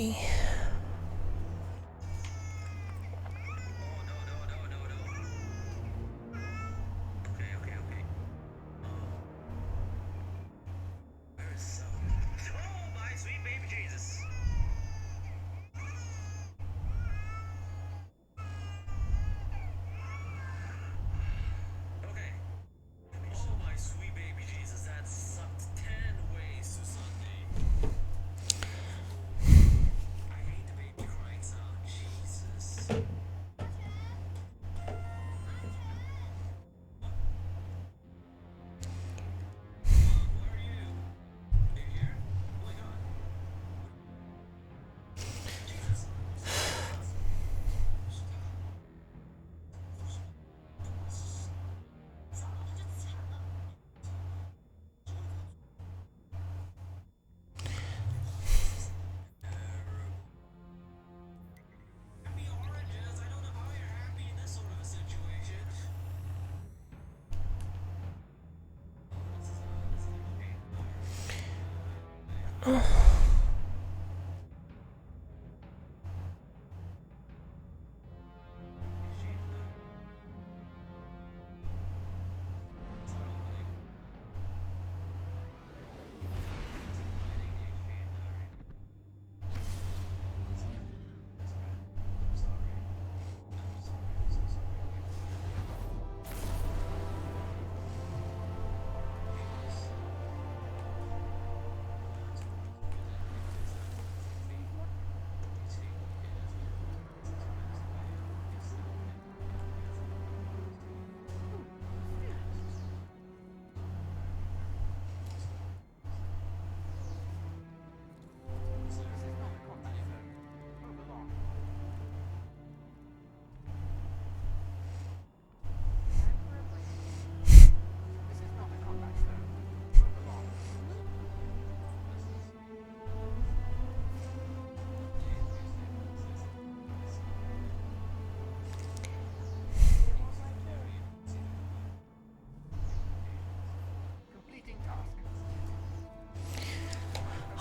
Okay.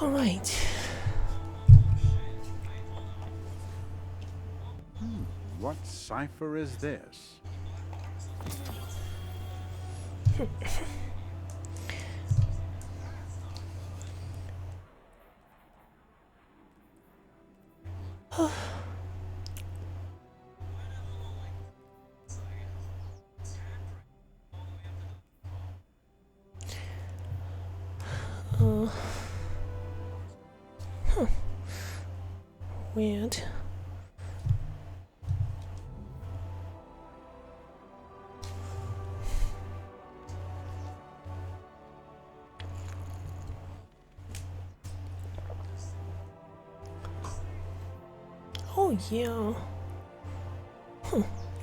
All right. What cipher is this? Weird. Oh yeah.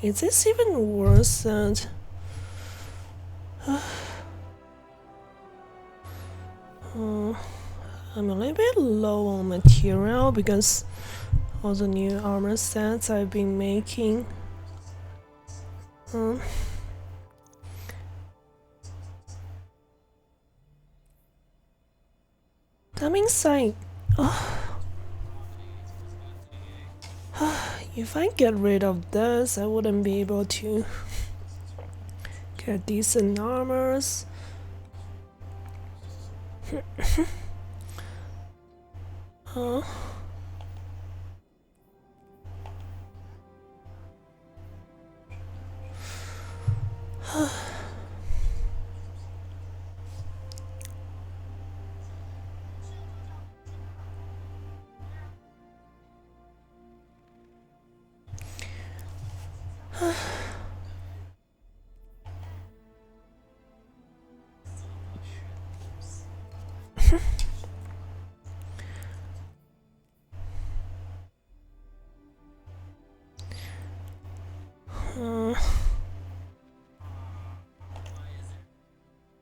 Is this even worse than? I'm a little bit low on material because all the new armor sets I've been making. That means if I get rid of this, I wouldn't be able to get decent armors.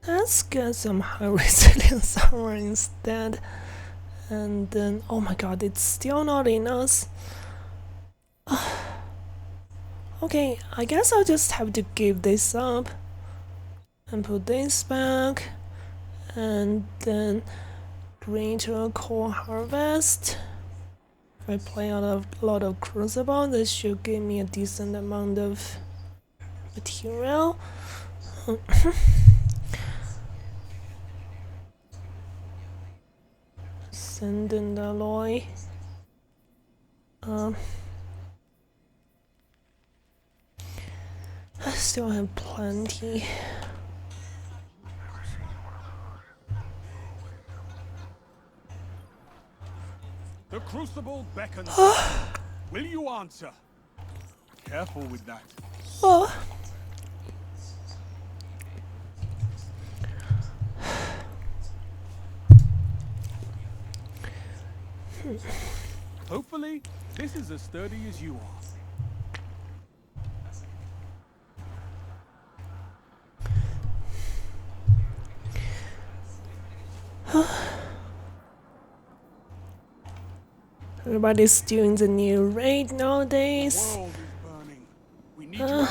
Let's get some high resilience armor instead. And then, oh my god, it's still not enough. Okay, I guess I'll just have to give this up and put this back, and then greater core harvest. If I play out a lot of Crucible, this should give me a decent amount of material. Sending the alloy. I still have plenty. The crucible beckons. Will you answer? Careful with that. Oh. Hopefully, this is as sturdy as you are. Everybody's doing the new raid nowadays. The world is burning. We need to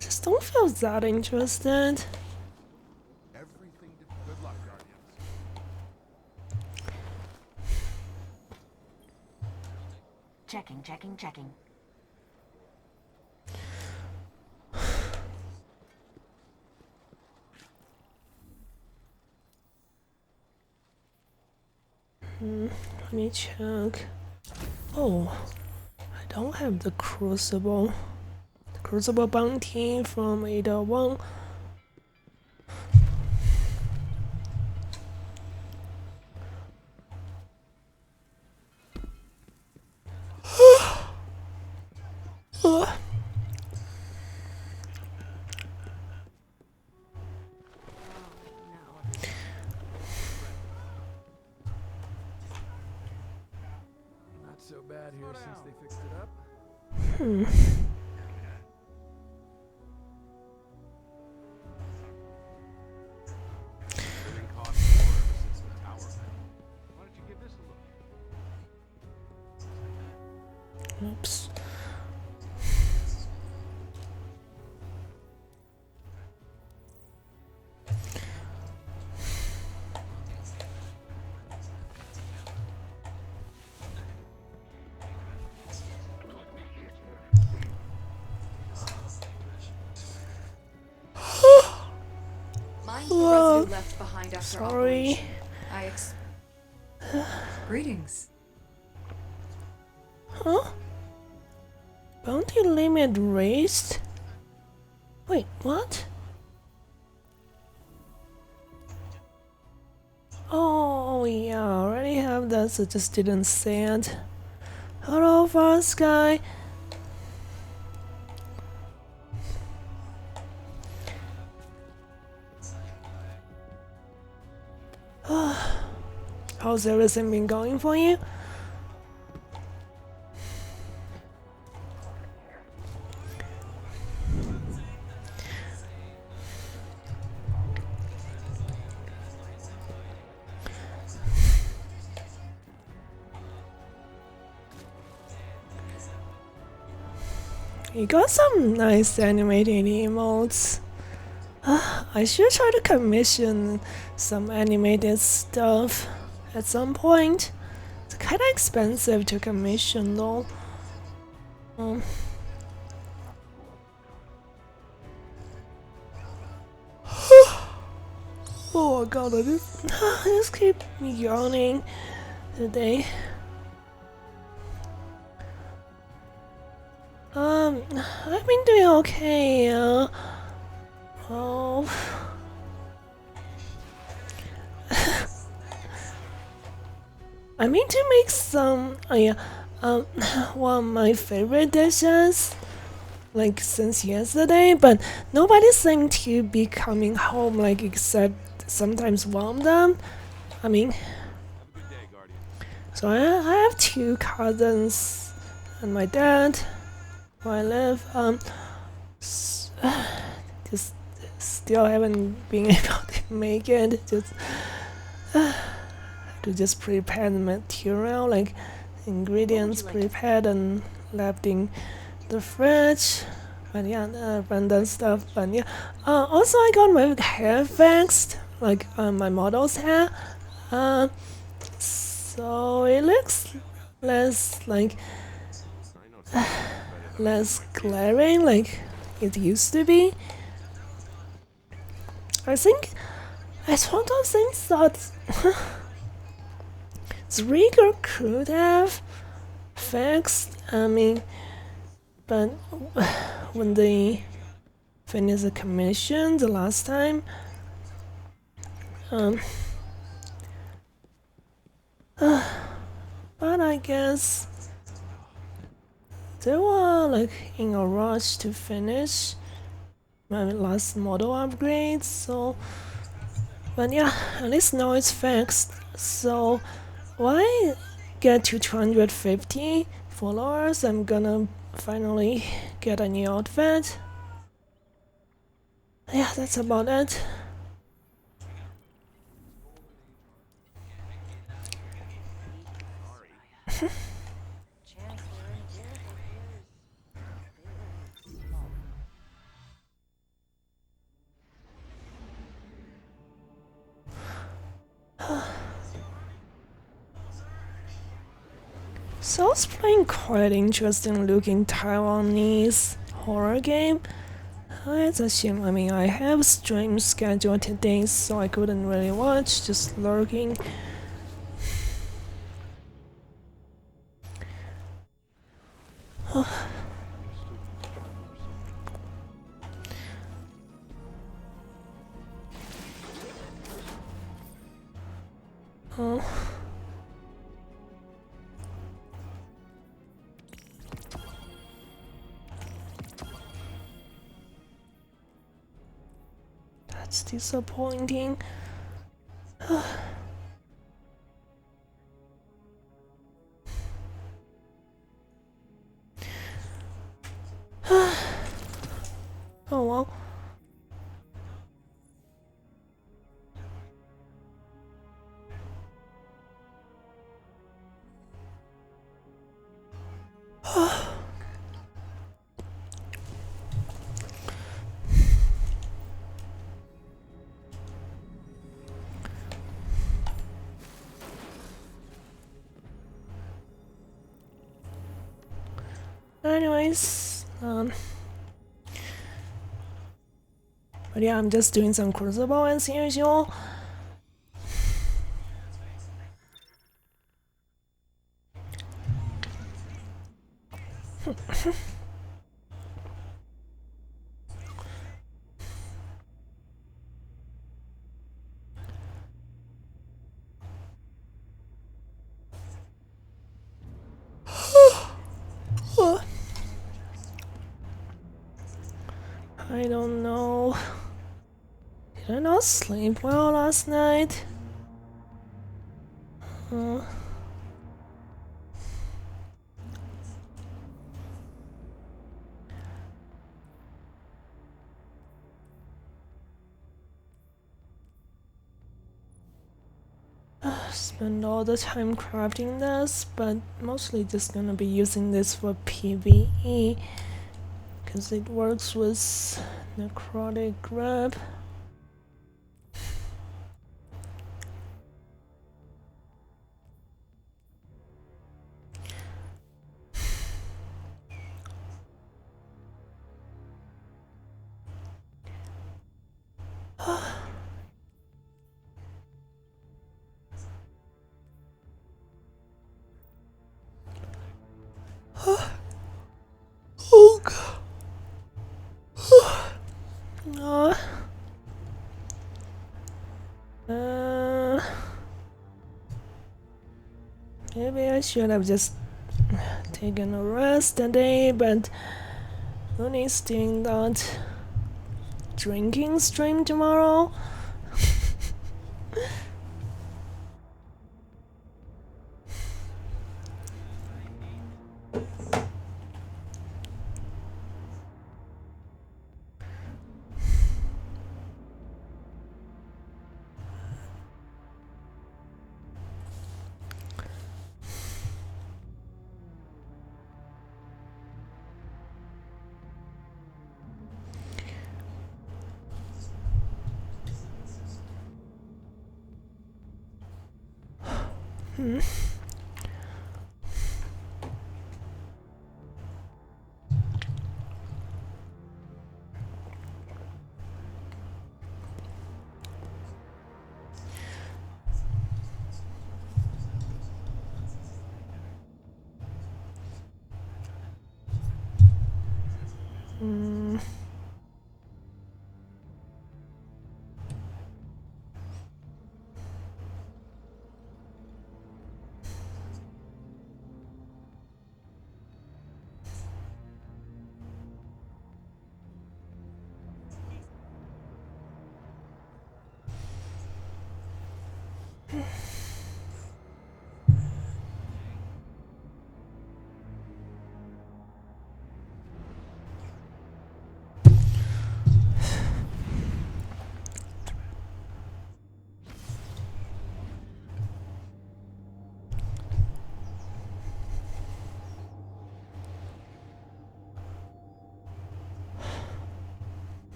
Just don't feel that interested. everything to good luck, Guardians. Checking. Let me check. Oh, I don't have the Crucible. The Crucible bounty from 801. Not so bad here since they fixed it up. Why don't you give this a look? Oops. Mine's the residue left behind after Sorry. operation. Greetings. Huh? Bounty limit raised? Wait, what? Oh yeah, I already have that, so just didn't say it. Hello, fast guy. How's everything been going for you? You got some nice animated emotes. I should try to commission some animated stuff at some point. It's kinda expensive to commission though. Oh god, I just keep yawning today. I've been doing okay. Oh. I mean to make some, one of my favorite dishes, like since yesterday, but nobody seemed to be coming home, like except sometimes one of them. I mean, Good day, Guardian. so I have two cousins and my dad where I live. Just still haven't been able to make it. To just prepare the material, like ingredients prepared and left in the fridge. But yeah, random stuff. But yeah, also I got my hair fixed, like my model's hair. So it looks less like less glaring like it used to be. I think I sort of think that Trigger could have fixed. I mean, but when they finished the commission the last time, um, but I guess they were like in a rush to finish my last model upgrade, so but yeah, at least now it's fixed. So when I get to 250 followers, I'm gonna finally get a new outfit. Yeah, that's about it. So I was playing quite interesting looking Taiwanese horror game. It's a shame, I mean I have stream scheduled today so I couldn't really watch, just lurking. Oh. That's disappointing. Oh well. Anyways, but yeah, I'm just doing some crucible as usual. I don't know. Did I not sleep well last night? Spend all the time crafting this, but mostly just gonna be using this for PvE because it works with necrotic grab. Oh god. Maybe I should have just taken a rest today, but who needs doing that? Drinking stream tomorrow?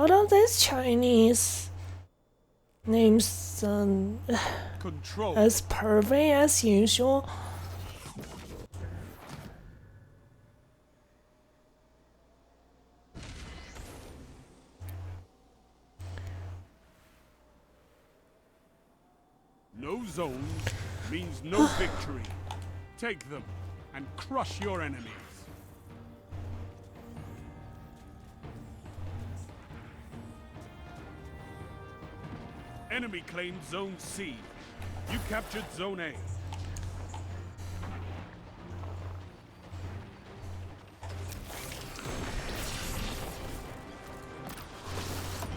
lot of these Chinese names Control. as perfect as usual. No zone means no victory. Take them and crush your enemies. Enemy claimed Zone C. You captured Zone A.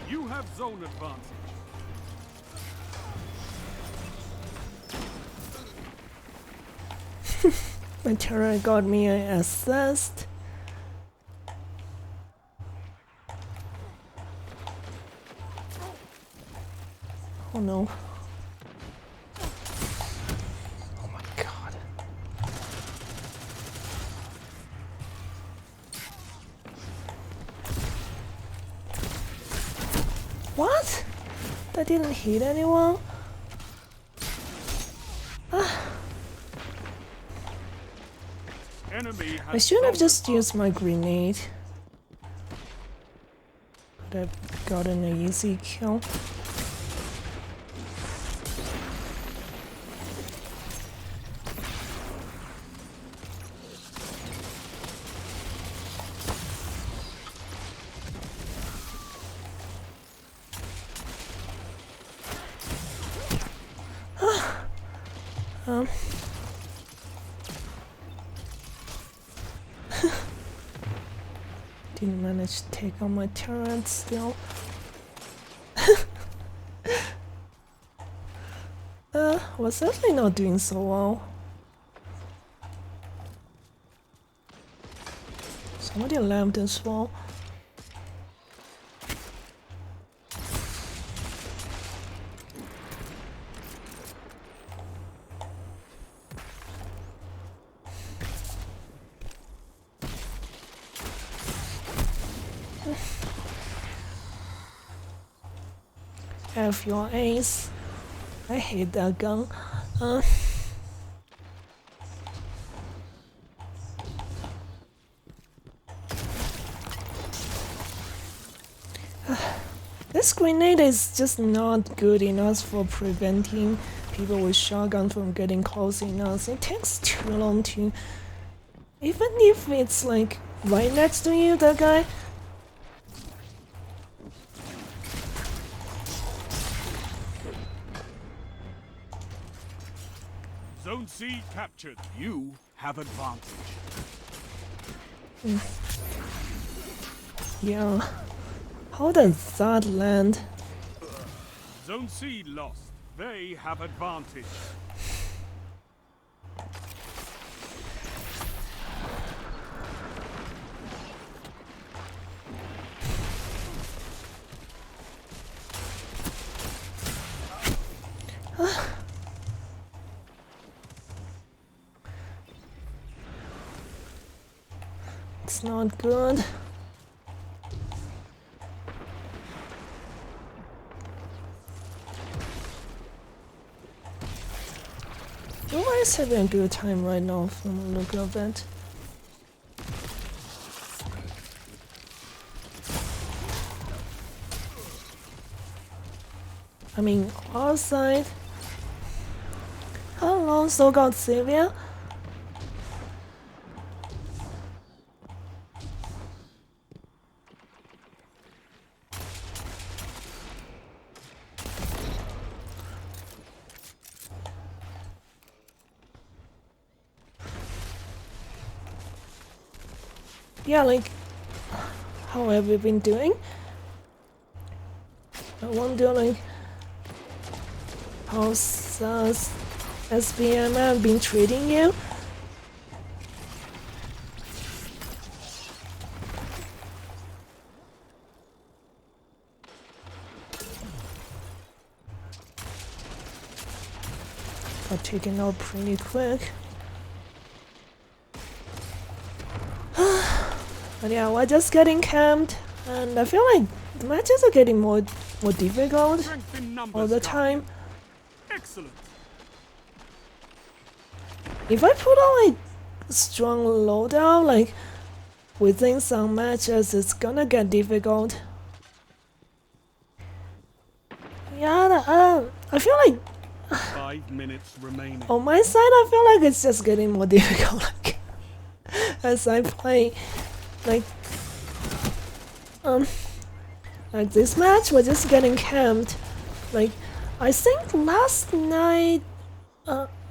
You have zone advantage. My turret got me an assist. Oh no. Oh my god. What? That didn't hit anyone? Enemy has I should have zone just advantage. used my grenade. Could have gotten an easy kill. Didn't manage to take on my turret still. Was certainly not doing so well. Somebody left as well. Have your ace. I hate that gun. This grenade is just not good enough for preventing people with shotgun from getting close enough. It takes too long to... Even if it's like right next to you, that guy... Zone C captured. You have advantage. Yeah. How does that land? Zone C lost. They have advantage. It's not good. Nobody's having a good time right now from the look of it. I mean, our side. Hello, so-called Sylvia. Yeah, like, how have you been doing? I wonder, like, how SBM have been treating you? Got taken out pretty quick. But yeah, we're just getting camped, and I feel like the matches are getting more difficult Strength in numbers, all the Guardian. time. Excellent. If I put on like strong loadout, like within some matches, it's gonna get difficult. Yeah, I feel like 5 minutes remaining. on my side, I feel like it's just getting more difficult like, as I play. Like, like this match, we're just getting camped. Like, I think last night,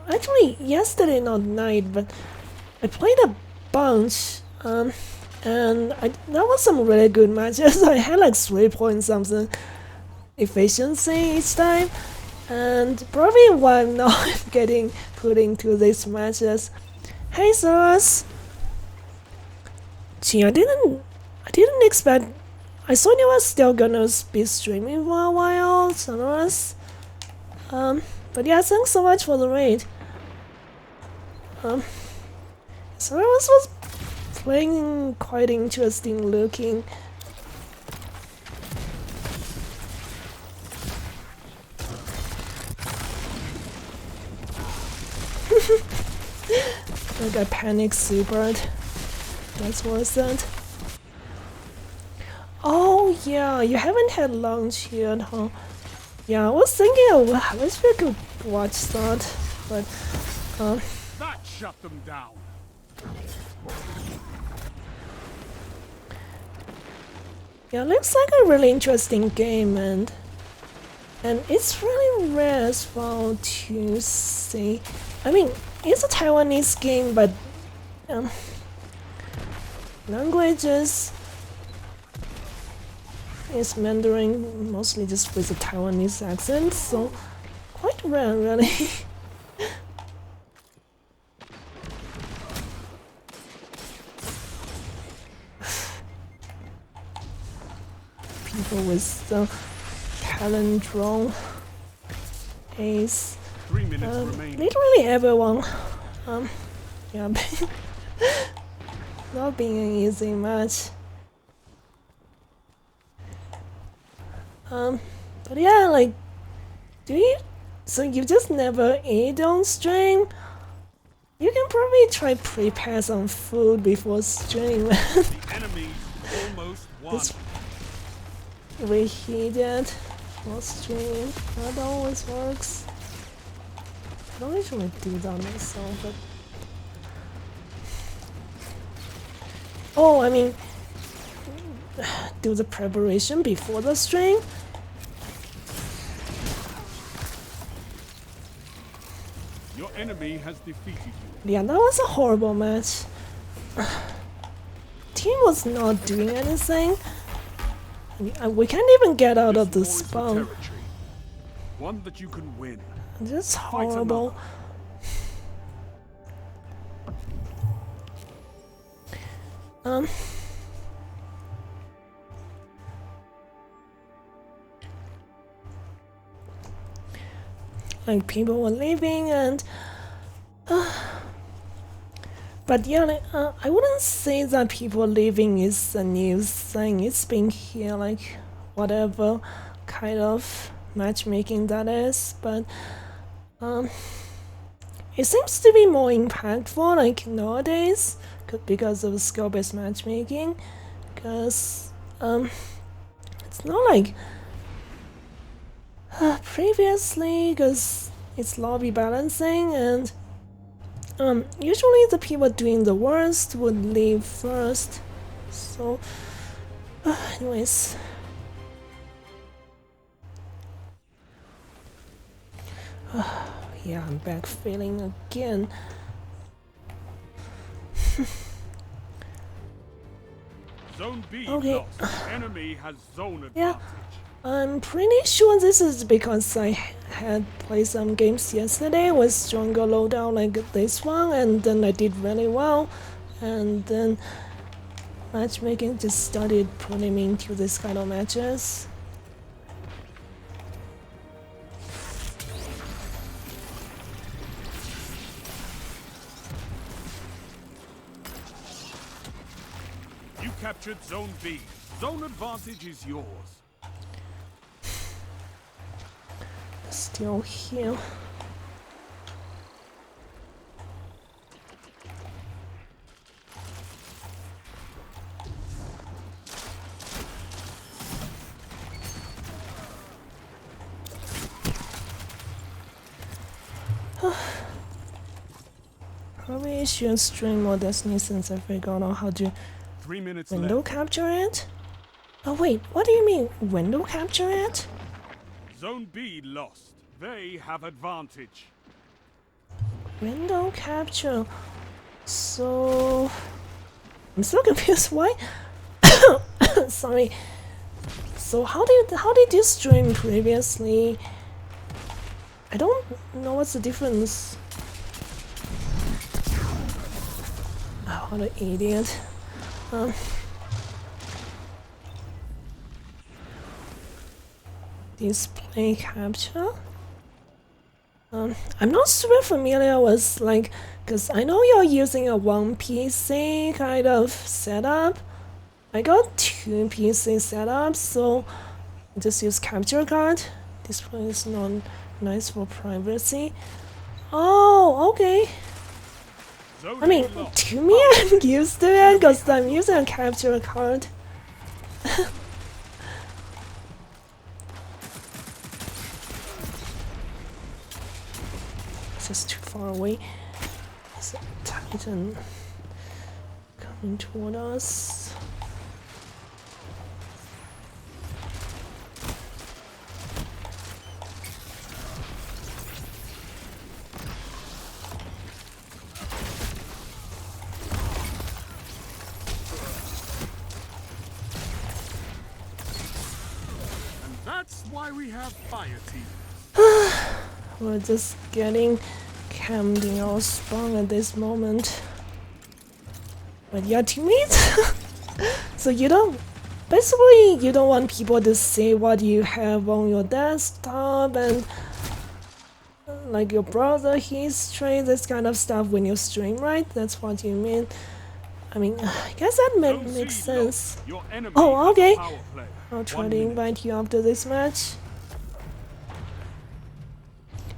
actually yesterday, not night, but I played a bunch, and that was some really good matches. I had like 3 point something efficiency each time, and probably why I'm not getting put into these matches. Hey, Soras. Gee, I didn't expect. I thought you were still gonna be streaming for a while, Soras. But yeah, thanks so much for the raid. Soras was playing quite interesting looking. Like I panic supered. That's worth it. Oh yeah, you haven't had lunch yet, huh? Yeah, I was thinking I wish we could watch that, but That shut them down. yeah, looks like a really interesting game, and it's really rare as well to see. I mean, it's a Taiwanese game, but languages is Mandarin, mostly just with a Taiwanese accent, so quite rare, really. People with the talent drone, ace, 3 minutes remaining. literally everyone. Yeah, not being an easy match. But yeah, like, so you just never eat on stream? You can probably try prepare some food before stream. The enemy's almost won. This reheated for stream. That always works. I don't usually do that myself, but oh, I mean, do the preparation before the stream. Your enemy has defeated you. Yeah, that was a horrible match. Team was not doing anything. We can't even get out of the This war is for spawn. territory. One that you can win. Just Fight horrible. Like people were leaving and but yeah, like, I wouldn't say that people leaving is a new thing. It's been here like whatever kind of matchmaking that is, but it seems to be more impactful like nowadays because of skill-based matchmaking, because it's not like previously, because it's lobby balancing, and usually the people doing the worst would leave first. So anyways, yeah, I'm back failing again. Zone B Okay. lost. Enemy has zone Yeah. advantage. I'm pretty sure this is because I had played some games yesterday with stronger loadout like this one, and then I did really well, and then matchmaking just started putting me into this kind of matches. You captured Zone B. Zone advantage is yours. Still here. Probably should stream more Destiny since I figured out how to 3 minutes window left. capture it. Oh wait, what do you mean window capture it? Zone B lost. They have advantage. Window capture. So I'm so confused. Why? Sorry. So how did you stream previously? I don't know what's the difference. Oh, what an idiot. Display capture. I'm not super familiar with cause I know you're using a one PC kind of setup. I got two PC setups, so I just use capture card. Display is not nice for privacy. Oh, okay. Zone I mean, A lost. to me, I'm used to it because I'm using a capture card. It's just too far away. There's a Titan coming toward us. That's why we have fire team. We're just getting cammed in our spawn at this moment. But yeah, teammates. So you don't want people to see what you have on your desktop and like your browser history, this kind of stuff when you stream, right? That's what you mean. I mean, I guess that Zone makes C sense. lost. Your enemy Oh, has okay. power play. I'll try 1 to minute. invite you after this match.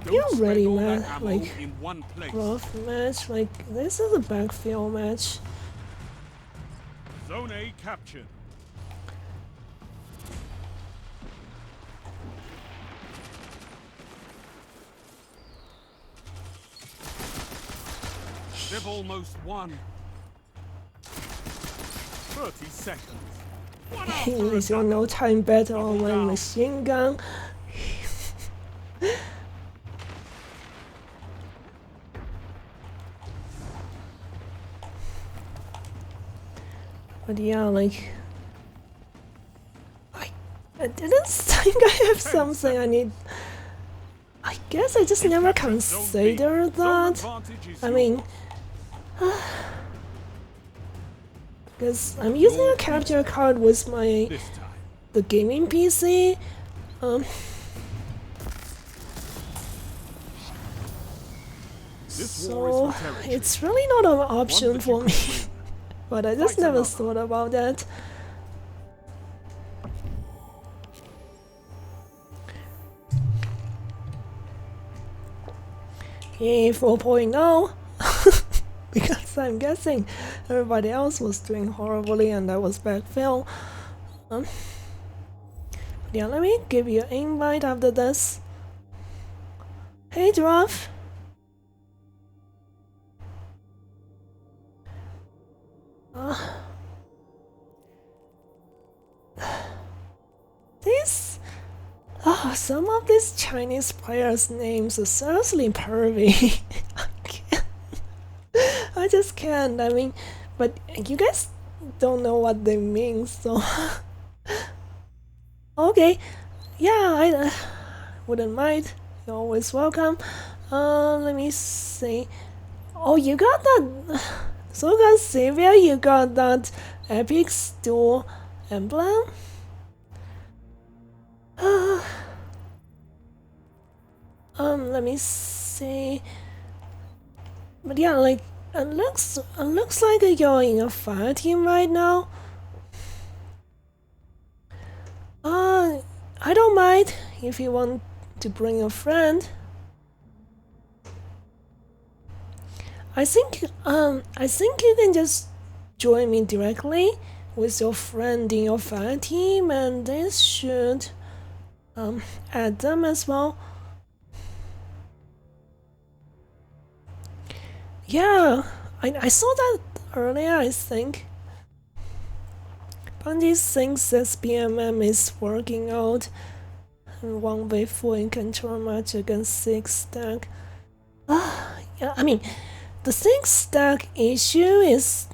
Don't You're spend ready, all man. that ammo Like, in one place. rough match, like this is a backfield match. Zone A captured. They've almost won. 30 seconds. One out for a Is your double. no time better on my machine gun? But yeah, like I didn't think I have something I need. I guess I just never considered that. I mean, because I'm using a capture card with my This time. the gaming PC. This war is So for territory. it's really not an option One that for you me. can win. But I just Fight never another. thought about that. Yay, 4.0! Because I'm guessing everybody else was doing horribly and I was backfill. Yeah, let me give you an invite after this. Hey, Giraffe! Some of these Chinese players' names are seriously pervy. I can't. I just can't. I mean, but you guys don't know what they mean, so. Okay. Yeah, I wouldn't mind. You're always welcome. Let me see. Oh, you got that. So, guys, Xavier, you got that Epic Store emblem? Let me see. But yeah, like it looks like you're in a fire team right now. I don't mind if you want to bring a friend. I think you can just join me directly with your friend in your fire team, and this should add them as well. Yeah, I saw that earlier, I think. Bungie thinks SBMM is working out in 1v4 in control match against 6 stack. Yeah, I mean, the 6 stack issue is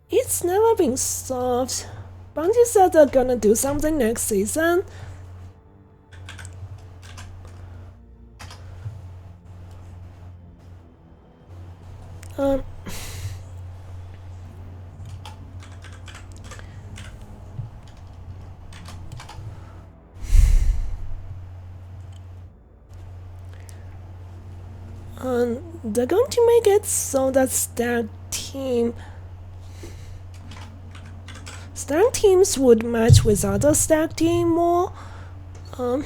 it's never been solved. Bungie said they're gonna do something next season. Um, they're going to make it so that stack teams would match with other stack team more. Oh,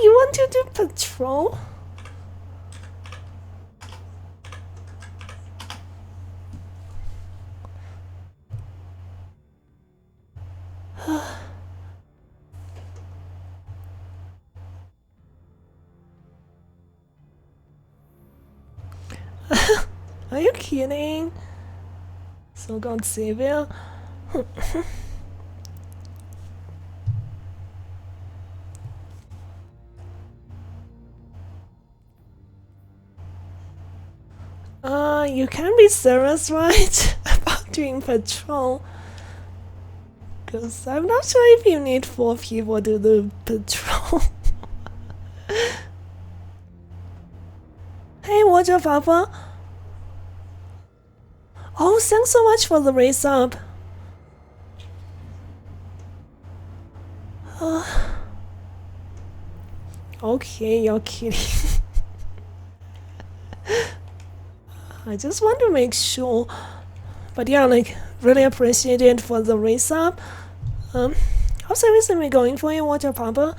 you want to do patrol? Are you kidding? So-called savior? You can't be serious, right? About doing patrol. Cause I'm not sure if you need 4 people to do patrol. Hey, what's your papa? Oh, thanks so much for the raise up. Okay, you're kidding. I just want to make sure. But yeah, like, really appreciate it for the raise up. How's everything going for you, Water Papa?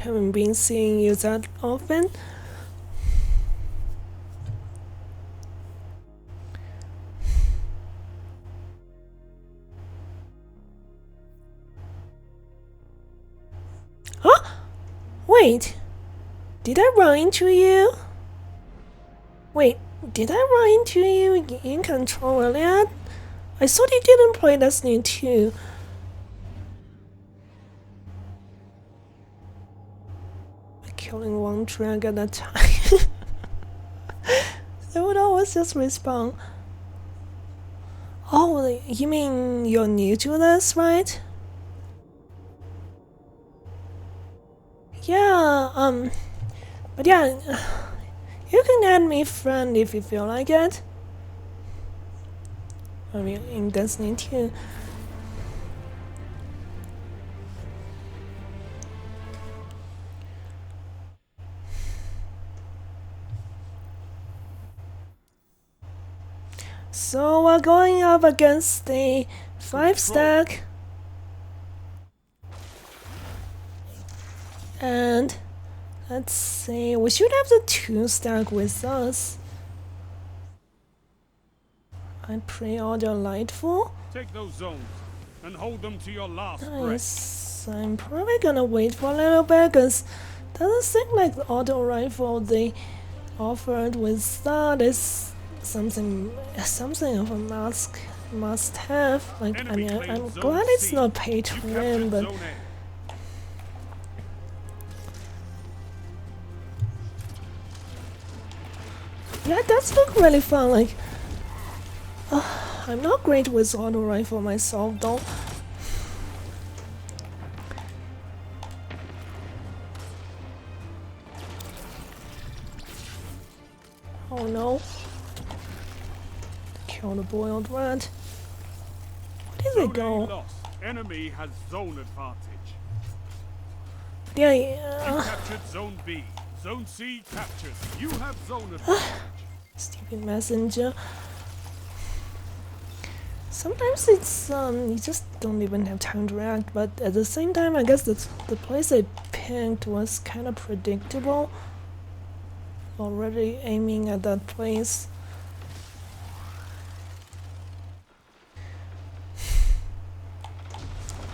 Haven't been seeing you that often. Huh? Wait, did I run into you? Wait, did I run into you in control earlier? I thought you didn't play Destiny 2. Killing one drag at a time. They would always just respawn. Oh, you mean you're new to this, right? Yeah, but yeah, you can add me friend if you feel like it. I mean, in Destiny 2. So we're going up against the 5 stack. And let's see, we should have the 2 stack with us. I pre-order Lightfall. Take those zones and hold them to your last breath. Nice. I'm probably gonna wait for a little bit because doesn't seem like the auto rifle they offered with that is something of a must have. Like, I mean, I'm glad it's not pay to win, but yeah, it does look really fun. Like, I'm not great with auto rifle myself though. Oh no. Kill the boiled rat. Where did they go? Lost. Enemy has zone advantage. Yeah, You captured Zone B. Zone C captured. You have zone advantage. stupid messenger. Sometimes it's you just don't even have time to react, but at the same time I guess the place I picked was kind of predictable. Already aiming at that place.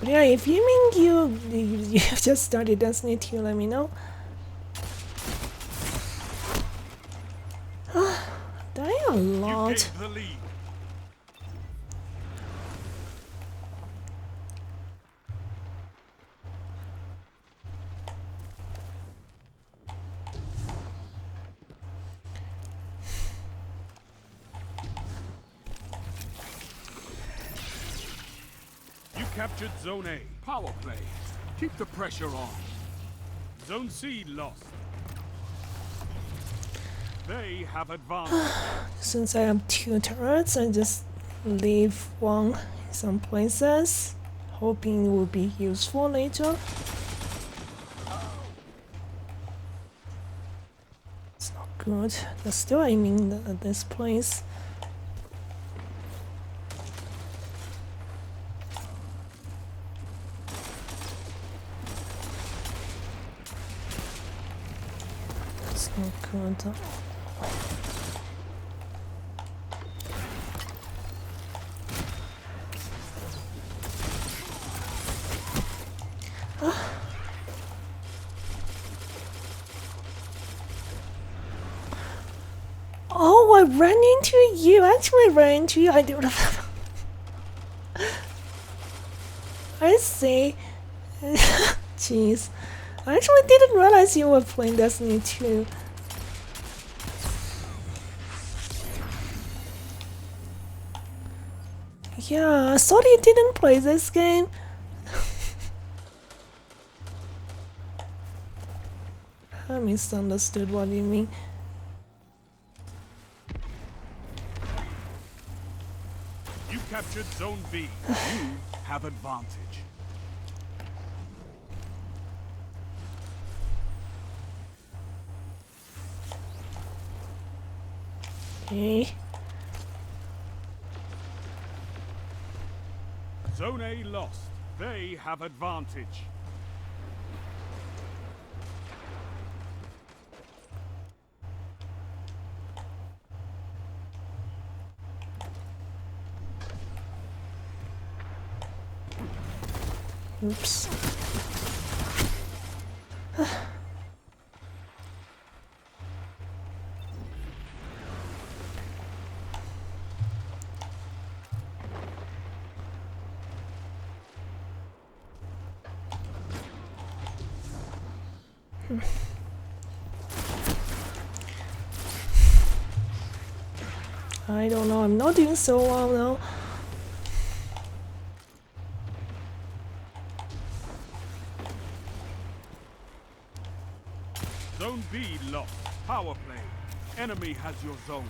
But yeah, if you mean you have just started Destiny 2, let me know. Dying a You lot. gave the lead. You captured Zone A. Power play. Keep the pressure on. Zone C lost. They have advantage. Since I have 2 turrets, I just leave one in some places, hoping it will be useful later. It's not good. They're still aiming at this place. It's not good. Oh, I ran into you. Actually, I ran into you. I do. I see. Jeez. I actually didn't realize you were playing Destiny 2. Yeah, I thought you didn't play this game. I misunderstood what you mean. You captured Zone B. You have advantage. Okay. Zone A lost. They have advantage. Oops. I don't know, I'm not doing so well now. Zone B lost. Power play. Enemy has your zones.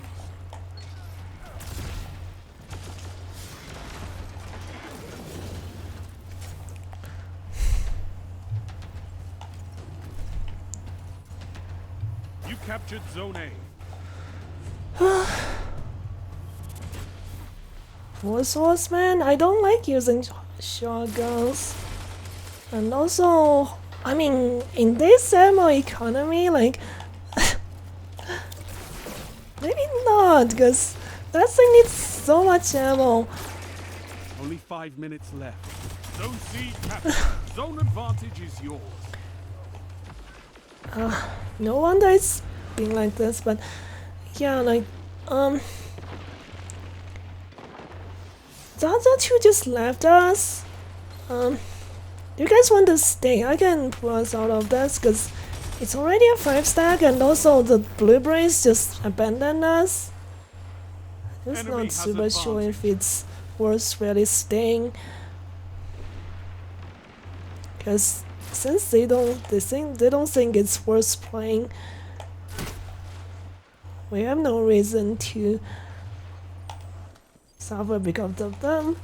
You captured Zone A. For swordsman, I don't like using shotguns. And also, I mean, in this ammo economy, like, maybe not, because that thing needs so much ammo. Only 5 minutes left. Zone C captured. Zone advantage is yours. No wonder it's been like this, but yeah, like, the other two just left us. Do you guys want to stay? I can pull us out of this, because it's already a 5-stack, and also the blueberries just abandoned us. Just Enemy not has super sure advantage. if it's worth really staying. Because since they don't think it's worth playing, we have no reason to suffer because of them.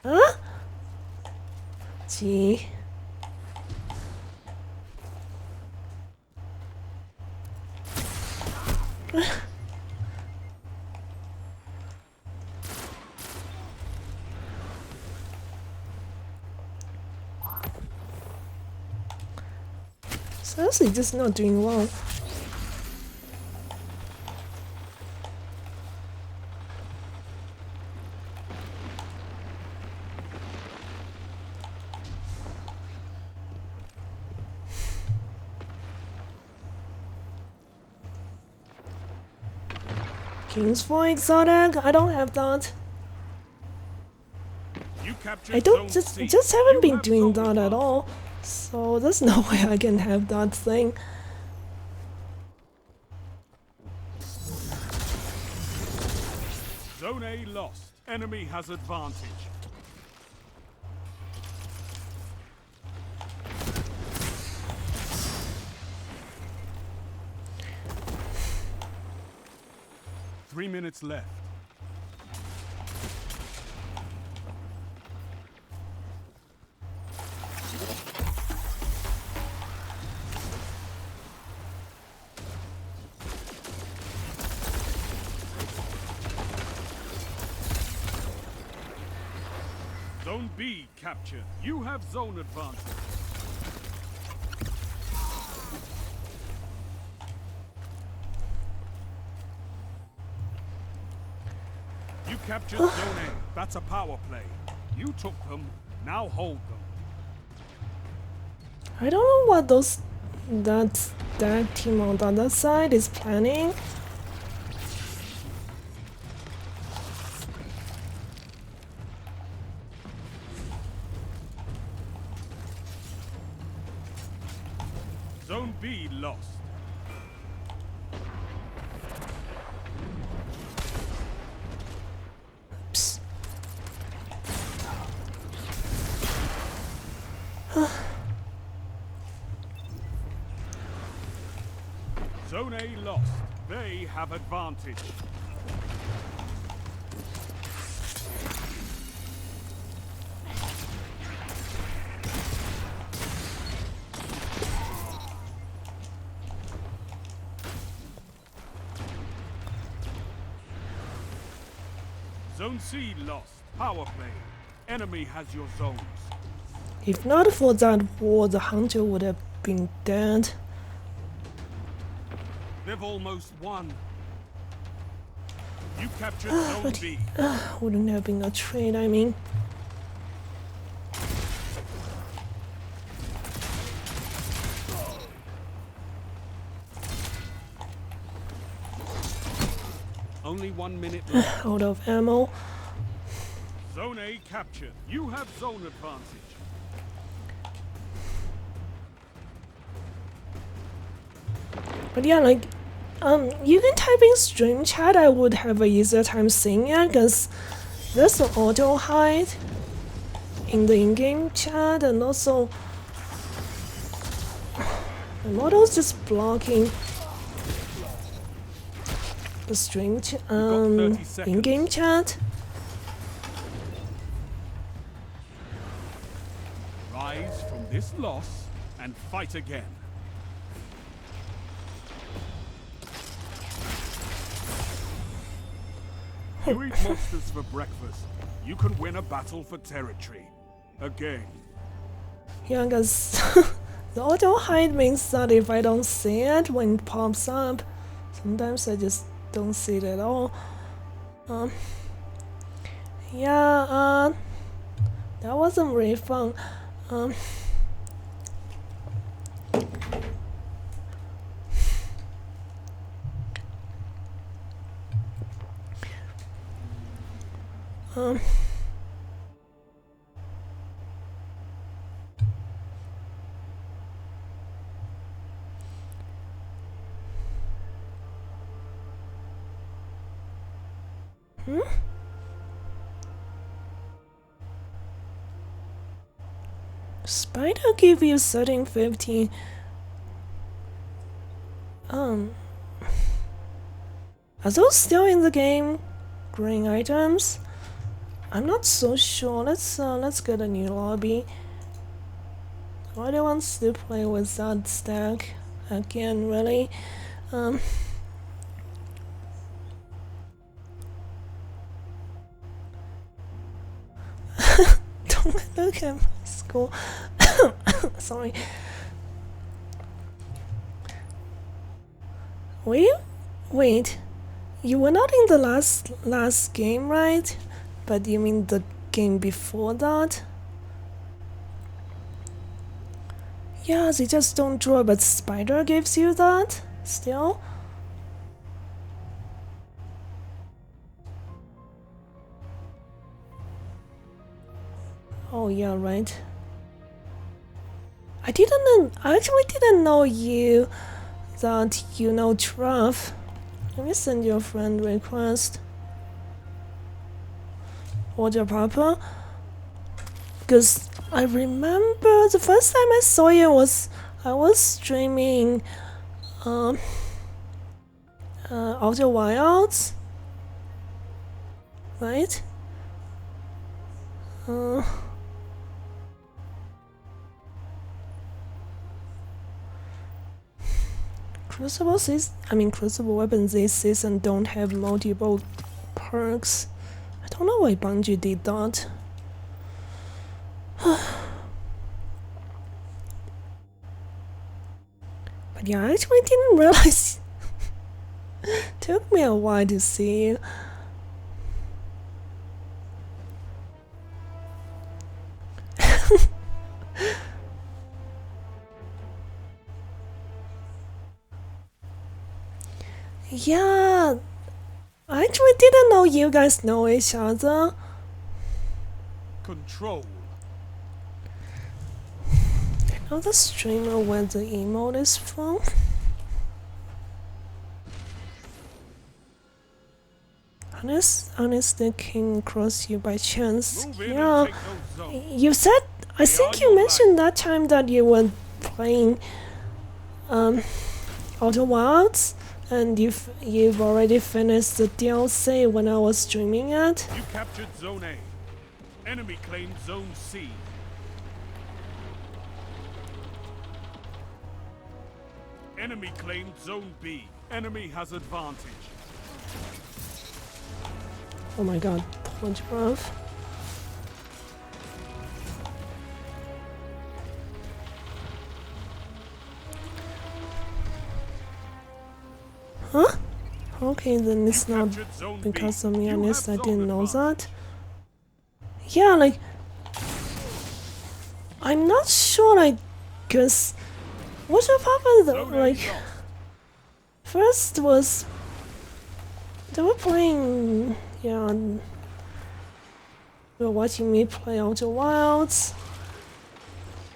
Huh? Gee. Seriously, just not doing well. Kings for exotic? I don't have that. You captured I don't Zone just C. haven't You been have doing zone that at advantage. all. So there's no way I can have that thing. Zone A lost. Enemy has advantage. Three minutes left. Zone B captured. You have zone advantage. You captured Zone A. That's a power play. You took them. Now hold them. I don't know what that team on the other side is planning. Zone B lost. Psst. Zone A lost. They have advantage. Zone C lost. Power play. Enemy has your zones. If not for that war, the hunter would have been dead. They've almost won. You captured Zone B. Wouldn't have been a trade, I mean. Only 1 minute left. Out of ammo. Zone A captured. You have zone advantage. But yeah, like, you can type in stream chat, I would have a easier time seeing it, because there's an auto hide in the in-game chat, and also the model's just blocking the stream got 30 seconds. in-game chat. Rise from this loss and fight again. You eat monsters for breakfast. You can win a battle for territory. Again. Yeah, because the auto hide means that if I don't see it when it pops up, sometimes I just don't see it at all. Yeah, that wasn't really fun. Spider give you 1350. Are those still in the game? Green items? I'm not so sure. Let's get a new lobby. Nobody wants to play with that stack again, really. Don't look at my score. Sorry. Wait. You were not in the last game, right? But you mean the game before that? Yeah, they just don't draw, but Spider gives you that still. Oh yeah, right. I actually didn't know that you know Truff. Let me send you a friend request. Or your papa? Because I remember the first time I saw you I was streaming Outer Wilds, right? Crucible weapons this season don't have multiple perks. I don't know why Bungie did that. But yeah, I actually didn't realize. Took me a while to see you. Yeah, I actually didn't know you guys know each other. Control. I know the streamer where the emote is from. Honestly came across you by chance. Yeah, you said, I think you mentioned that time that you were playing Outer Wilds, and you've already finished the DLC when I was streaming it. You captured Zone A. Enemy claimed Zone C. Enemy claimed Zone B. Enemy has advantage. Oh my god, punch bruv. Huh? Okay, then it's not because of me, honest, I didn't know that. Yeah, like, I'm not sure, like, cause what have happened though, like, first was, they were playing, yeah, they were watching me play Outer Wilds,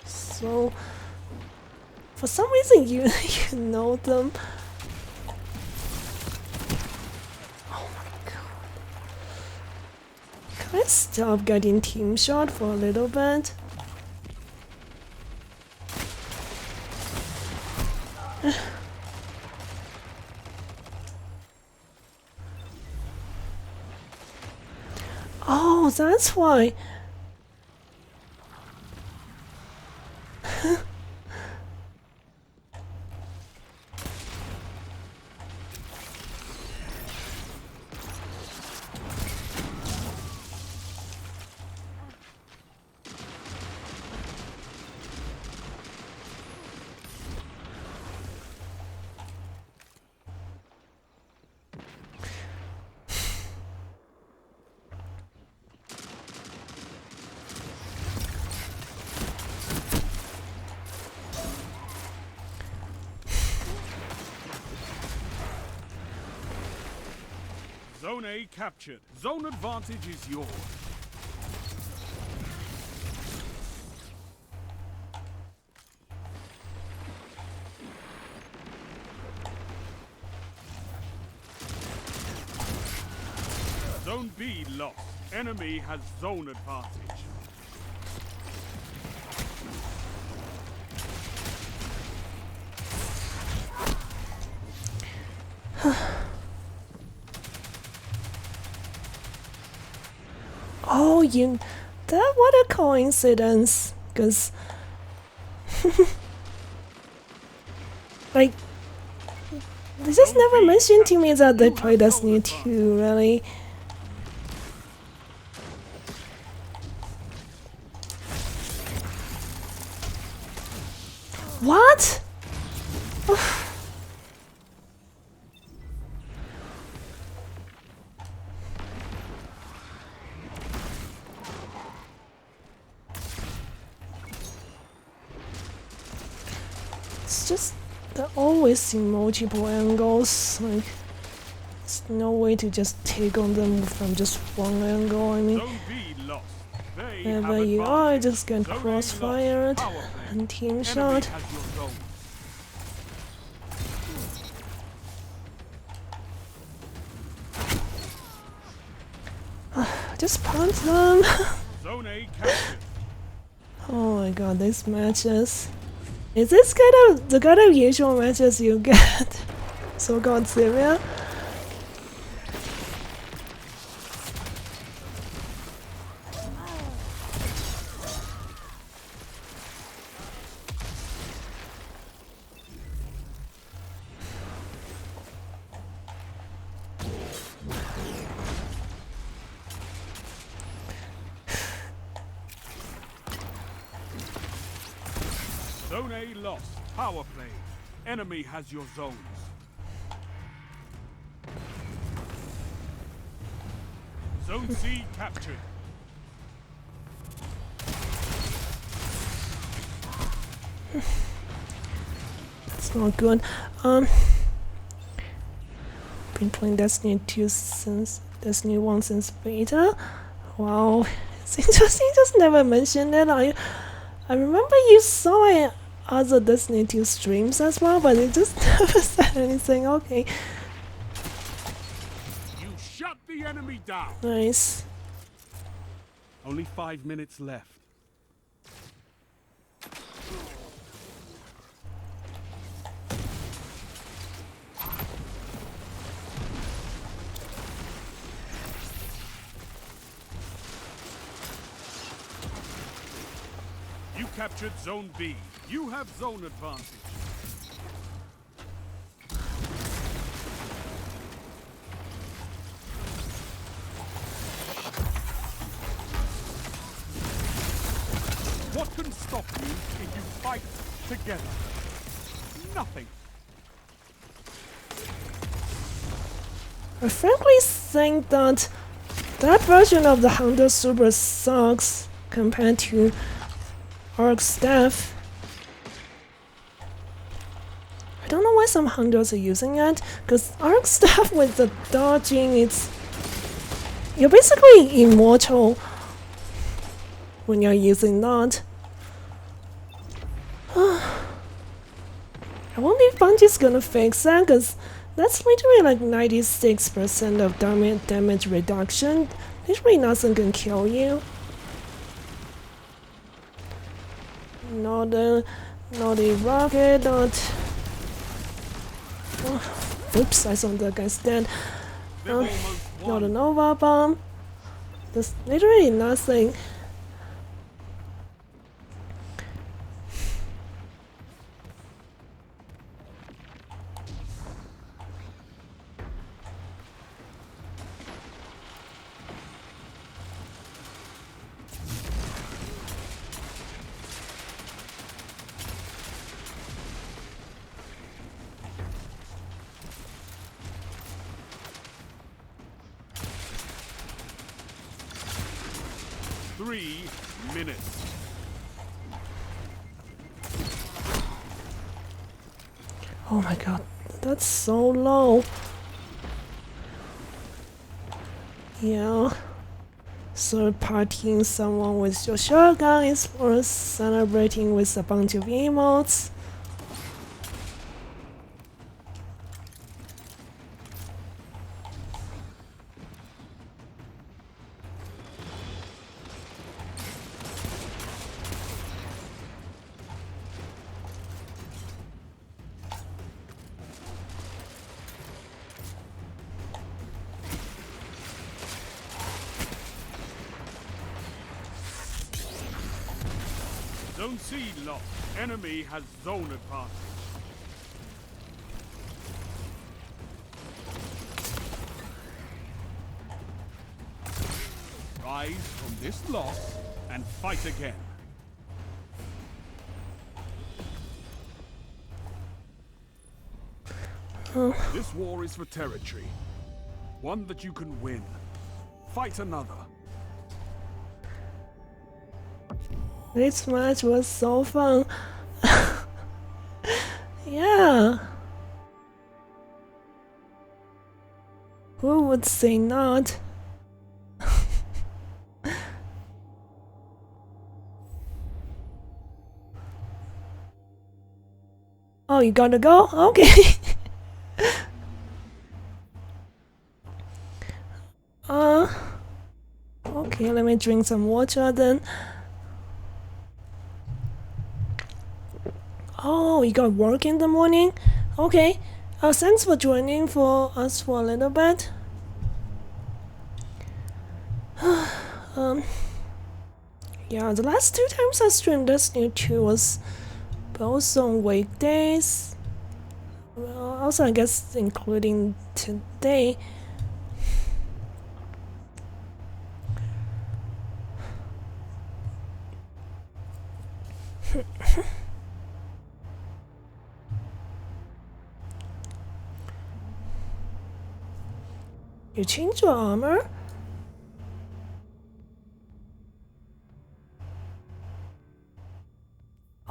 so, for some reason you, you know them. Can I stop getting team shot for a little bit? Oh, that's why. Zone A captured. Zone advantage is yours. Zone B lost. Enemy has zone advantage. Oh, that what a coincidence, cause Like, they just never mentioned to me that they play Destiny 2, really. What? It's just there always seem multiple angles. Like, there's no way to just take on them from just one angle. I mean, Zone B lost. They wherever have you are, advantage. just get Zone A lost. crossfired Power play. and team Enemy shot. has your zone. Just punch them. Zone A captured. Oh my god, these matches. Is this the kind of usual matches you get? So-called Syria? Zone A lost. Power play. Enemy has your zones. Zone C captured. That's not good. Been playing Destiny 2 since Destiny 1 since beta. Wow, it's interesting. Just never mentioned it. I remember you saw my other Destiny 2 streams as well, but it just never said anything. Okay, You shut the enemy down. nice. Only 5 minutes left. You captured Zone B. You have zone advantage. What can stop you if you fight together? Nothing. I frankly think that that version of the Hunter Super sucks compared to Arc Staff. I don't know why some Hunters are using it, because Arc Staff with the dodging, you're basically immortal when you're using that. I wonder if Bungie's gonna fix that, because that's literally like 96% of damage reduction. Literally nothing can kill you. Not a rocket, not... Oh, oops, I saw that guy's dead. They've almost Not won. a Nova Bomb. There's literally nothing. Three minutes. Oh my god, that's so low. Yeah. Third partying someone with your shotgun is worth celebrating with a bunch of emotes. Zone C lost. Enemy has zone advantage. Rise from this loss and fight again. This war is for territory. One that you can win. Fight another. This match was so fun. Yeah. Who would say not? Oh, you gotta go? Okay. Okay, let me drink some water then. Oh, you got work in the morning? Okay. Thanks for joining for us for a little bit. Yeah, the last 2 times I streamed Destiny 2 was both on weekdays. Well, also I guess including today. You changed your armor?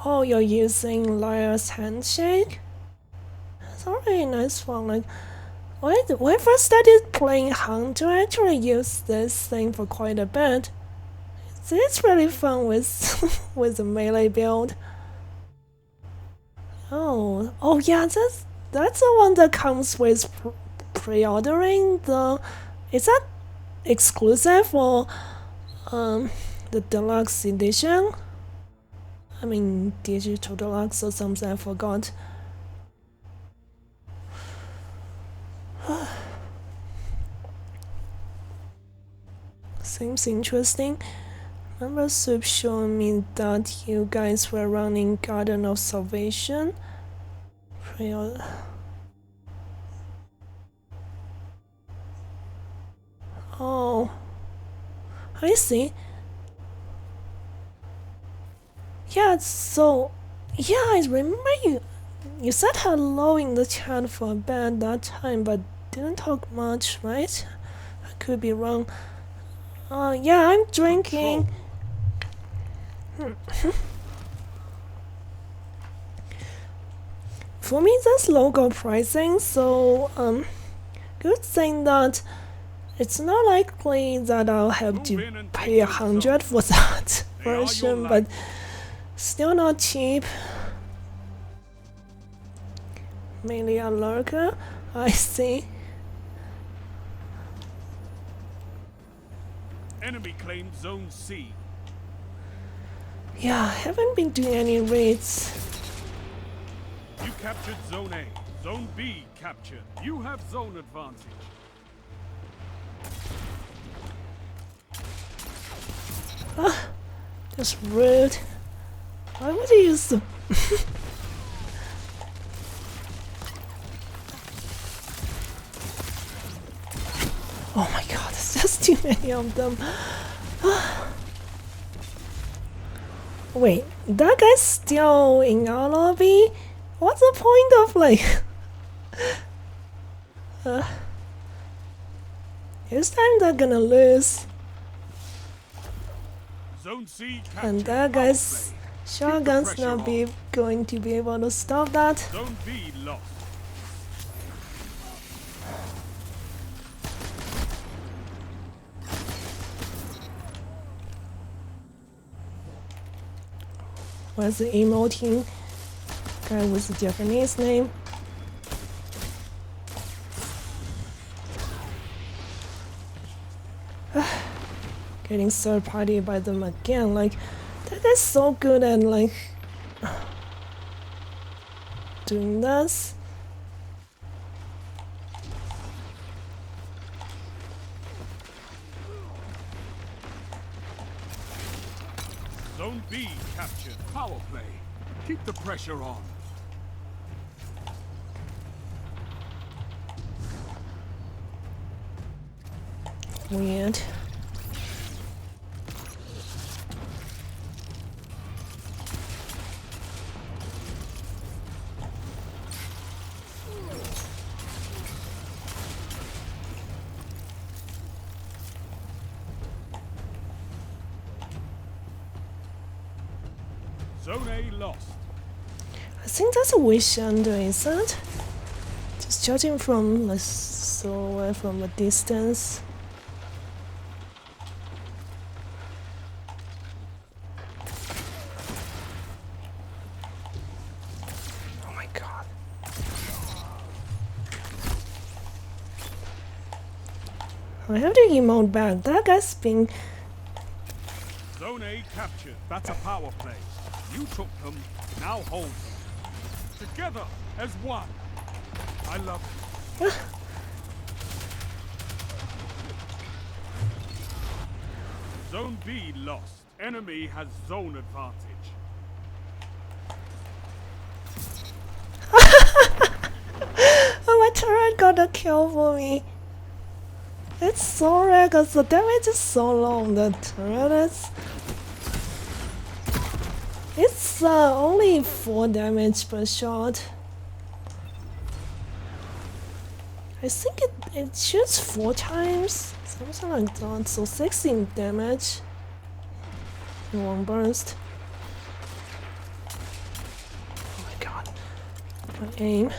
Oh, you're using Liar's Handshake? It's a really nice one. Like, when I first started playing Hunter, I actually used this thing for quite a bit. It's really fun with with the melee build. Oh yeah, that's the one that comes with pre-ordering the. Is that exclusive for the deluxe edition? I mean digital deluxe or something, I forgot. Seems interesting. Remember Soup showing me that you guys were running Garden of Salvation? Oh, I see. Yeah, so yeah, I remember you said hello in the chat for a bit that time, but didn't talk much, right? I could be wrong. Yeah, I'm drinking. For me, that's local pricing, so good thing that it's not likely that I'll have to pay 100 for that version, but still not cheap. Mainly a lurker, I see. Enemy claimed Zone C. Yeah, I haven't been doing any raids. You captured Zone A. Zone B captured. You have zone advantage. That's rude. Why would you use them? Oh my god, there's just too many of them. Wait, that guy's still in our lobby? What's the point of like... this time they're gonna lose. Zone C captured. And that guy's shotgun's not going to be able to stop that. Zone B lost. Where's the emoting guy with the Japanese name? Getting third party by them again, like that guy's so good at like doing this. Zone Zone B captured. Power play. Keep the pressure on. Weird. Zone A lost. I think that's a wish under, is that? Just judging from the silhouette from a distance. Oh my god. I have to emote back. That guy's being. Zone A captured. That's a power play. You took them, now hold them. Together as one. I love it. Zone B lost. Enemy has zone advantage. Oh, my turret got a kill for me. It's so rare because the damage is so low on the turret. It's only 4 damage per shot. I think it shoots 4 times, something like that. So 16 damage in one burst. Oh my god. My aim.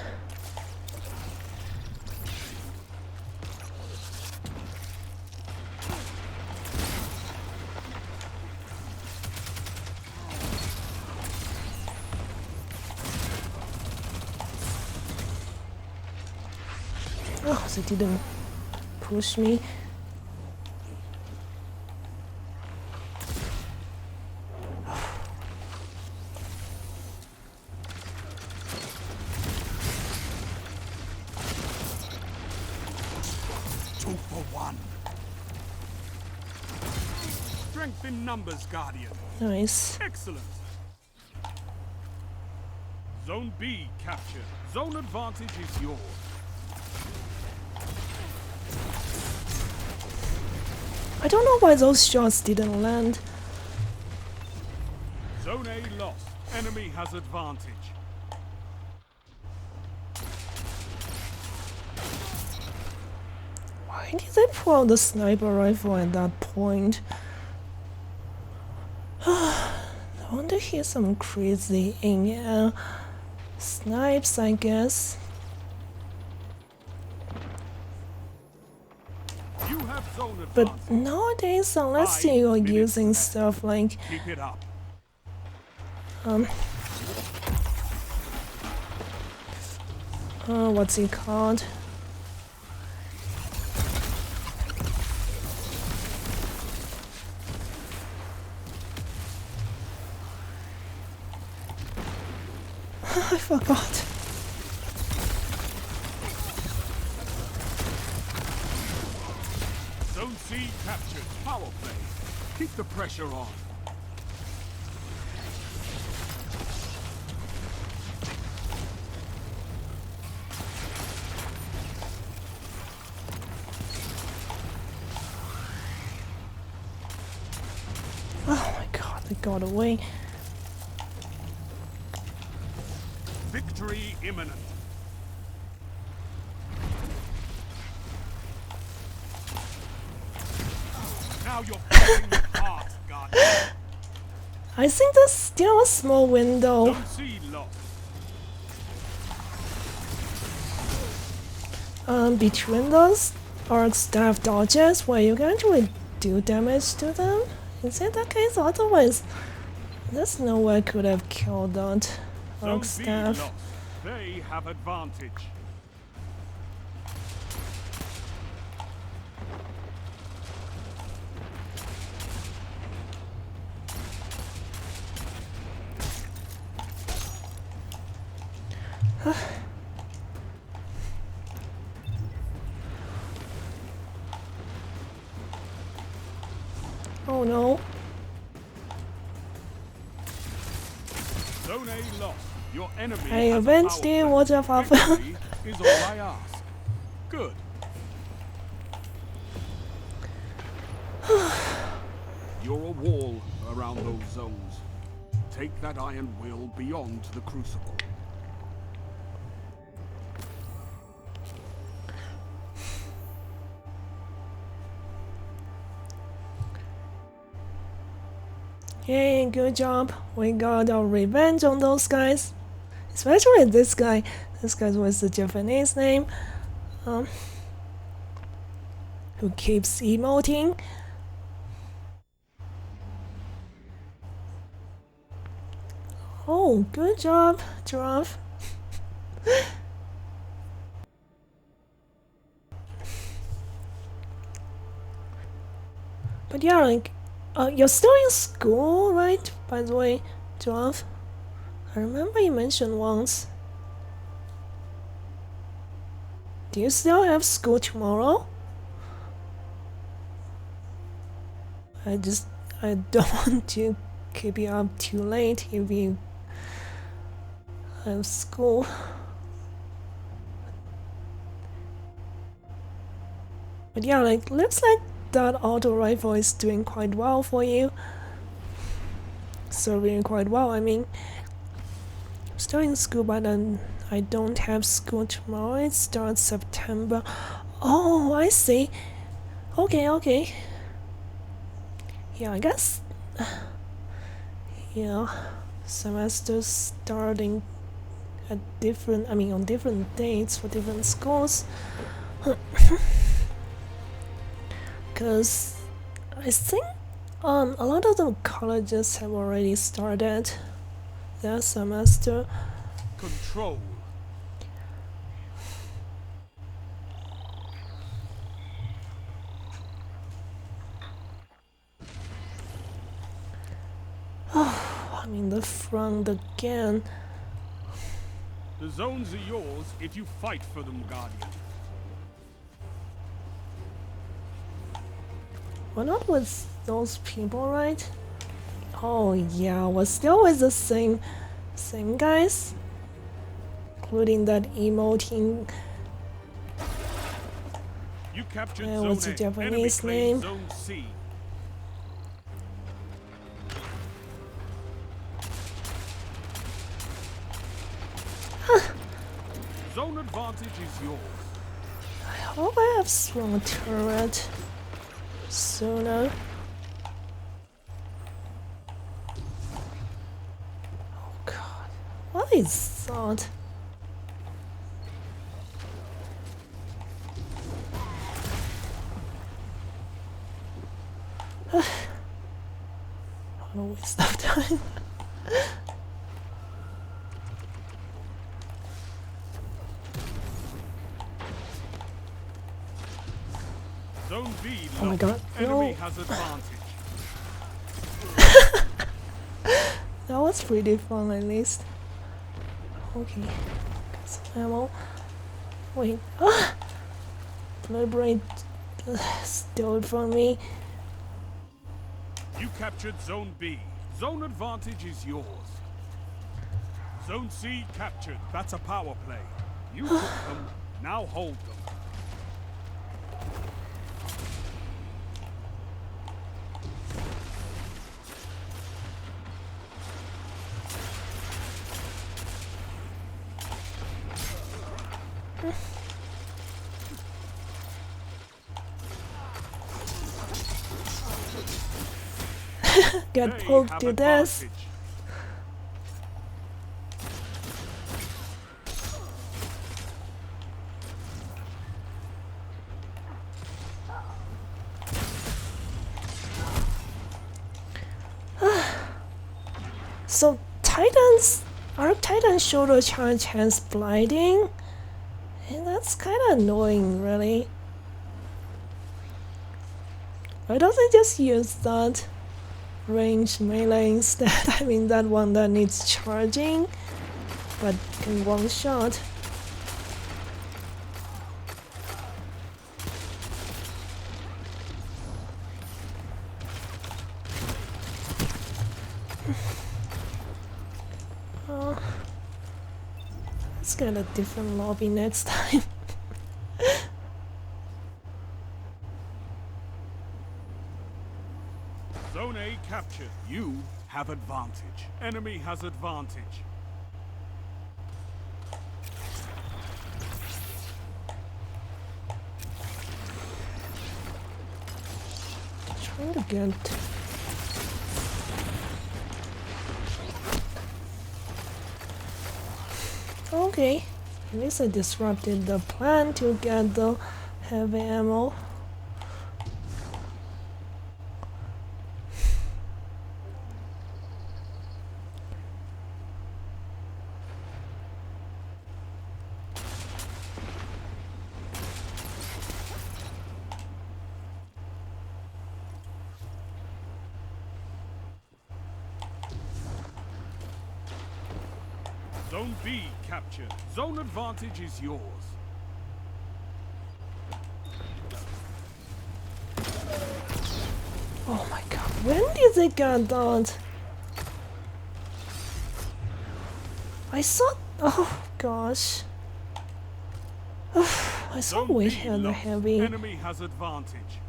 Oh, they didn't push me. Two for one. Strength in numbers, Guardian. Nice. Excellent. Zone B captured. Zone advantage is yours. I don't know why those shots didn't land. Zone A lost. Enemy has advantage. Why did they pull out the sniper rifle at that point? I wonder here's some crazy in snipes, I guess. You have zone advantage. But nowadays, unless 5 you're minutes using left. stuff like Keep it up. what's it called? I forgot. Zone C captured. Power play. Keep the pressure on. Oh my god, they got away. Victory imminent. Now you're falling apart, Guardian. I think there's still a small window. Zone C lost. Between those arc staff dodges where you can actually do damage to them. Is it the case? Otherwise, there's no way I could have killed that Zone arc B staff. lost. They have advantage. Oh no. Zone A lost. Your enemy I has a avenged power the play. water puffer. Victory is all I ask. Good. You're a wall around those zones. Take that iron will beyond the crucible. Yay, good job. We got our revenge on those guys. Especially this guy. This guy with the Japanese name. Who keeps emoting. Oh, good job, Giraffe. But yeah, like, you're still in school, right? By the way, Giraffe. I remember you mentioned once. Do you still have school tomorrow? I don't want to keep you up too late if you have school. But yeah, like, looks like that auto rifle is doing quite well for you. Serving quite well, I mean. I'm still in school, but I don't have school tomorrow. It starts September. Oh, I see. Okay. Yeah, I guess. Yeah, semesters starting at on different dates for different schools. Because I think a lot of the colleges have already started their semester. Control. I'm in the front again. The zones are yours if you fight for them, Guardian. We're not with those people, right? Oh yeah, we're still with the same guys, including that emoting You captured Yeah, Zone what's the A. Japanese Enemy name? claims Zone C. Zone advantage is yours. I hope I have strong turret sooner. Oh god, what is that? What a waste of time. Zone B Oh my lost. god, Enemy no. has advantage. That was pretty fun at least. Okay, got some ammo. Wait, Deliberate stole it from me. You captured Zone B. Zone advantage is yours. Zone C captured. That's a power play. You took them. Now hold them. Get They poked have to death. advantage. So our Titan shoulder charge has blinding, and that's kind of annoying, really. Why doesn't it just use that range melee instead? I mean that one that needs charging, but can one shot. get a different lobby next time. Zone A captured. You have advantage. Enemy has advantage. Trying to get. Okay, at least I disrupted the plan to get the heavy ammo. Zone B captured. Zone advantage is yours. Oh my god, when did they get that? I saw. Oh gosh. I saw Zone we B had a lost. heavy. Enemy has advantage.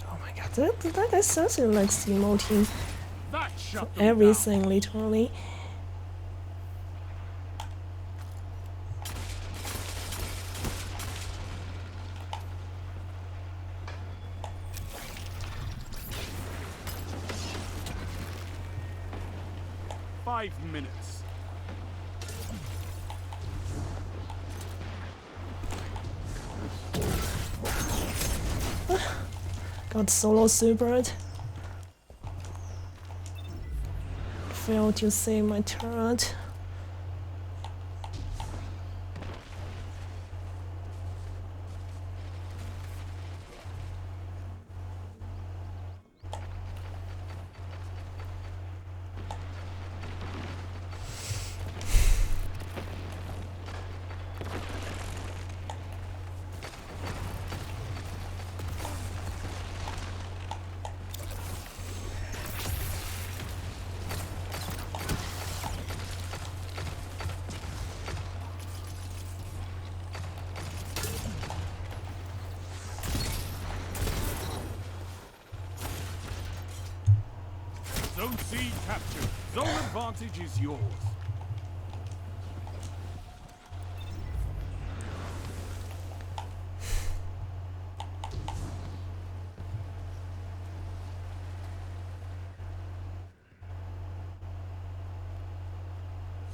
Oh my god, that guy sounds like emoting That shut them everything literally. down. 5 minutes. Got solo supered. Failed to save my turret. Zone C captured. Zone advantage is yours.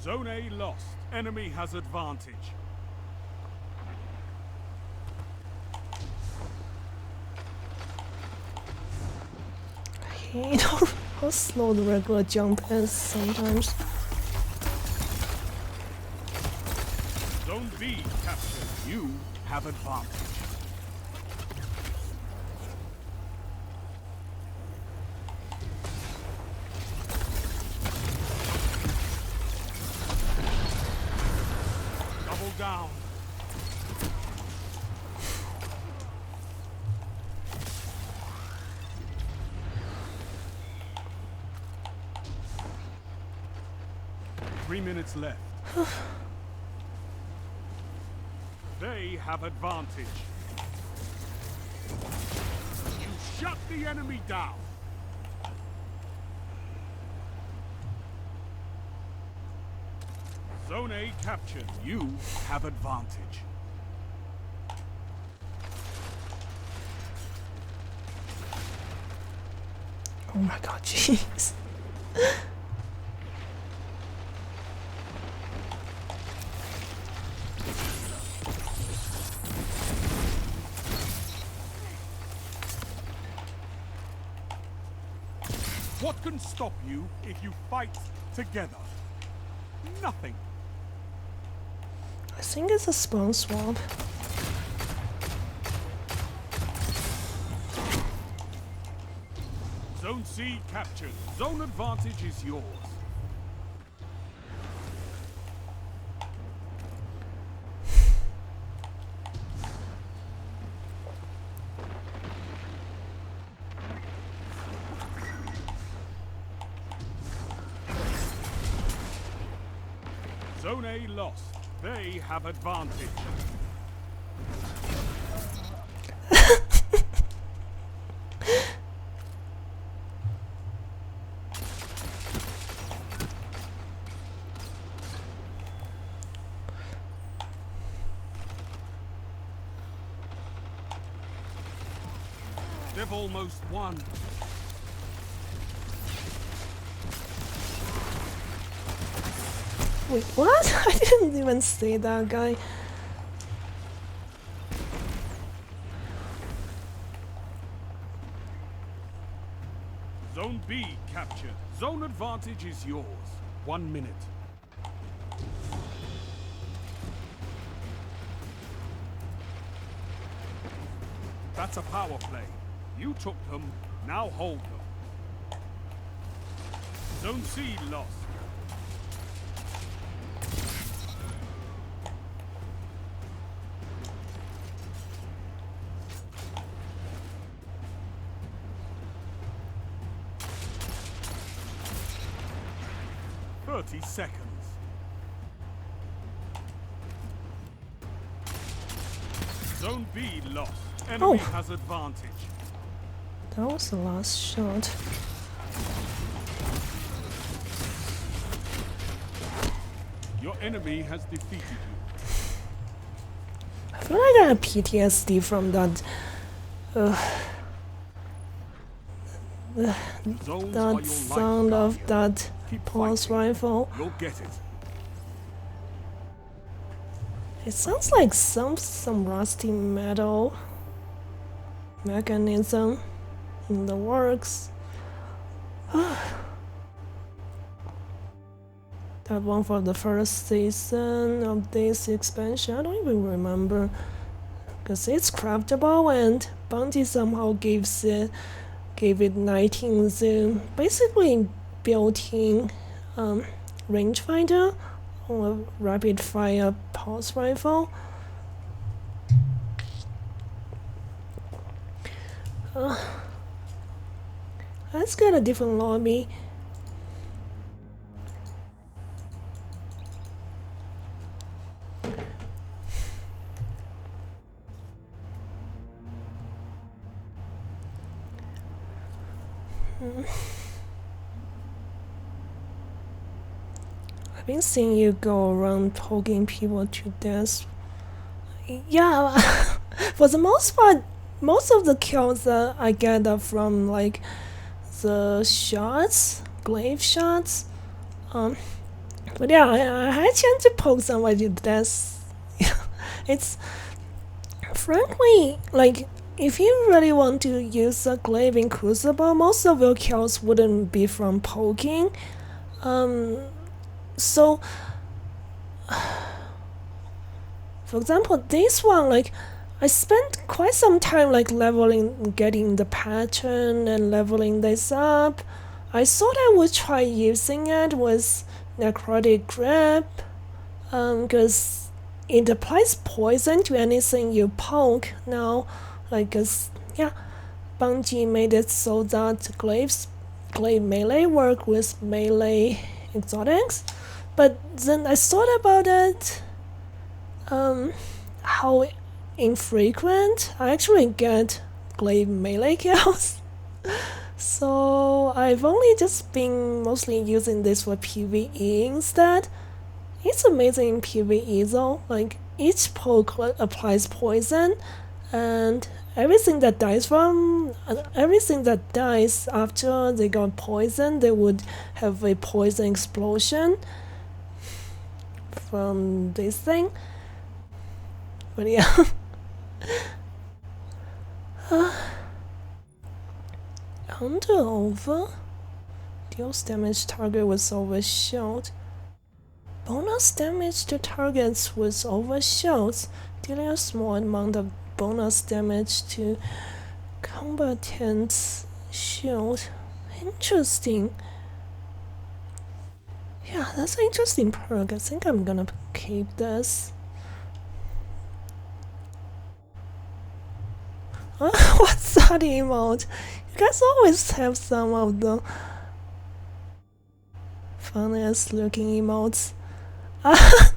Zone A lost. Enemy has advantage. I hate how slow the regular jump is sometimes. Zone B captured. You have advantage. Double down. Three minutes left. They have advantage. You shut the enemy down. Zone A captured. You have advantage. Oh my god, jeez. 'What can stop you if you fight Together. Nothing. I think it's a spawn swap. Zone C captured. Zone advantage is yours. Zone A lost. They have advantage. They've almost won. Wait, what? I didn't even see that guy. Zone B captured. Zone advantage is yours. 1 minute. That's a power play. You took them, now hold them. Zone C lost. Seconds. Zone B lost. Enemy has advantage. That was the last shot. Your enemy has defeated you. I feel like I have PTSD from that. That sound of that pulse rifle. You'll get it. It sounds like some rusty metal mechanism in the works. That one for the first season of this expansion, I don't even remember. Because it's craftable and Bounty somehow gave it 19 zoom. Basically built-in rangefinder on a rapid fire pulse rifle. Let's get a different lobby. I've been seeing you go around poking people to death. Yeah, for the most part, most of the kills that I get are from like the shots, glaive shots. But yeah, I had a chance to poke somebody to death. It's frankly like if you really want to use a glaive in Crucible, most of your kills wouldn't be from poking. So, for example, this one, like, I spent quite some time like leveling, getting the pattern and leveling this up. I thought I would try using it with Necrotic Grip, because it applies poison to anything you poke now. Like, yeah, Bungie made it so that glaive melee work with melee exotics. But then I thought about it, how infrequent I actually get glaive melee kills. So I've only just been mostly using this for PvE instead. It's amazing in PvE though, like each poke applies poison, and everything that dies after they got poisoned, they would have a poison explosion from this thing. But yeah. Hunter over. Deals damage target with overshield. Bonus damage to targets with overshields, dealing a small amount of bonus damage to combatants' shield. Interesting. Yeah, that's an interesting perk. I think I'm gonna keep this. What's that emote? You guys always have some of the funniest looking emotes. That's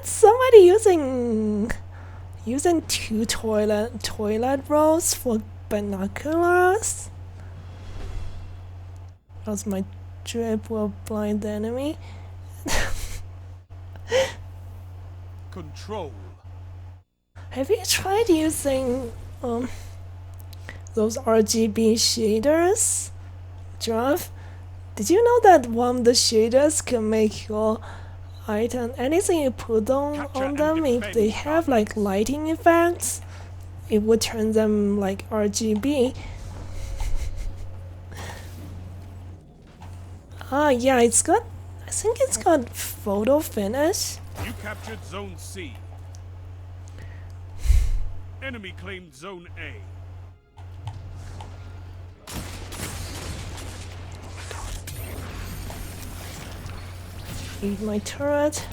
somebody using two toilet rolls for binoculars. That's my drip will blind the enemy. Control. Have you tried using those RGB shaders? Giraffe? Did you know that one of the shaders can make your item, anything you put on them, if they have like lighting effects, it would turn them like RGB. Yeah, I think it's got photo finish. You captured Zone C. Enemy claimed Zone A. Eat my turret.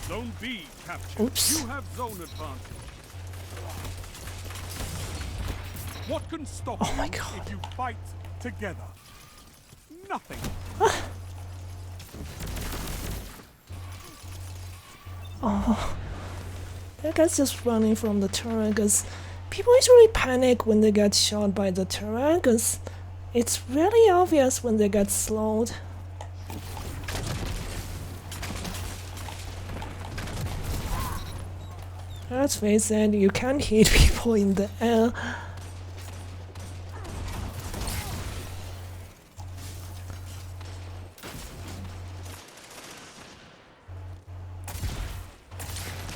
Zone B captured. Oops. You have zone advantage. What can stop Oh my you God. if you fight together? Nothing. Oh, that guy's just running from the turret because people usually panic when they get shot by the turret because it's really obvious when they get slowed. Let's face it, you can't hit people in the air.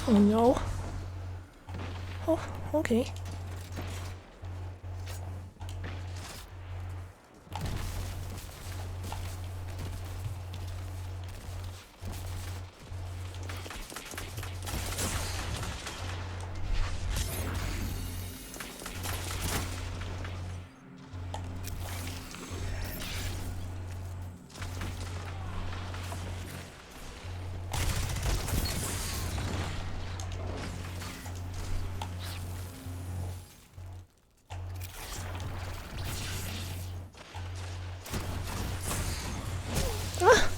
Oh no. Oh, okay. Ah!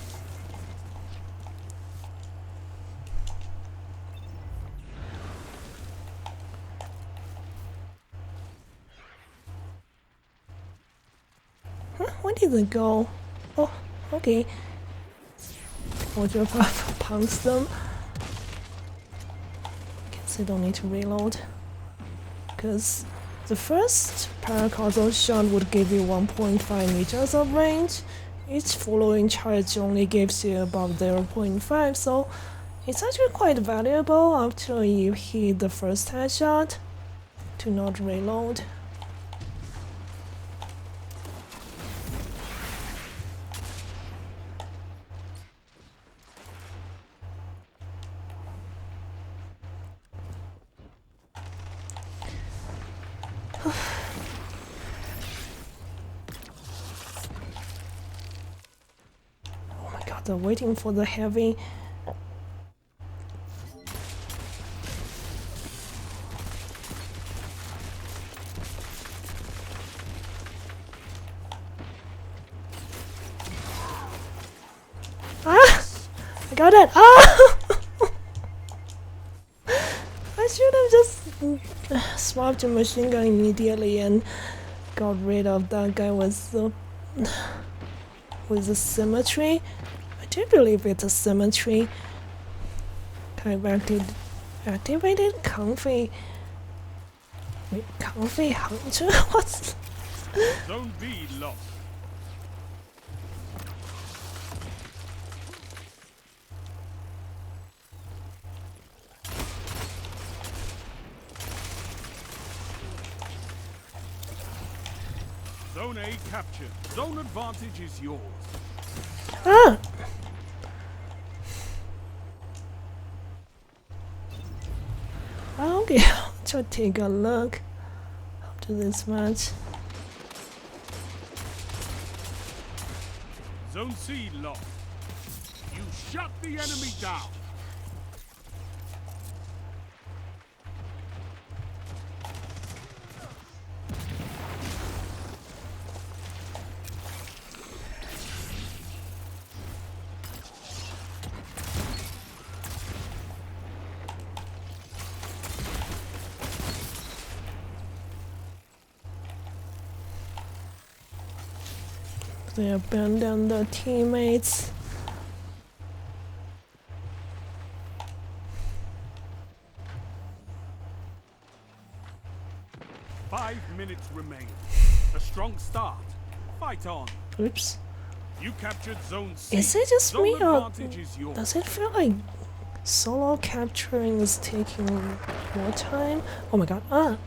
Huh? Where did it go? Oh, okay. Water pounds them. Guess I don't need to reload. Because the first paracausal shot would give you 1.5 meters of range. Each following charge only gives you about 0.5, so it's actually quite valuable after you hit the first headshot to not reload. Oh my god, they're waiting for the heavy. Ah! I got it! Ah! I should have just swapped a machine gun immediately and got rid of that guy with the symmetry. I do believe it's a symmetry. I've activated comfy. Wait, comfy hunter? What's Zone B lost. Zone A captured. Zone advantage is yours. Ah! Okay, to take a look after this match. Zone C lost. You shut the enemy down. They abandoned their teammates. Five minutes remain. A strong start. Fight on. Oops. You captured Zone C. Is it just Zone me or advantage is yours. does it feel like solo capturing is taking more time? Oh my god. Ah!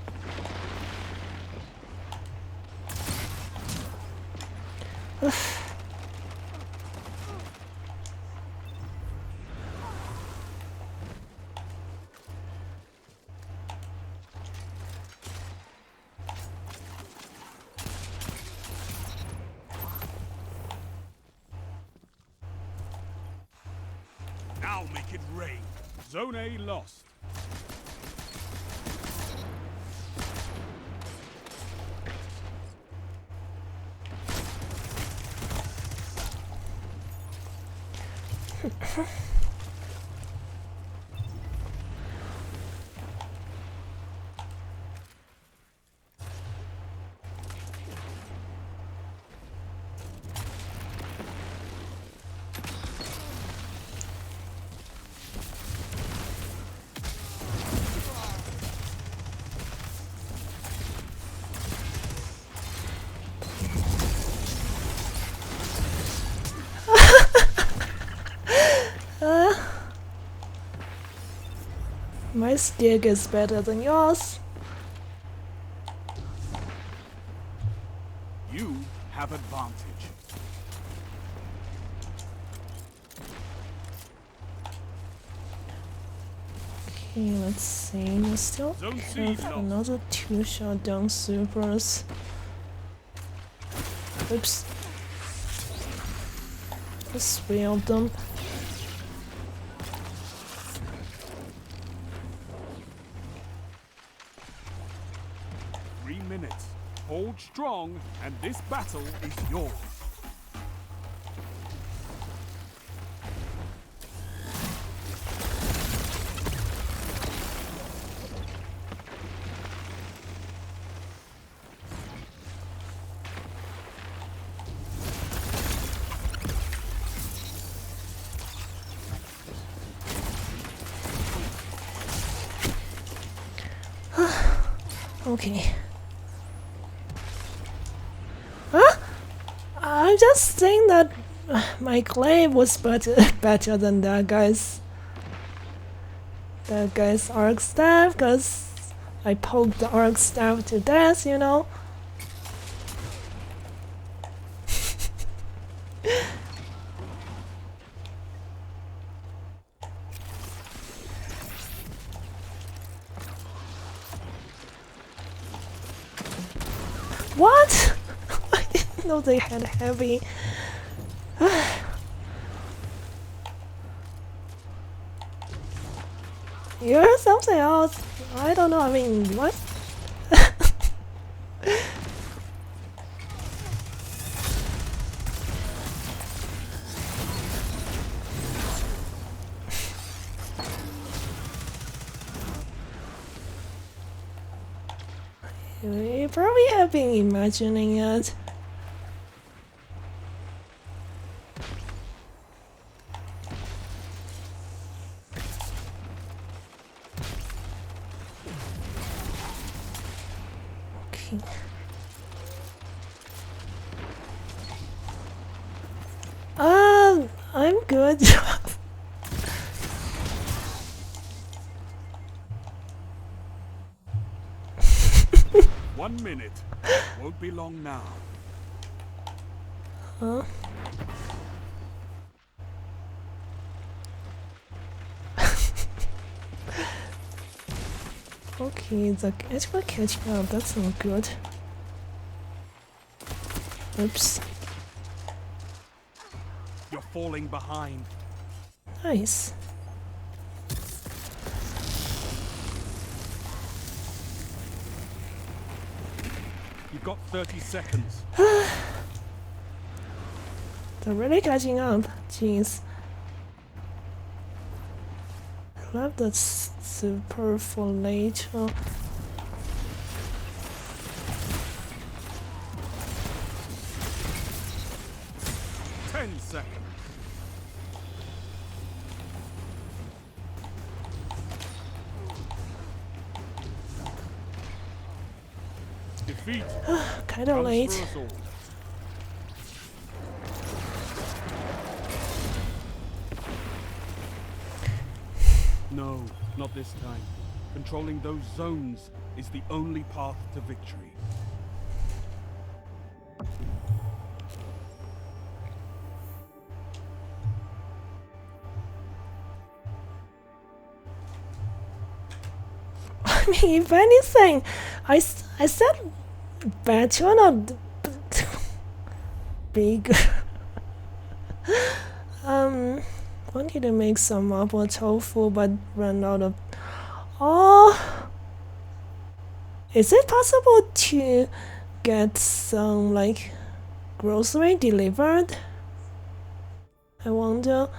Now make it rain. Zone A lost. My stick is better than yours. You have advantage. Okay, let's see. We still Zone C have lost. another 2 shutdown supers. Oops. There's 3 of them. Minutes. Hold strong, and this battle is yours. Okay. Huh? I'm just saying that my glaive was better than that guy's arc staff, cause I poked the arc staff to death, you know. What? I didn't know they had heavy. You're something else. I don't know. I mean, what? You probably have been imagining it. Okay. I'm good. 1 minute. Won't be long now. Huh? Okay, the expert catching up. That's not good. Oops. You're falling behind. Nice. You've got 30 seconds. They're really catching up. Jeez. I love that super for later. 10 seconds. Defeat. Kinda comes late. for us all. No, not this time. Controlling those zones is the only path to victory. I mean, if anything, I said better, not big. Wanted to make some mapo tofu, but ran out of. Oh, is it possible to get some like grocery delivered? I wonder.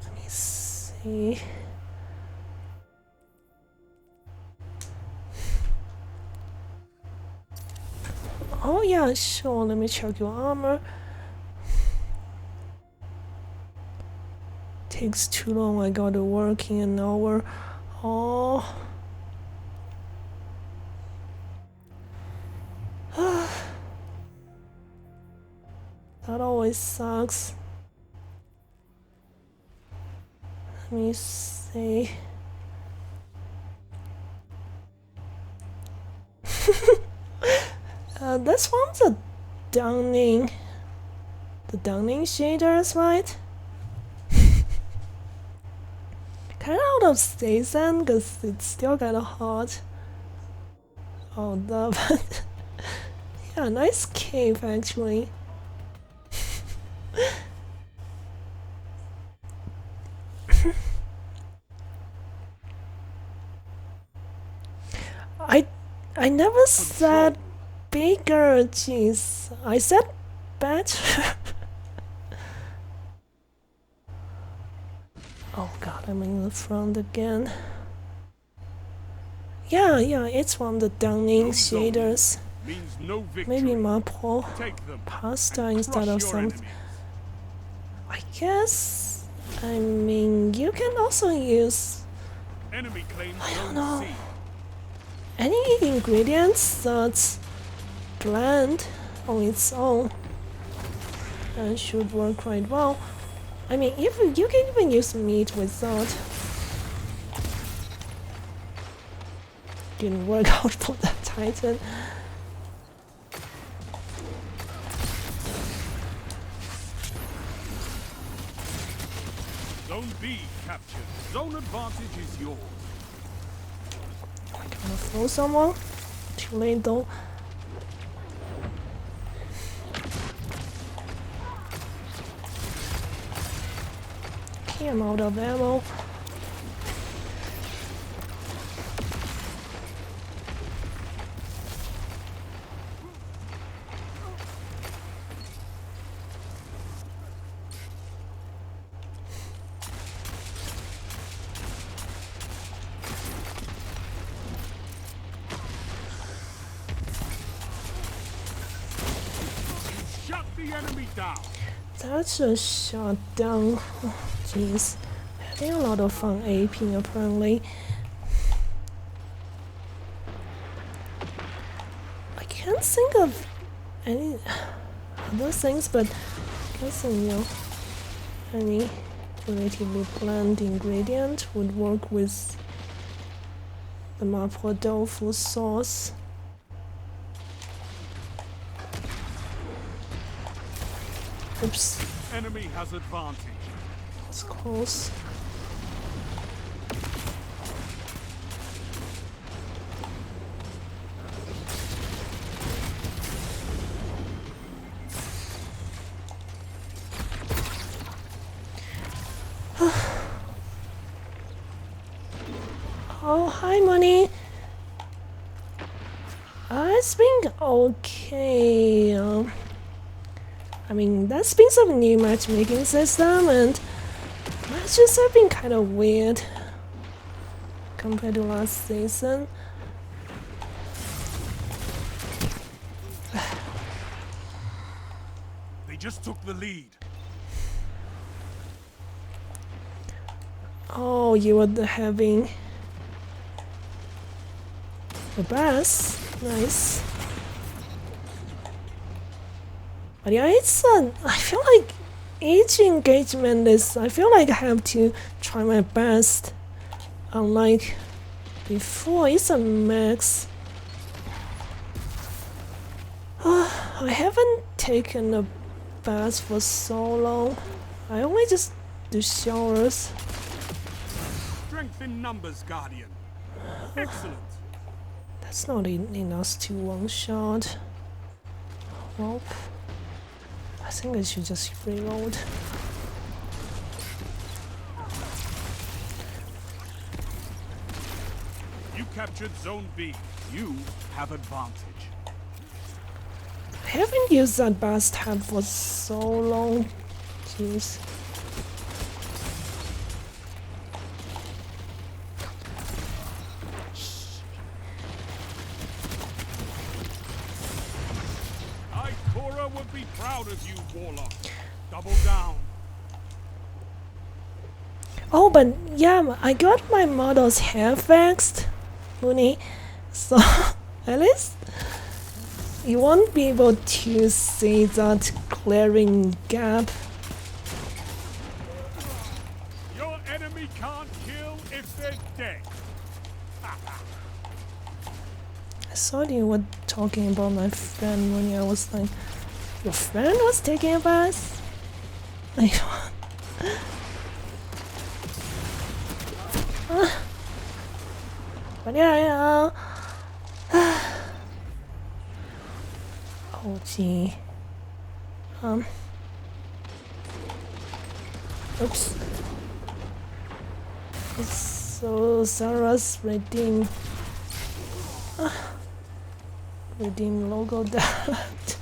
Let me see. Oh yeah, sure. Let me check your armor. Takes too long. I gotta work in an hour. Oh. That always sucks. Let me see. That's from the Downing shaders, right? Kinda out of season, cause it's still kinda hot. Oh, but yeah, nice cave actually. I never said bigger, jeez. I said better. Oh god, I'm in the front again. Yeah, it's from the Downing shaders. Means no victory. Maybe mapo Take them pasta and instead crush of your something. enemies. I guess. I mean, you can also use Enemy claims I don't zone know. C. any ingredients that's bland on its own and should work quite well. I mean, if you can even use meat without. Didn't work out for that Titan. Zone B captured. Zone advantage is yours. Gonna throw someone. Too late though. Okay, I'm out of ammo. Shut the enemy down. That's a shot down. Oh, jeez. Having a lot of fun aping apparently. I can't think of any other things, but guessing you. Any relatively bland ingredient would work with the mapo tofu sauce. Oops, Enemy has advantage. it's close. Oh, hi, Money. It's been okay. I mean, there's been some new matchmaking system, and matches have been kind of weird compared to last season. They just took the lead. Oh, you were having a bass. Nice. But yeah, I feel like each engagement is, I feel like I have to try my best. Unlike before, it's a max. I haven't taken a bath for so long. I only just do showers. Strength in numbers, Guardian. Excellent. That's not enough to one-shot. Nope. I think I should just reload. You captured Zone B. You have advantage. I haven't used that bass tab for so long. Jeez. Ikora would be proud of you, Warlock. Double down. Oh, but yeah, I got my model's hair fixed, Mooney. So, at least you won't be able to see that glaring gap. Your enemy can't kill if they're dead. I saw you were talking about my friend when I was like, your friend was taking a bath? Like, but yeah. Oh gee. Oops. So Sarah's redeem logo that.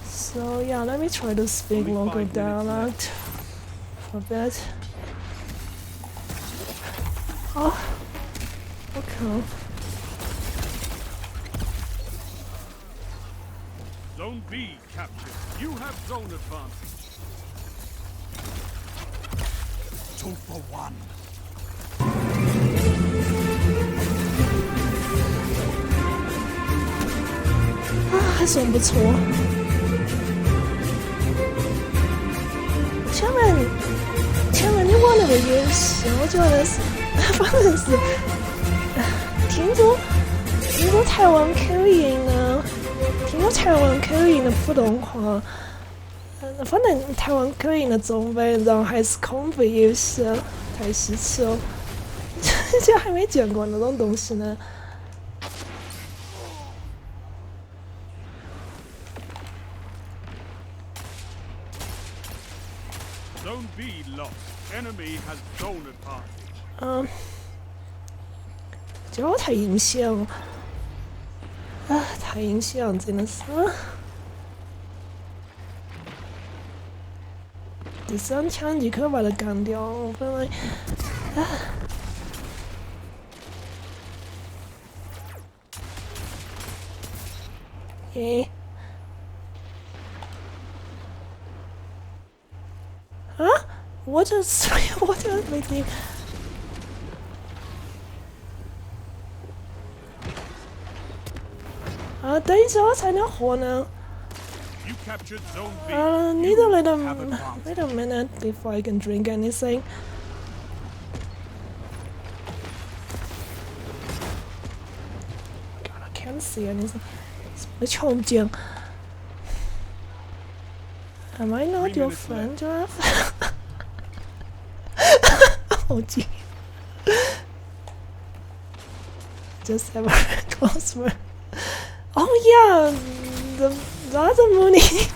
So yeah, let me try to speak local dialect for a bit. Oh, okay. Zone B captured. You have zone advantage. 2 for 1.还算不错。前面你玩那个游戏，我觉得是，反正是，听着台湾口音的，听着台湾口音的普通话，反正台湾口音的中文，然后还是恐怖游戏，太稀奇了，这还没见过那种东西呢。Zone B lost. Enemy has zone advantage. 这太影响了，太影响，真的是。第3枪即可把它干掉，我本来，诶。我就没听。等一下我才能活呢。 You captured Zone B. Need You a little, have advanced. wait a minute before I can drink anything. God, I can't see anything. 我瞅唔见。Am I not your friend, Jeff? 好近。Just have a close friend. Oh yeah, the other Mooney.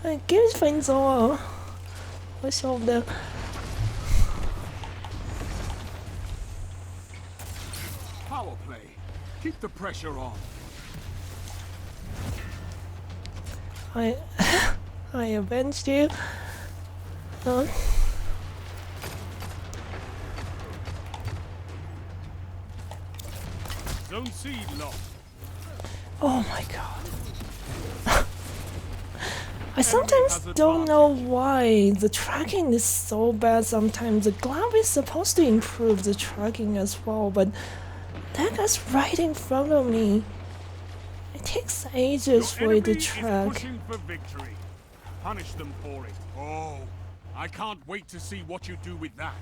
哎，幾分鐘啊！我受唔到。Power play. Keep the pressure on. I avenged you. Zone C lost. Oh my god. I sometimes don't know why the tracking is so bad sometimes. The glove is supposed to improve the tracking as well, but that guy's right in front of me. It takes ages for it to Your enemy is track. pushing for victory. Punish them for it. Oh, I can't wait to see what you do with that.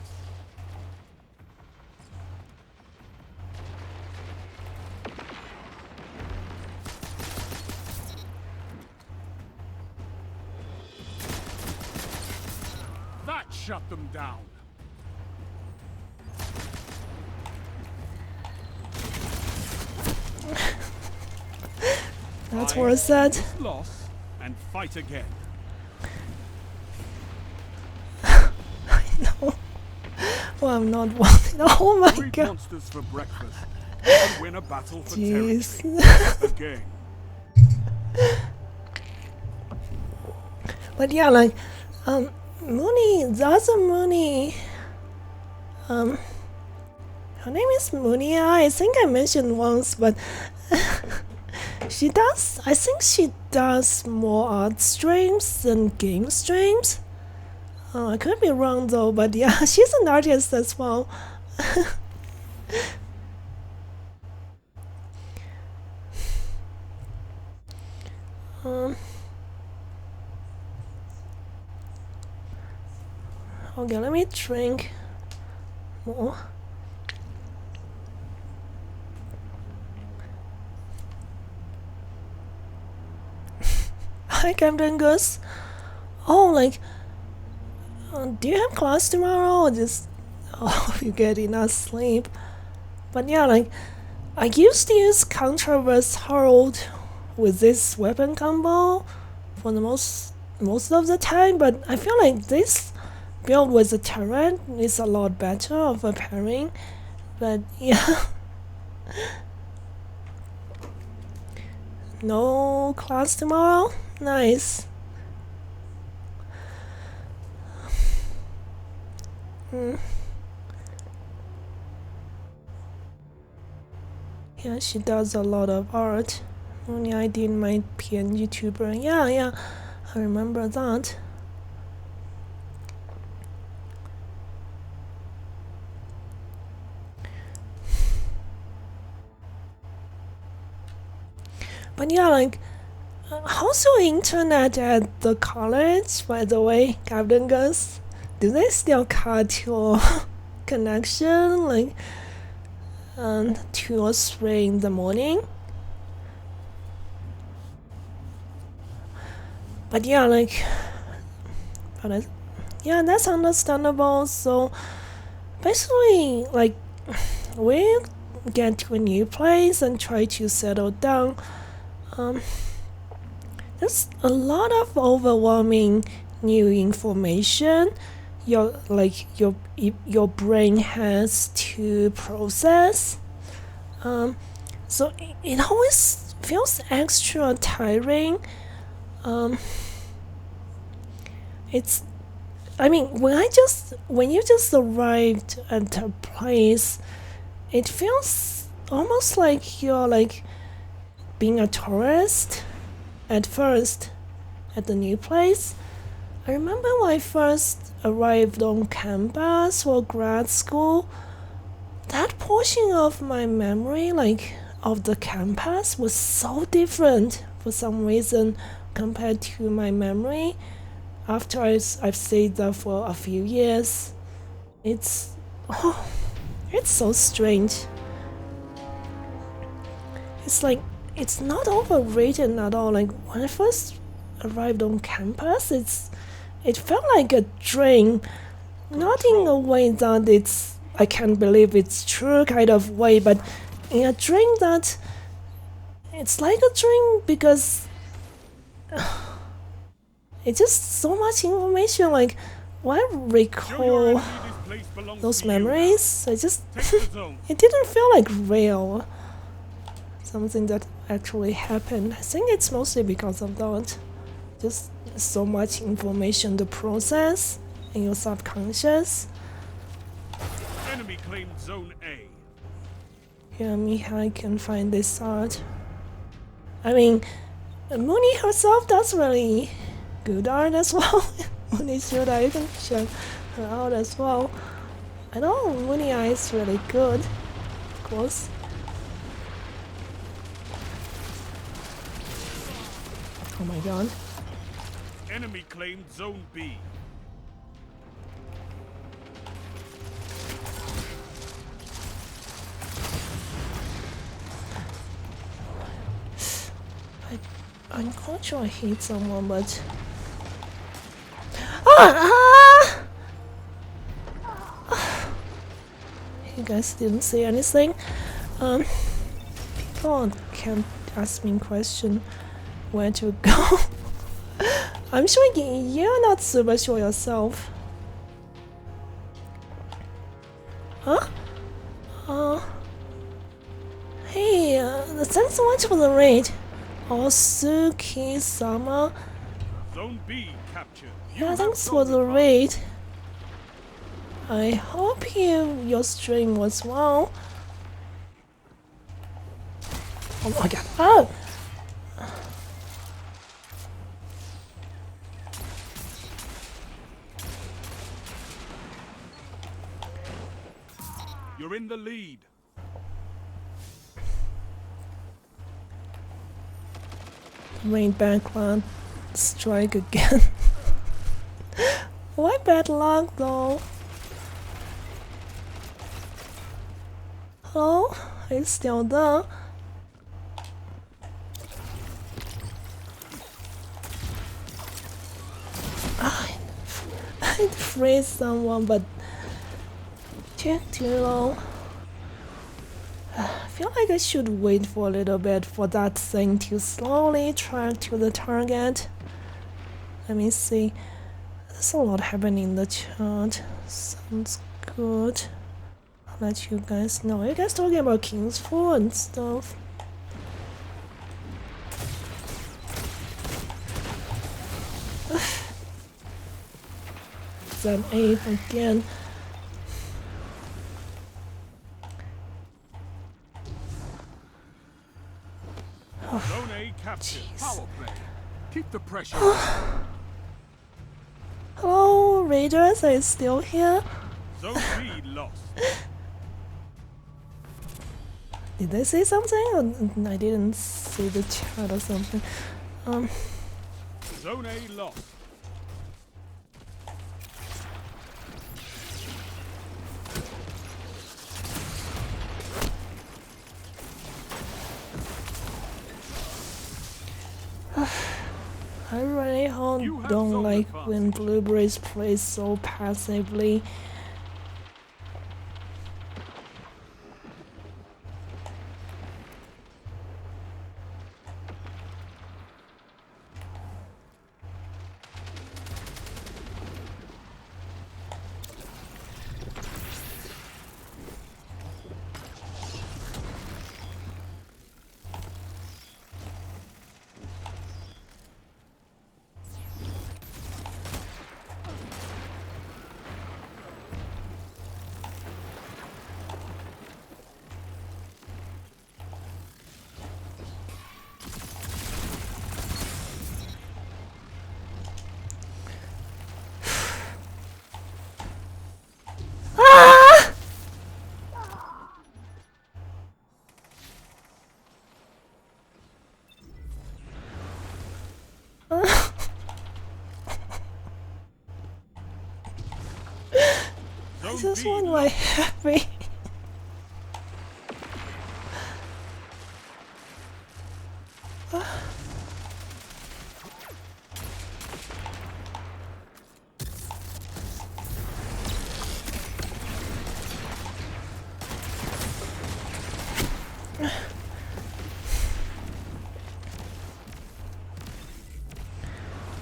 That shut them down. That's worth that. This loss and fight again. No. Well, I'm not wanting. Oh my Three god. monsters for breakfast. And win a battle for Jeez. territory. Again. But yeah, like, Mooney, the other Mooney, her name is Mooney. I think I mentioned once, but she does, I think she does more art streams than game streams. I could be wrong though, but yeah, she's an artist as well. Okay, let me drink more. Hi, Captain Gus. Oh, like, do you have class tomorrow? Or just, oh, you get enough sleep. But yeah, like, I used to use Contraverse Herald with this weapon combo for the most of the time, but I feel like this build with the turret is a lot better of a pairing. But yeah. No class tomorrow? Nice. Yeah, she does a lot of art. Only I did my PN YouTuber. Yeah, I remember that. But yeah, like, how's your internet at the college, by the way, Captain Gus? Do they still cut your connection, like, 2 or 3 in the morning? But yeah, like, yeah, that's understandable. So basically, like, we get to a new place and try to settle down. There's a lot of overwhelming new information your brain has to process. So it always feels extra tiring. It's, I mean, when you just arrived at a place, it feels almost like you're like being a tourist at first at the new place. I remember when I first arrived on campus for grad school, that portion of my memory, like of the campus, was so different for some reason compared to my memory after I've stayed there for a few years. It's oh, it's so strange. It's like it's not overrated at all. Like when I first arrived on campus, it felt like a dream, not in a way that it's I can't believe it's true kind of way, but in a dream that it's like a dream because it's just so much information. Like when I recall those memories, I just it didn't feel like real. Something that actually happened. I think it's mostly because of that. Just so much information to process in your subconscious. Enemy claimed Zone A. Yeah, I can find this art. I mean, Mooney herself does really good art as well. Mooney should I can check her out as well. I know Mooney eye is really good, of course. Oh my god. Enemy claimed Zone B. I'm quite sure I hit someone, but ah! You guys didn't say anything. People can't ask me a question where to go. I'm sure you're not super sure yourself. Huh? Hey, thanks so much for the raid. Osuki-sama. Zone B captured. Yeah, thanks for the raid. I hope your stream was well. Oh my god. Oh! You're in the lead. Rain background strike again. Why bad luck though? Hello? Are you still there? I'd freeze someone, but took too long. I feel like I should wait for a little bit for that thing to slowly track to the target. Let me see. There's a lot happening in the chat. Sounds good. I'll let you guys know. Are you guys talking about King's Fall and stuff? That ape again. Zone A captured. Power play. Keep the pressure. Hello, Raiders, are you still here? Zone B lost. Did they say something? Or I didn't see the chat or something. Zone A lost. I really don't like when Blueberries play so passively. I Zone just B want my happy.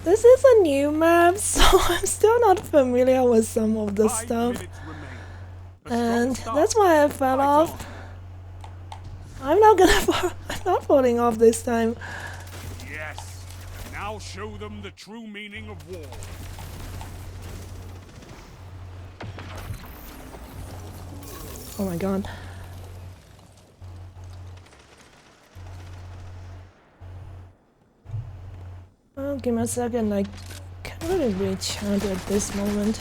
This is a new map, so I'm still not familiar with some of the 5 stuff, minutes remain. A strong and start. that's why I fell Fight off. on. I'm not gonna I'm not falling off this time. Yes. Now show them the true meaning of war. Oh my god. Oh, give me a second, I can't really recharge at this moment.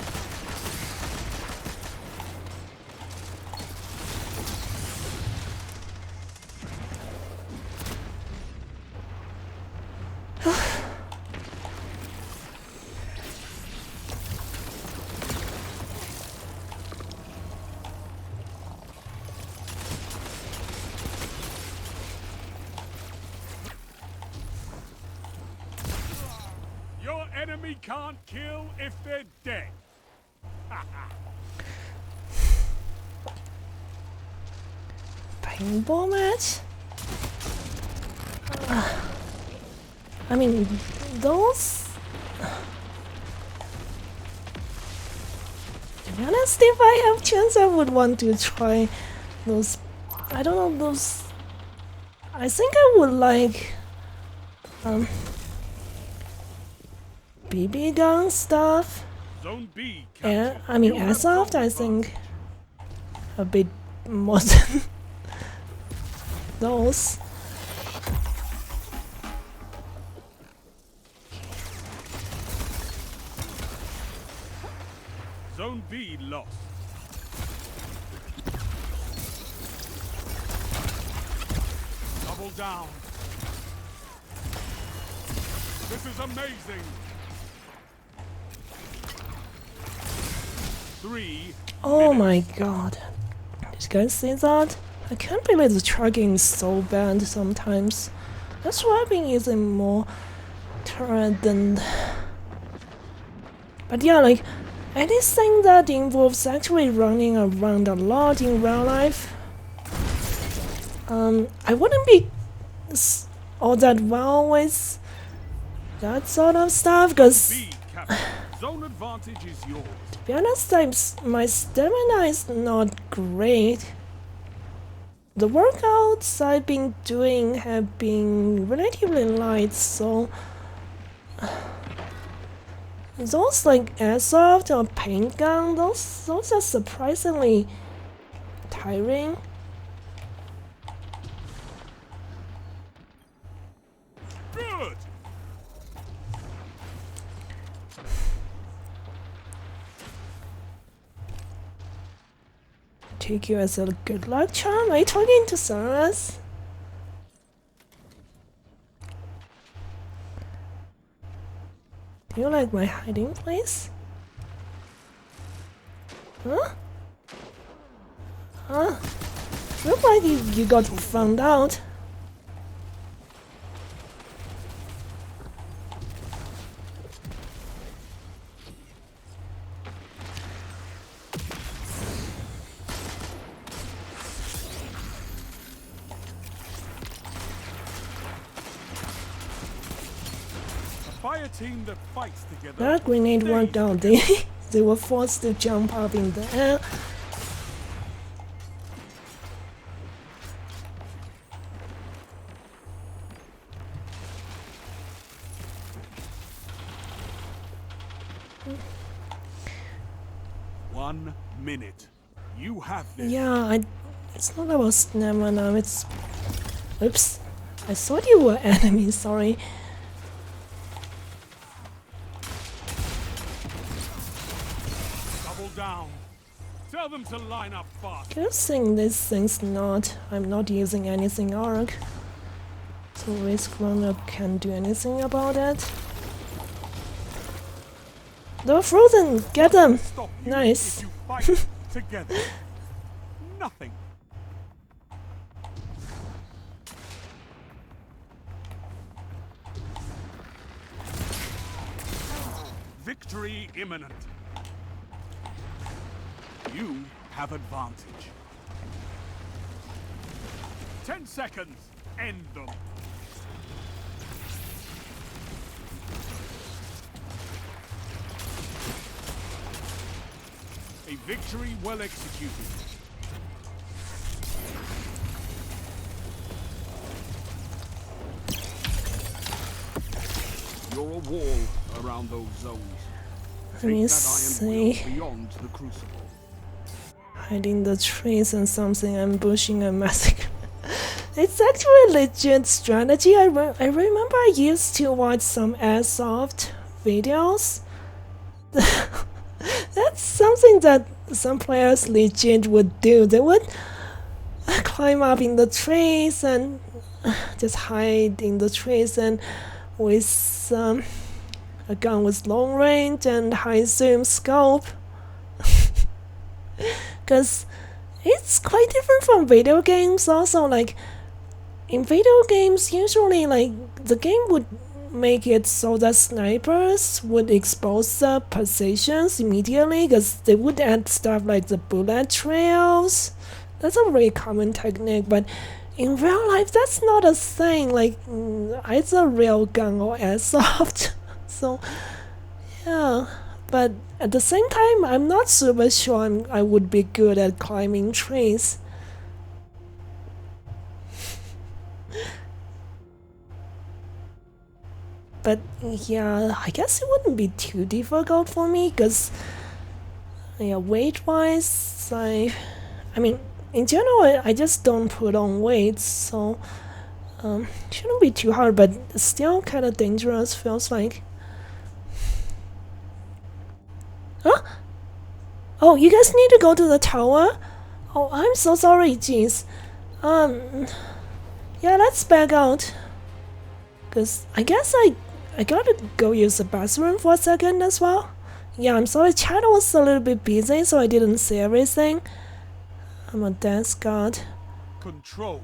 Your enemy can't kill if they're dead. Paintball match? I mean, those... To be honest, if I have chance, I would want to try those... I don't know, those... I think I would like... BB gun stuff. Zone B Yeah, captured. I mean, You have airsoft, zone I advantage. think a bit more than those. Zone B lost. Double down. This is amazing. 3 Oh my minutes. god. Did you guys see that? I can't believe the tracking is so bad sometimes. That's why I've been using more turret than... But yeah, like, anything that involves actually running around a lot in real life, I wouldn't be all that well with that sort of stuff, because B captured. Zone advantage is yours. to be honest, my stamina is not great. The workouts I've been doing have been relatively light, so those like airsoft or paint gun, those are surprisingly tiring. Good. Take you as a good luck charm? Are you talking to Saras? Do you like my hiding place? Huh? Huh? Look like you got found out. Fire team that fights together. That grenade worked out. They were forced to jump up in the air. One minute. You have this. Yeah, it's not about stamina, it's... Oops. I thought you were enemies, sorry. Double down. Tell them to line up fast. Good thing this thing's not... I'm not using anything arc. So Risk Runner can't do anything about it. They're frozen! Get them! Stop you Nice. if you fight. Together. Nothing. Victory imminent. You have advantage. 10 seconds. End them. A victory well executed. You're a wall around those zones. Let me Take that see. iron will beyond the crucible. Hiding the trees and something ambushing a massacre. It's actually a legit strategy. I remember I used to watch some airsoft videos. That's something that some players legit would do. They would climb up in the trees and just hide in the trees, and with a gun with long range and high zoom scope. Because it's quite different from video games also. Like in video games, usually like the game would make it so that snipers would expose the positions immediately, because they would add stuff like the bullet trails. That's a very common technique, but in real life that's not a thing. Like it's a real gun or airsoft. So yeah, but at the same time I'm not super sure I would be good at climbing trees. But yeah, I guess it wouldn't be too difficult for me, because yeah, weight wise, I mean in general I just don't put on weight, so shouldn't be too hard, but still kind of dangerous, feels like. Huh? Oh, you guys need to go to the tower? Oh, I'm so sorry, jeez. Yeah, let's back out, because I guess I gotta go use the bathroom for a second as well. Yeah, I'm sorry, chat was a little bit busy, so I didn't see everything. I'm a desk guard. Control.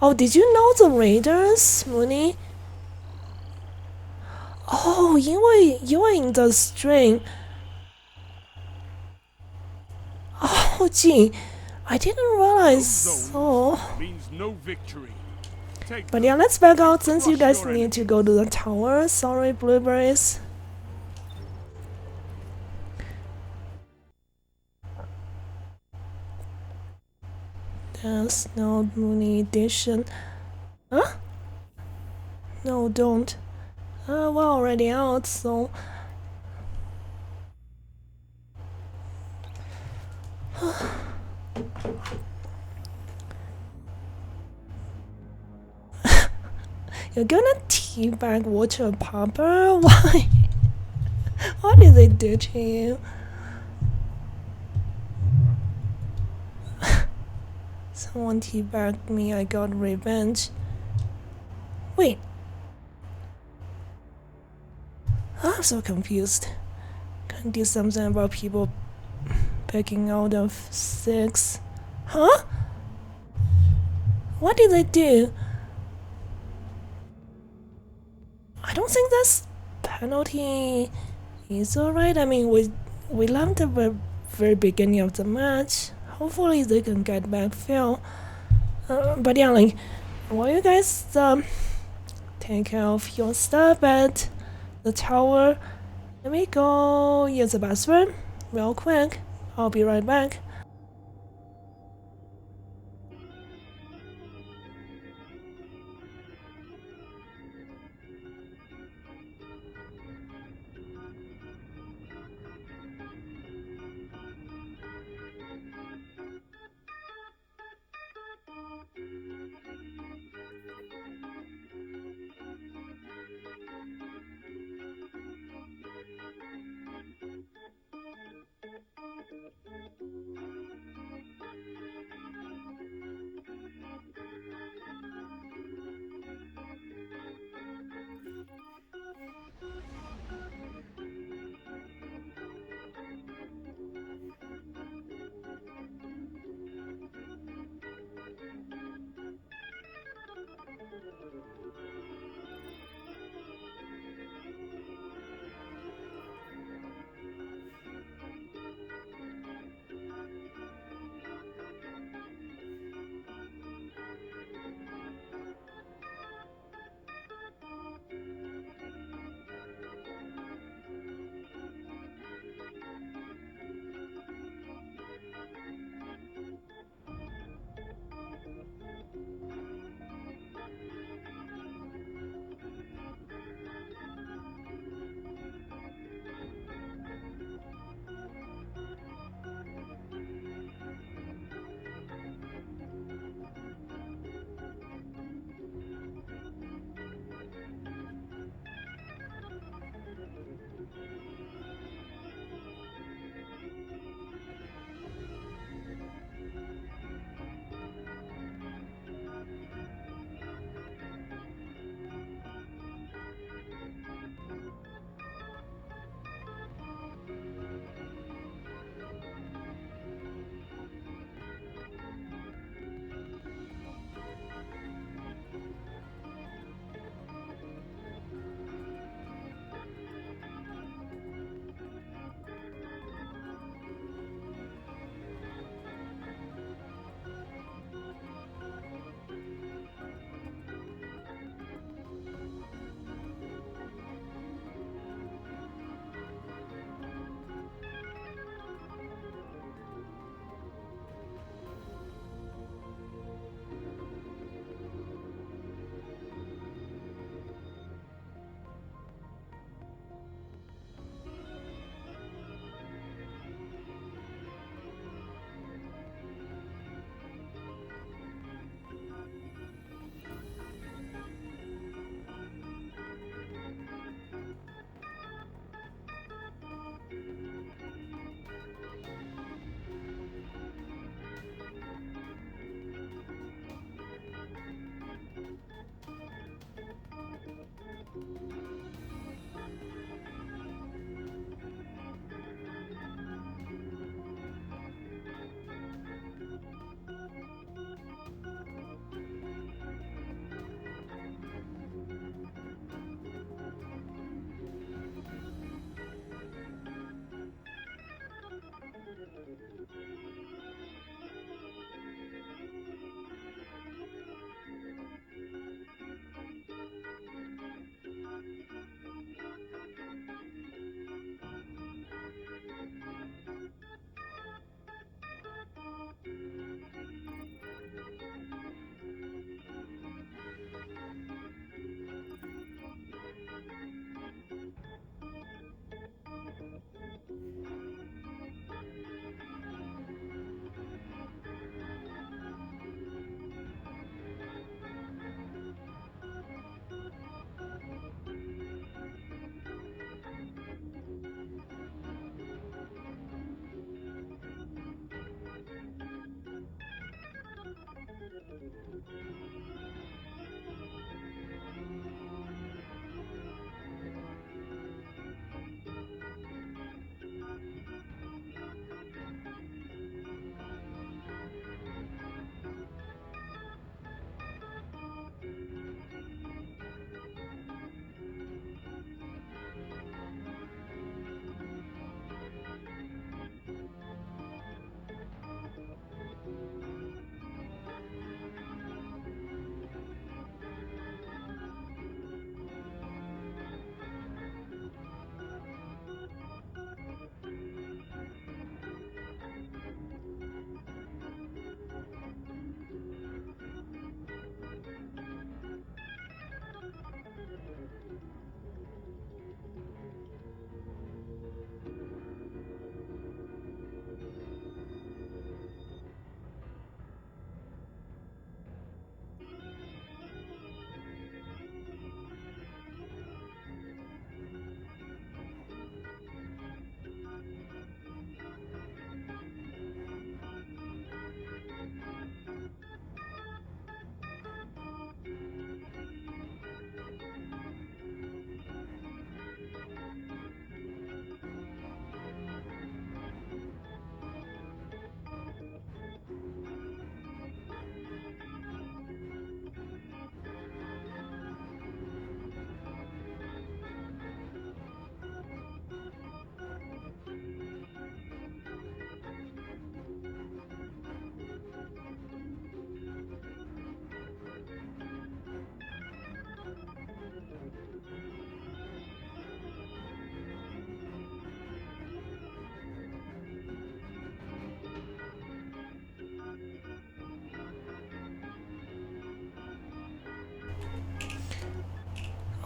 Oh, did you know the Raiders, Mooney? Oh, 因为 in the string. Oh, gee, I didn't realize. Oh. Means no victory. Take But them. yeah, let's back out since you Crush guys your need to go to the tower. Sorry, blueberries. There's no Mooney edition. Huh? No, don't. We're already out, so. You're gonna teabag water popper? Why? What did they do to you? Someone teabagged me, I got revenge. Wait. I'm so confused. Can't do something about people picking out of 6. Huh? What did they do? I don't think this penalty is alright. I mean, we left at the very beginning of the match. Hopefully they can get back Phil. But yeah, like, while you guys take care of your stuff at the tower, let me go use the bathroom real quick. I'll be right back.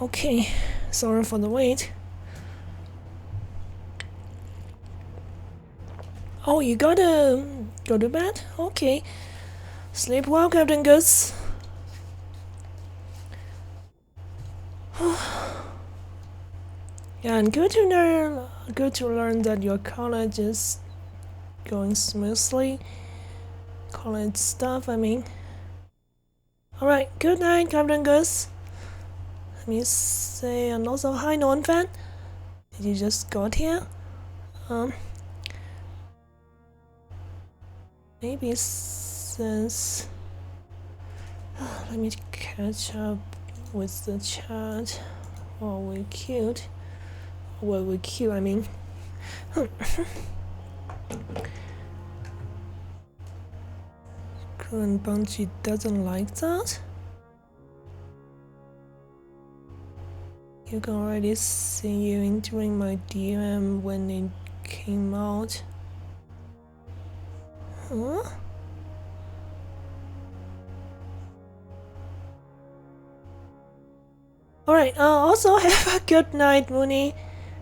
Okay, sorry for the wait. Oh, you gotta go to bed? Okay. Sleep well, Captain Gus. Yeah, and good to learn that your college is going smoothly. College stuff, I mean. Alright, good night, Captain Gus. Let me say, and also hi, non-fan. Did you just got here? Maybe since... let me catch up with the chat. Oh, we queued. Well, we queue, I mean. Current Bungie doesn't like that. You can already see you entering my DM when it came out. Huh? Alright, also have a good night, Mooney.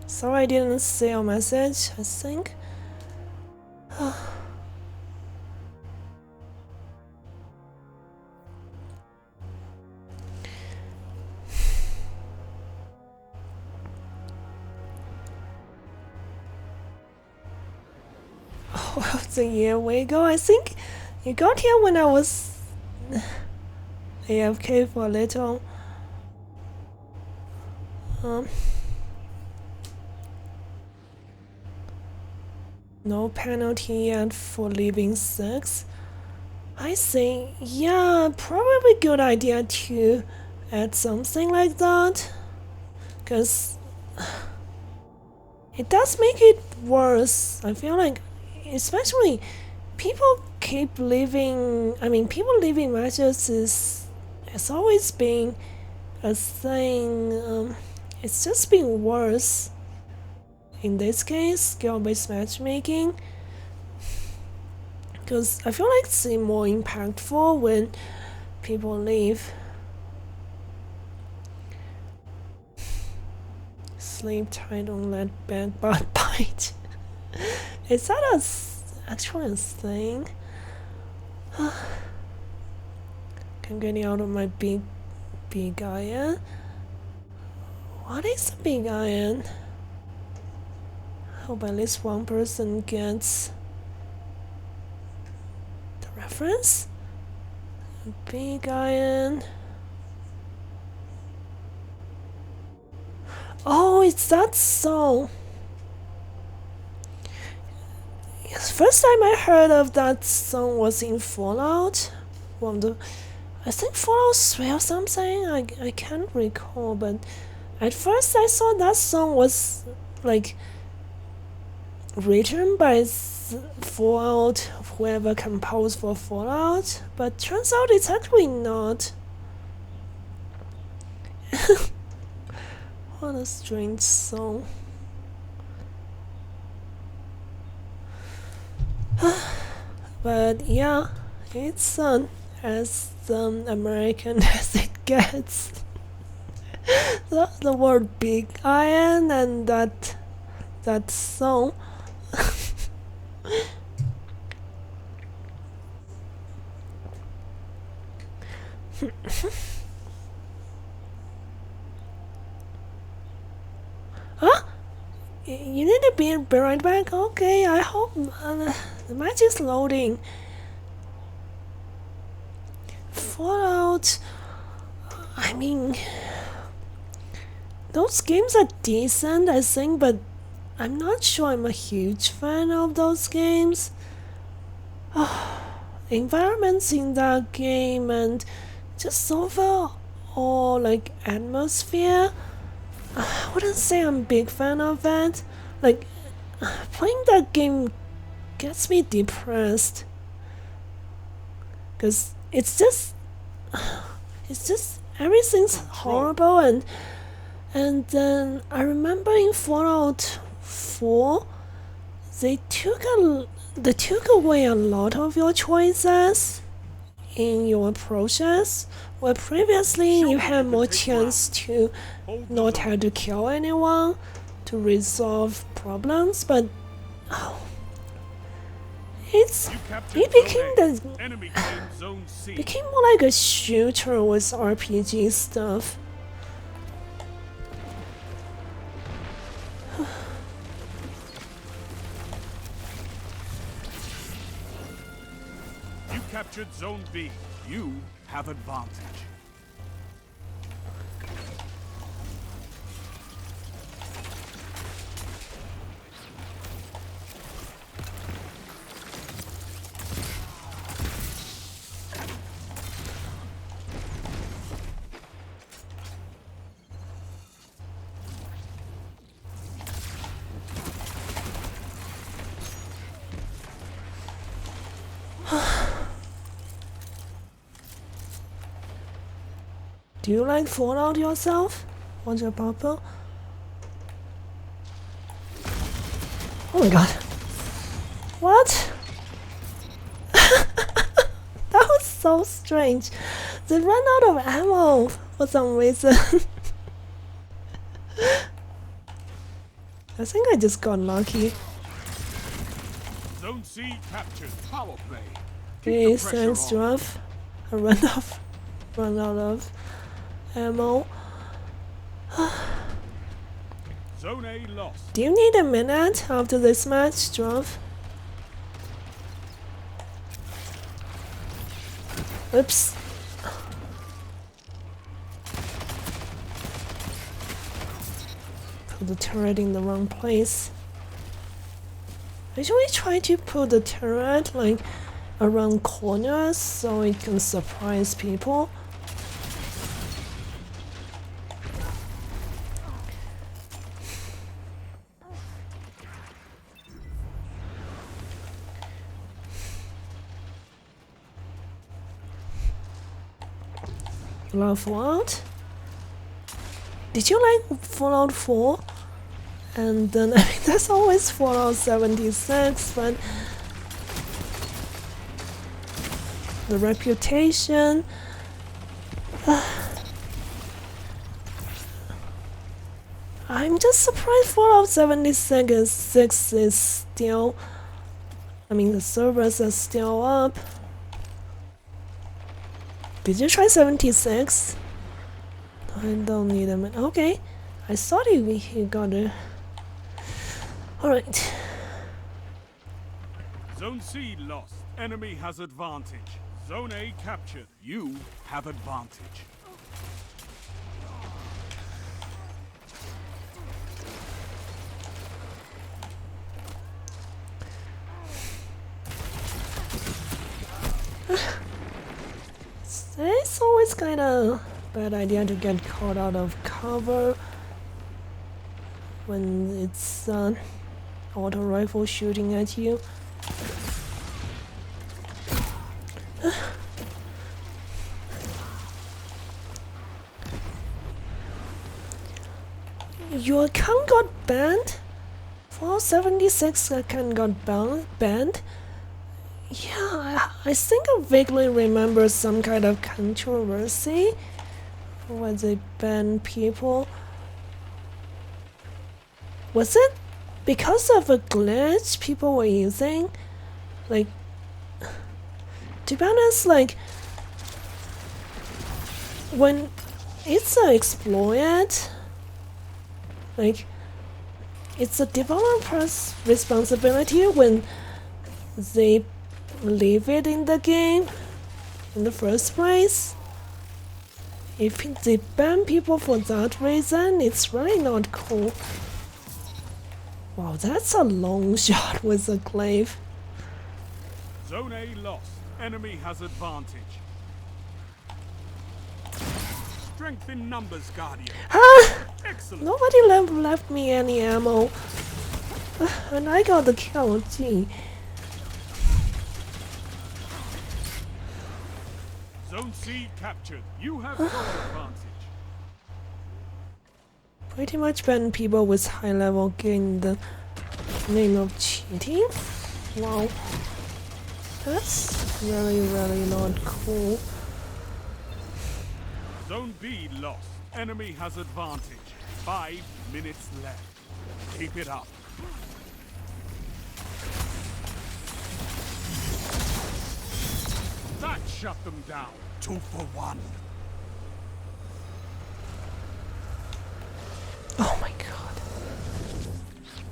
Sorry I didn't see your message, I think. Well, the year we go, I think you got here when I was AFK for a little. No penalty yet for leaving 6. I think, yeah, probably good idea to add something like that. Because it does make it worse. I feel like, especially people keep leaving. I mean, people leaving matches has always been a thing. It's just been worse. In this case, skill-based matchmaking. Because I feel like it's more impactful when people leave. Sleep tight, don't let bad butt bite. Is that actually a thing? I'm getting out of my big iron. What is a big iron? Hope at least one person gets the reference. Big iron. Oh, it's that song. Yes, first time I heard of that song was in Fallout. I think Fallout 3 or something. I can't recall, but at first I saw that song was like written by Fallout, whoever composed for Fallout, but turns out it's actually not. What a strange song. But yeah, it's as American as it gets. the word big iron and that song. Huh? You need to be right back? Okay, I hope the match is loading. Fallout, I mean, those games are decent, I think, but I'm not sure I'm a huge fan of those games. Environments in that game and just overall like atmosphere, I wouldn't say I'm a big fan of that. Like, playing that game gets me depressed. Because it's just everything's horrible, and then I remember in Fallout 4 they took away a lot of your choices in your process Well, previously Show you me had you more can take chance to Hold the not zone. have to kill anyone to resolve problems, but oh, You captured it Zone A. Enemy claimed Zone C. became more like a shooter with RPG stuff. You captured Zone B. You have advantage. Do you like Fallout yourself? What's your purple? Oh my god. What? That was so strange. They ran out of ammo for some reason. I think I just got lucky. Zone C captured. Power play. Keep the Hey, pressure thanks, on. Jeff. I run out of ammo. Zone A lost. Do you need a minute after this match, Jeff? Oops. Put the turret in the wrong place. I usually try to put the turret like around corners so it can surprise people. Love Fallout? Did you like Fallout 4? And then I mean there's always Fallout 76, but the reputation. I'm just surprised Fallout 76 is still. I mean the servers are still up. Did you try 76? I don't need them. Okay. I thought he got it. Alright. Zone C lost. Enemy has advantage. Zone A captured. You have advantage. It's always kind of bad idea to get caught out of cover when it's auto rifle shooting at you. Your account got banned? For 76 account got banned? Yeah, I think I vaguely remember some kind of controversy where they banned people. Was it because of a glitch people were using? Like, to be honest, like, when it's an exploit, like, it's a developer's responsibility when they leave it in the game in the first place. If they ban people for that reason, it's really not cool. Wow, that's a long shot with a glaive. Zone A lost. Enemy has advantage. Strength in numbers, Guardian. Ah! Excellent. Nobody left me any ammo. And I got the kill, gee. Zone C captured. You have full advantage. Pretty much ban people with high level gain the name of cheating. Wow. That's really not cool. Zone B lost. Enemy has advantage. 5 minutes left. Keep it up. That shut them down. 2 for 1. Oh my god.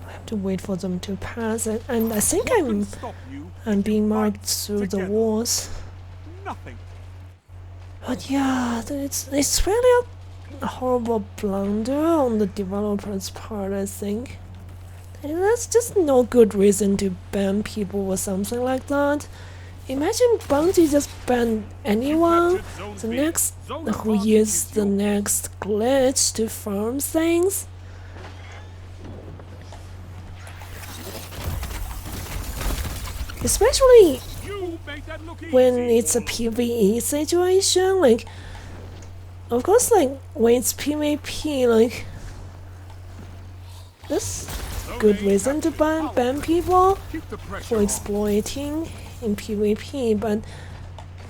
I have to wait for them to pass it, and I think What can stop you I'm if you being fight marked through the together? walls. Nothing. But yeah, it's really a horrible blunder on the developer's part, I think. And that's just no good reason to ban people or something like that. Imagine Bungie just banned anyone the next who used the next glitch to farm things. Especially You make that look when easy. it's a PvE situation, like, of course, like, when it's PvP, like, that's good reason to ban people Keep the pressure for on. exploiting in PvP, but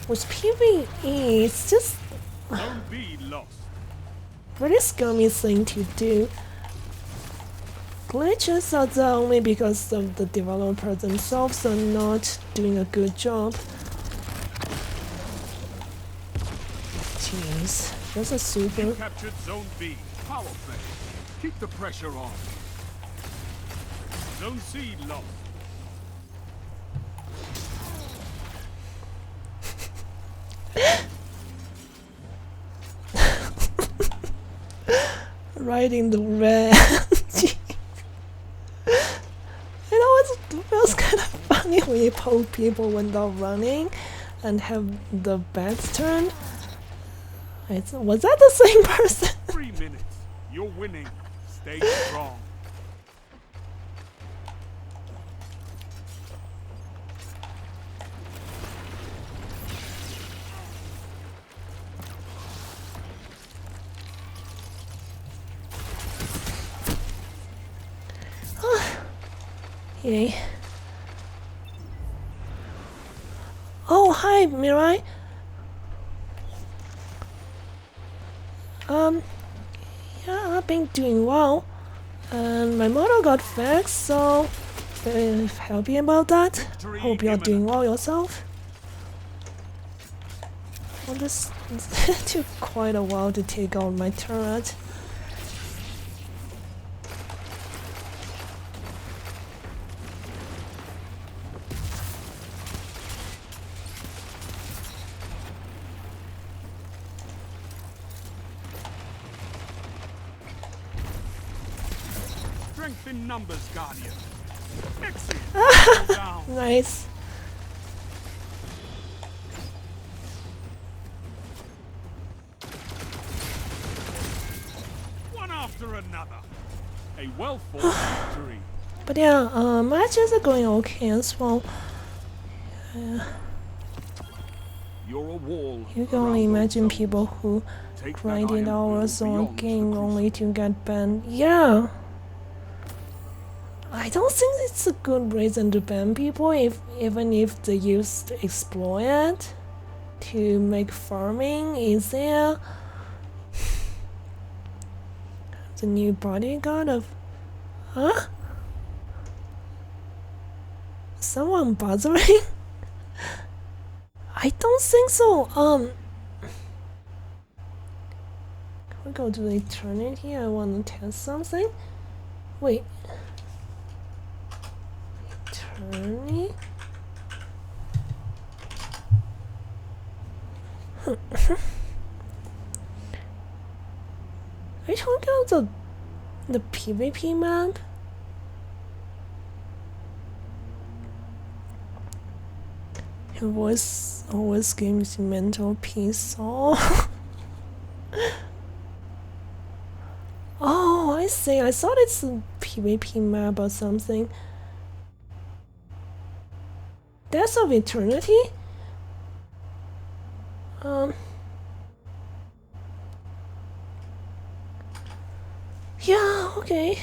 with PvE, it's just Zone B lost. pretty scummy thing to do. Glitches are there only because of the developers themselves are not doing a good job. Jeez, that's a super. Captured Zone B. Power play. Keep the pressure on. Zone C lost. Right in the red. You know, it feels kind of funny when you poke people when they're running and have the backs turned. Was that the same person? 3 minutes. You're winning. Stay strong. Yay. Oh, hi, Mirai. Yeah, I've been doing well. And my model got fixed, so very happy about that. Victory Hope you're doing imminent. well yourself. Well, this took quite a while to take out my turret. Strength in numbers, Guardian. Excellent. Down. Nice. One after another. A well-fought victory. But yeah, matches are going okay as well. You're a wall. You can around only those imagine zones. people who Take that grinded iron hours will on a beyond the game crucible. only to get banned. Yeah. I don't think it's a good reason to ban people even if they used exploit to make farming easier. The new bodyguard of... Huh? Someone bothering? I don't think so. Can we go to eternity? I want to test something. Wait. Eternity? Are you talking about the PvP map? Your voice always gives me mental peace. Oh. Oh, I see. I thought it's a PvP map or something. Death of Eternity? Yeah, okay.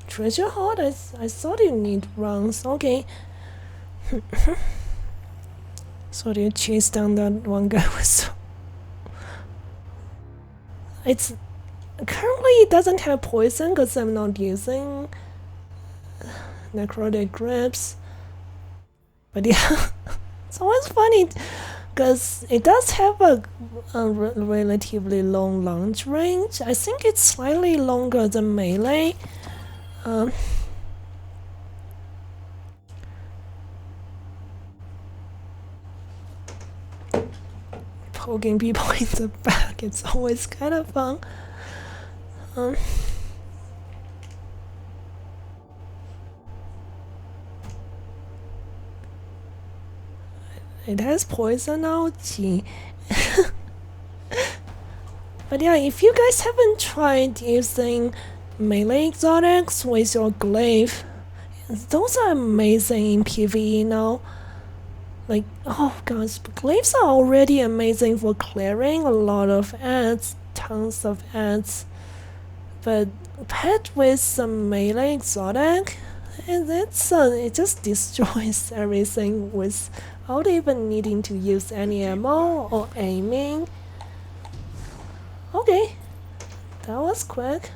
Treasure Hoard? I thought you need rounds. Okay. So they chase down that one guy with. It's currently it doesn't have poison because I'm not using necrotic grips. But yeah, it's always funny because it does have a relatively long launch range. I think it's slightly longer than melee. Poking people in the back, it's always kind of fun. It has poison now, gee. But yeah, if you guys haven't tried using melee exotics with your glaive, those are amazing in PvE now. Like, oh gosh, glaives are already amazing for clearing a lot of ads, tons of ads. But paired with some melee exotic, it just destroys everything without even needing to use any ammo or aiming. Okay, that was quick.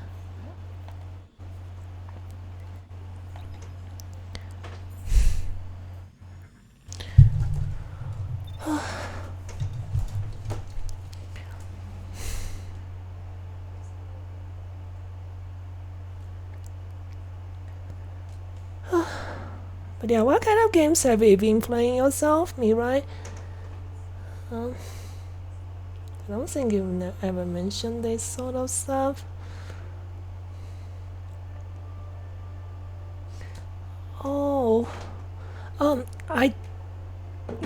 But yeah, what kind of games have you been playing yourself, Mirai? I don't think you've ever mentioned this sort of stuff. Oh,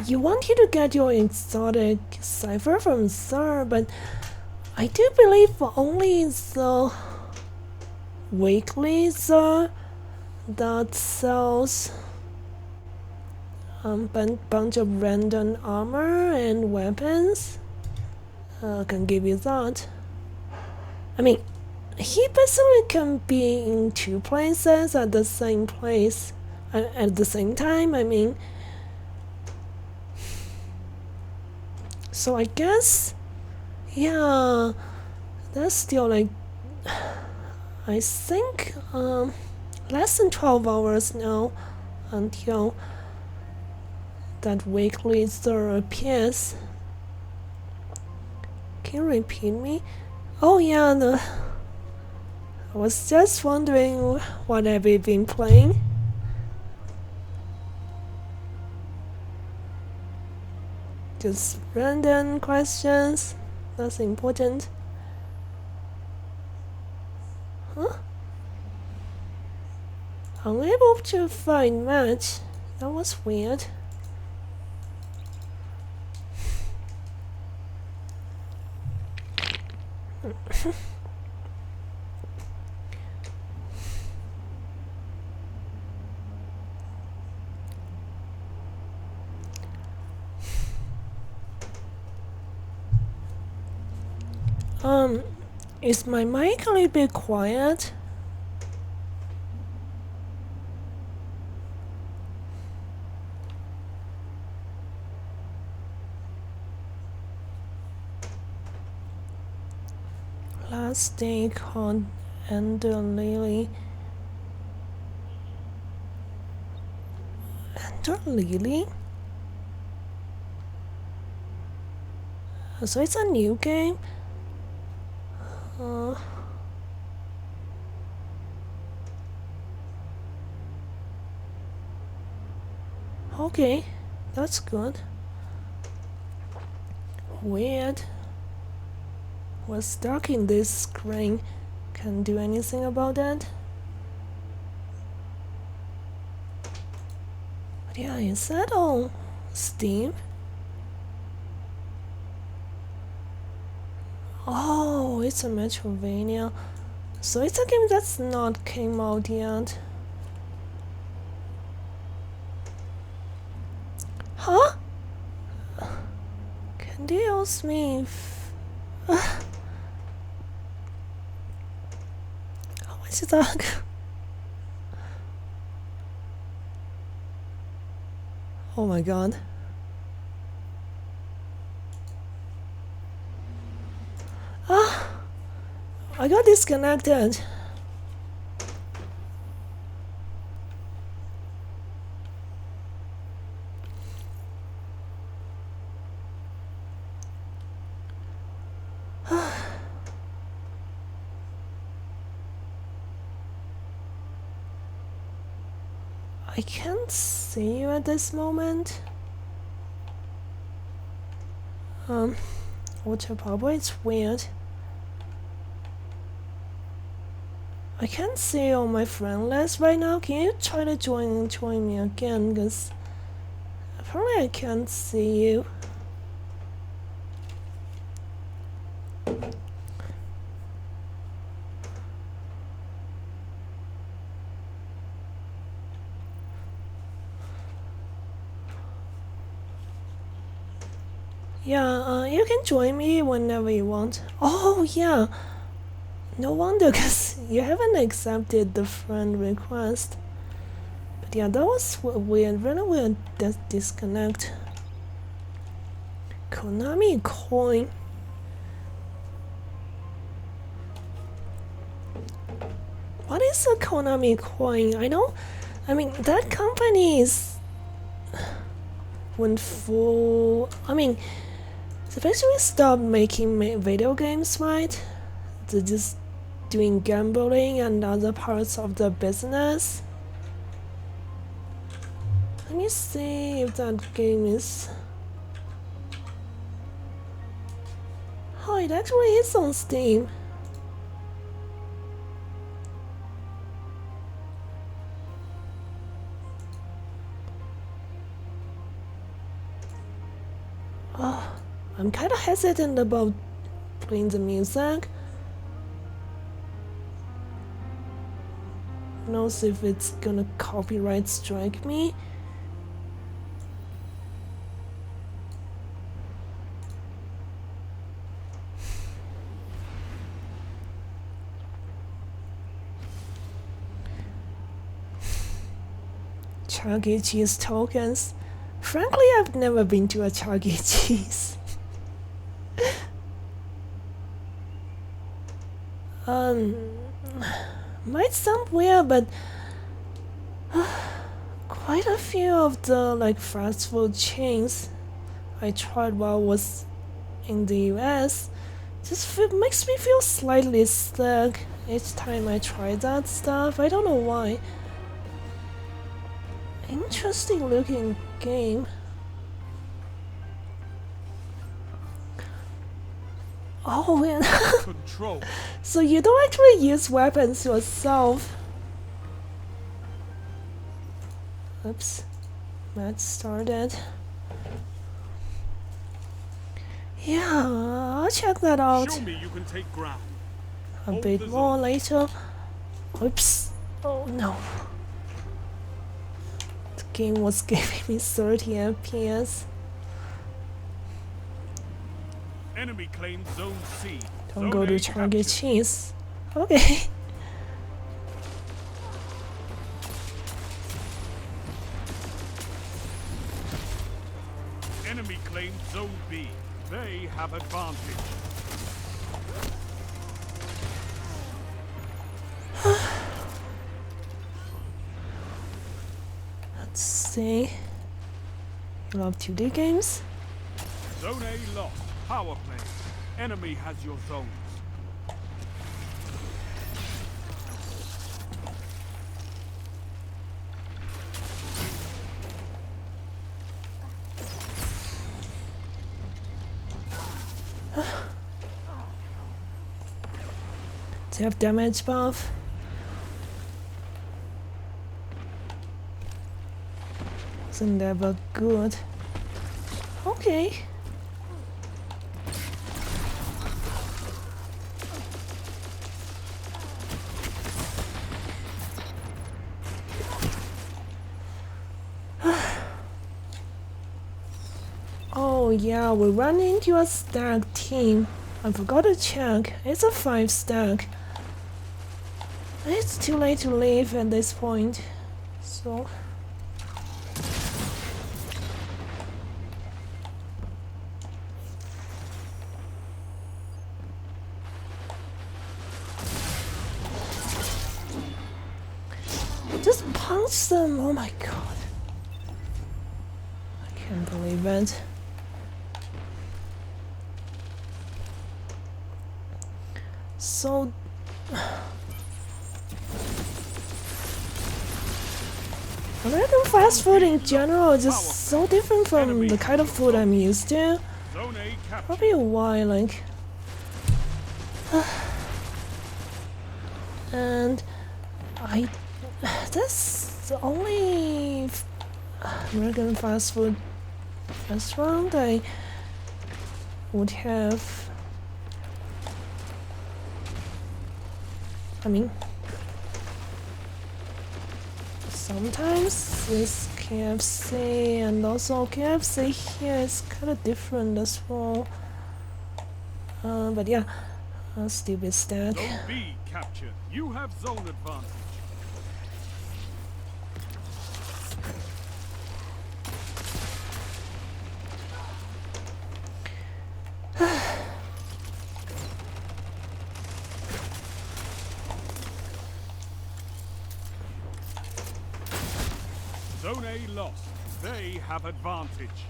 you wanted to get your exotic cipher from Sir, but I do believe only the weekly Sir that sells bunch of random armor and weapons can give you that. I mean, he basically can be in two places at the same place at the same time. I mean, so I guess, yeah, that's still like, I think less than 12 hours now until that weekly Sir appears. Can you repeat me? Oh yeah, I was just wondering what have you been playing? Just random questions, nothing important. Huh? Unable to find match. That was weird. Is my mic a little bit quiet? Last day called Ender Lily. Ender Lily? So it's a new game? Okay, that's good. Weird. Was stuck in this screen. Can't do anything about that. But yeah, is that on Steam? Oh, it's a Metrovania. So it's a game that's not came out yet. Huh? Can you ask me if... How much is that? Oh my god. I got disconnected. I can't see you at this moment. Water bubble, it's weird. I can't see you on my friend list right now. Can you try to join me again? Because apparently I can't see you. Yeah, you can join me whenever you want. Oh, yeah. No wonder, because you haven't accepted the friend request. But yeah, that was weird, really weird disconnect. Konami coin. What is a Konami coin? I mean, that company went full. I mean, they basically stopped making video games, right? They're just doing gambling and other parts of the business. Let me see if that game is. Oh, it actually is on Steam. Oh, I'm kind of hesitant about playing the music. Who knows if it's gonna copyright strike me? Chuck E. Cheese tokens. Frankly, I've never been to a Chuck E. Cheese. Might sound weird, but quite a few of the fast food chains I tried while I was in the US just makes me feel slightly sick each time I try that stuff. I don't know why. Interesting looking game. Oh, and Control. so you don't actually use weapons yourself. Oops. Match started. Yeah, I'll check that out Show me you can take ground. a Hold bit the more zone. later. Oops. Oh no. The game was giving me 30 FPS. Enemy claims Zone C. Don't Zone go to A Chuck E. captured. Cheese. Okay. Enemy claims Zone B. They have advantage. Let's see. You love 2D games? Zone A lost. Power play. Enemy has your zones. Do you have damage buff? Isn't ever good. Okay. Oh yeah, we ran into a stack team. I forgot to check. It's a 5 stack. It's too late to leave at this point. So Just punch them! Oh my god. I can't believe it. So... American fast food in general is just so different from the kind of food I'm used to. Zone A captured. Probably why, like... and... that's the only American fast food restaurant I would have. I mean, sometimes it's KFC, and also KFC here is kind of different as well. But yeah, stupid stack. Zone B captured. You have zone advantage. Zone A lost. They have advantage.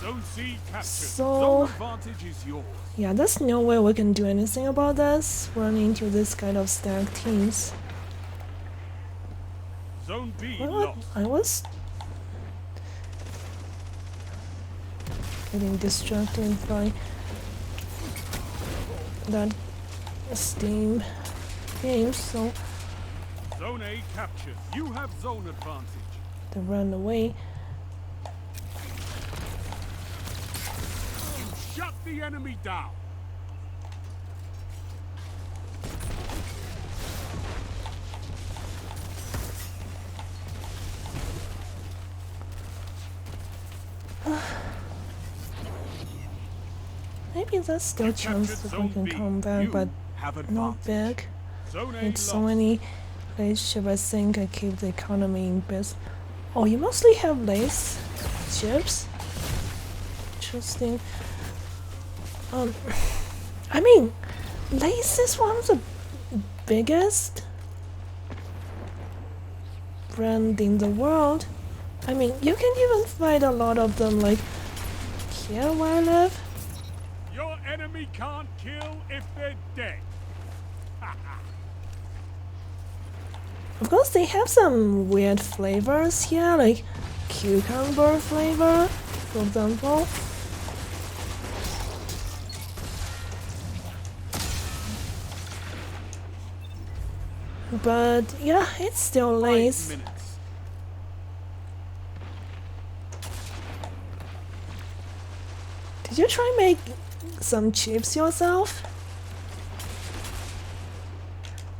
Zone C captured. So- Zone advantage is yours. Yeah, there's no way we can do anything about this. Run into this kind of stack teams. Zone B What? lost. I was getting distracted by that Steam game, so Zone A captured. You have zone advantage. they ran away. Shut the enemy down. Maybe there's still a chance that we can come back, but have not advantage. big. Zone A It's so lost. many lace chips. I think I keep the economy in business. Oh, you mostly have lace chips? Interesting. I mean, lace is one of the biggest brand in the world. I mean, you can even find a lot of them like here where I live. Your enemy can't kill if they're dead. Of course, they have some weird flavors here, like cucumber flavor, for example. But yeah, it's still 5 lace. minutes. Did you try make some chips yourself?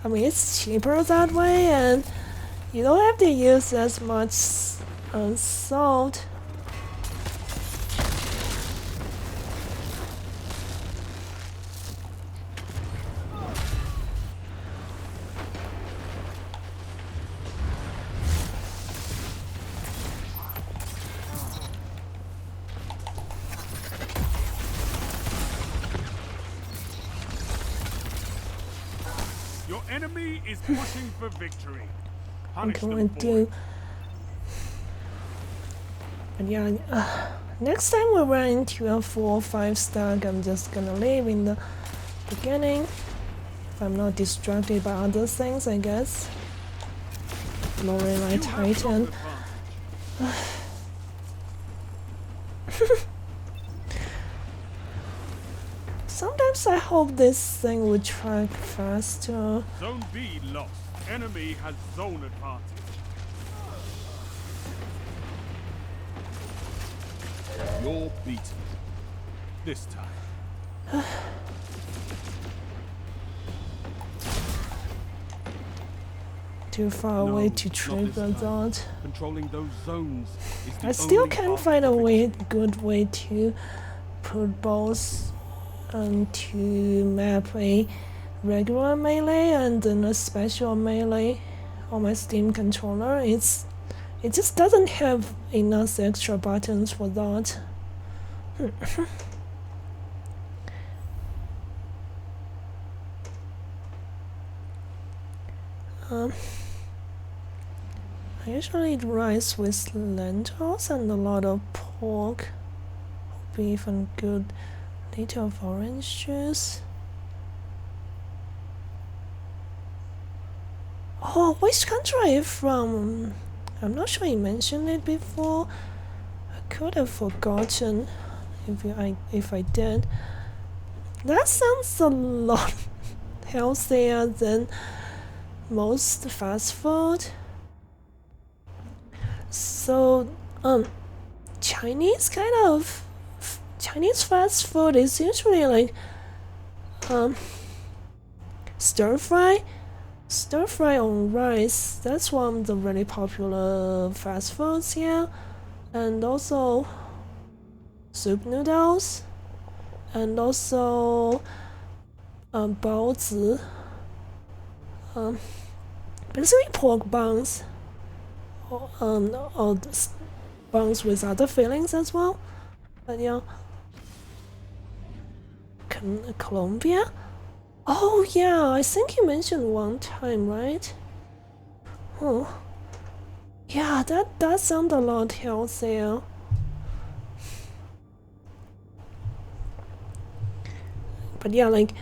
I mean, it's cheaper that way, and you don't have to use as much salt. Your enemy is pushing for victory. What Punish can them we for do? it. But yeah, next time we run into a 4 or 5 stack, I'm just gonna leave in the beginning. If I'm not distracted by other things, I guess. Lowering my You have zone Titan. advantage. Sometimes I hope this thing would track faster. Zone B lost. Enemy has zone advantage. You're beaten. This time. Too far away No, to not trigger this time. that. Controlling those zones is the I still only can't path find to a way, victory. good way to put both to map a regular melee and then a special melee on my Steam controller. It's It just doesn't have enough extra buttons for that. I usually eat rice with lentils and a lot of pork, beef, and good little of orange juice. Oh, which country are you from? I'm not sure you mentioned it before. I could have forgotten if I did. That sounds a lot healthier than most fast food. So, Chinese fast food is usually like stir fry on rice. That's one of the really popular fast foods here, and also soup noodles, and also baozi, basically pork buns, or buns with other fillings as well. But yeah, Colombia. Oh yeah, I think you mentioned one time, right? Oh, yeah, that sounds a lot healthier. But yeah, like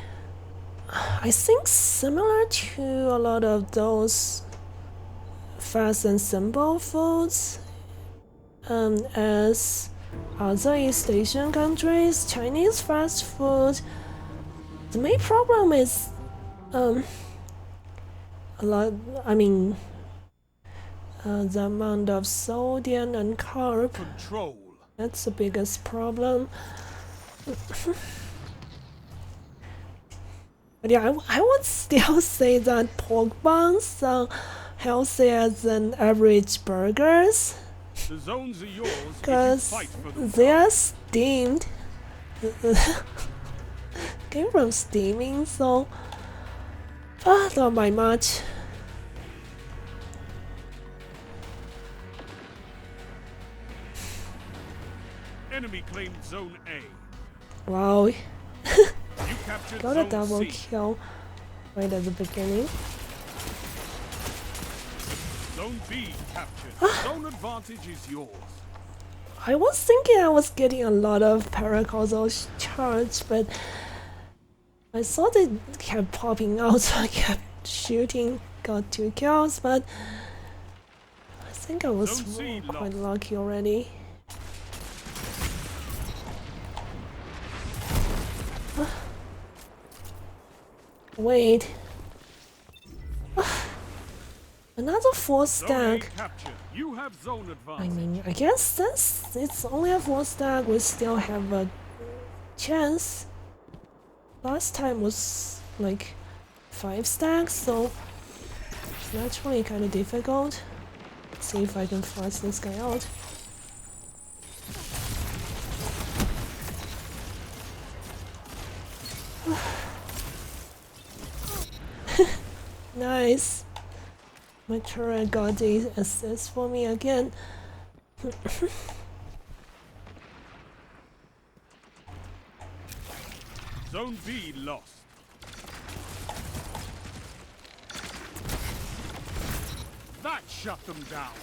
I think similar to a lot of those fast and simple foods, as other East Asian countries, Chinese fast food. The main problem is, a lot. I mean, the amount of sodium and carb. Control. That's the biggest problem. But yeah, I would still say that pork buns are healthier than average burgers The zones are yours if you because fight for them. they are steamed. Came from steaming, so not by much. Enemy claimed Zone A. Wow, You captured got a Zone double C. kill right at the beginning. Zone B captured. Zone advantage is yours. I was thinking I was getting a lot of paracausal charge, but I saw they kept popping out, so I kept shooting, got 2 kills, but I think I was Zone C quite lost. lucky already. Wait. Another 4 Zone A stack. captured. You have zone I advantage. mean, I guess since it's only a 4 stack, we still have a chance. Last time was like 5 stacks, so it's naturally kind of difficult. Let's see if I can force this guy out. Nice. My turret got the assist for me again. Zone B lost. That shut them down.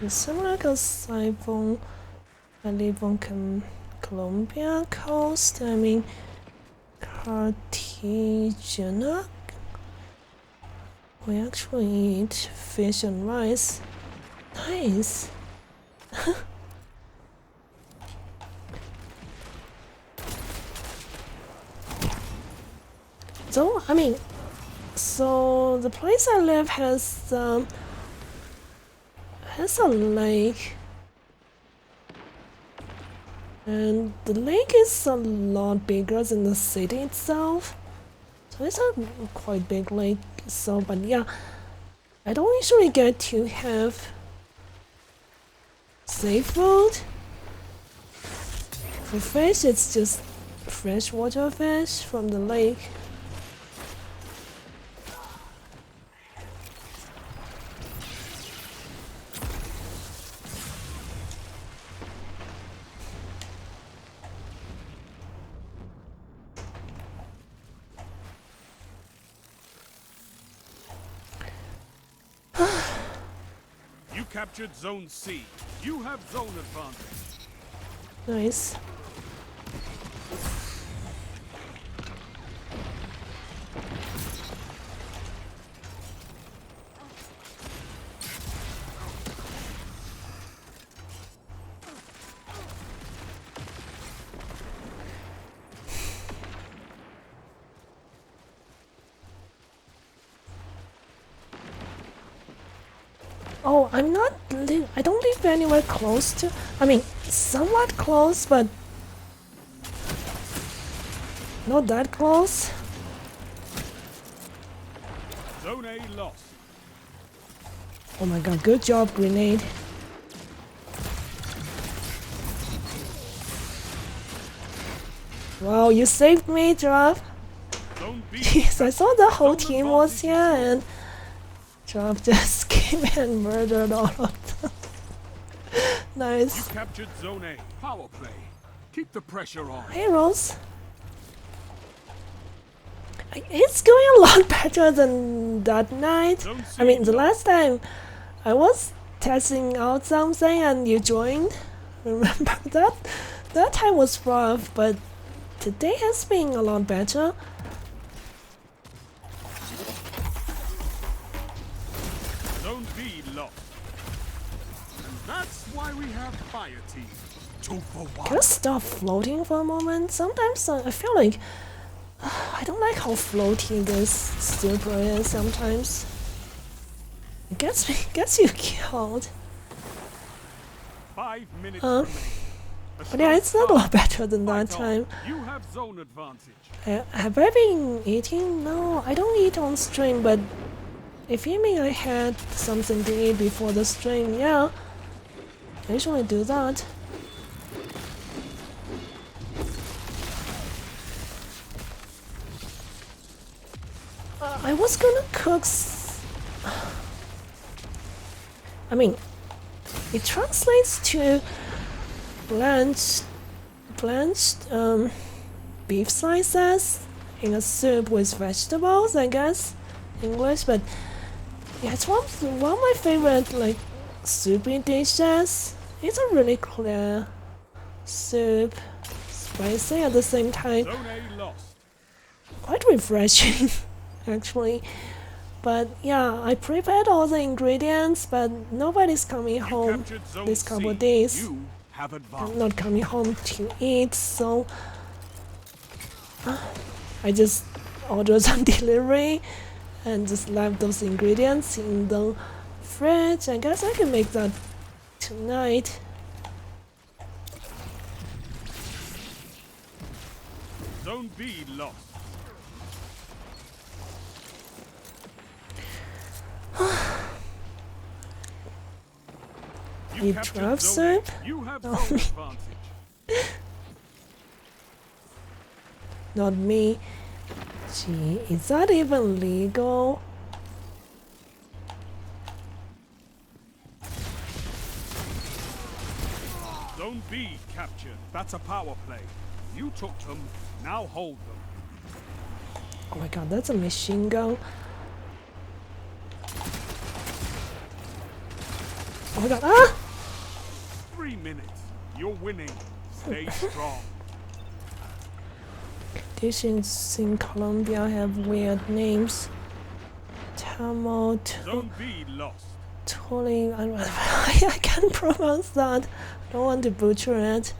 Similar because I live on Colombia coast. I mean, Cartagena. We actually eat fish and rice. Nice. So I mean, so the place I live has a lake, and the lake is a lot bigger than the city itself. So it's a quite big lake. So, but yeah, I don't usually get to have safe mode. For fish, it's just freshwater fish from the lake. You captured Zone C. You have zone advantage. Nice. Oh, I don't live anywhere close to. I mean, somewhat close, but not that close. Zone A lost. Oh my god, good job, grenade. Wow, you saved me, Drop. Zone B. Yes, I saw the whole team was here and Drop just came and murdered all of them. Nice. You captured Zone A. Power play. Keep the pressure on. Hey, Rose. It's going a lot better than that night. I mean, the last time I was testing out something and you joined. Remember that? That time was rough, but today has been a lot better. Zone B lost. And that's why we have fire team. 2 for 1. Can I stop floating for a moment? Sometimes I feel like I don't like how floaty this super is sometimes. It gets you killed. 5 minutes remaining. But yeah, it's not a lot better than that time. You have zone advantage. Have I been eating? No, I don't eat on stream, but if you mean I had something to eat before the stream, yeah, I usually do that. I was gonna cook. I mean, it translates to blanched beef slices in a soup with vegetables, I guess, English. But yeah, it's one of my favorite like soupy dishes. It's a really clear soup, spicy at the same time, Zone A lost. quite refreshing actually. But yeah, I prepared all the ingredients, but nobody's coming home Captured zone this couple C. of days. You have I'm advantage. not coming home to eat, so I just ordered some delivery and just left those ingredients in the fridge. I guess I can make that tonight. Zone B lost. You Eat captured draft zone A. soup? You have No. zone advantage. Not me. Gee, is that even legal? Zone B captured. That's a power play. You took them. Now hold them. Oh my god, that's a machine gun. Oh my god, ah! 3 minutes. You're winning. Stay strong. Dishes in Colombia have weird names. Tamil, Zone B lost. Tuli, I can't pronounce that. I don't want to butcher it.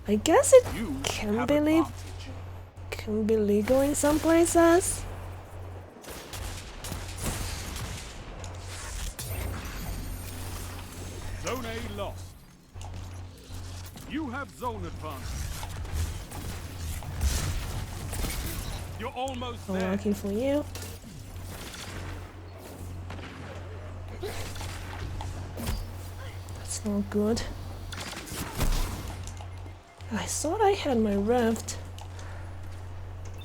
I guess it You can have be advantage. can be legal in some places. Zone A lost. You have zone advantage. You're almost So there. lucky for you. That's not good. I thought I had my raft.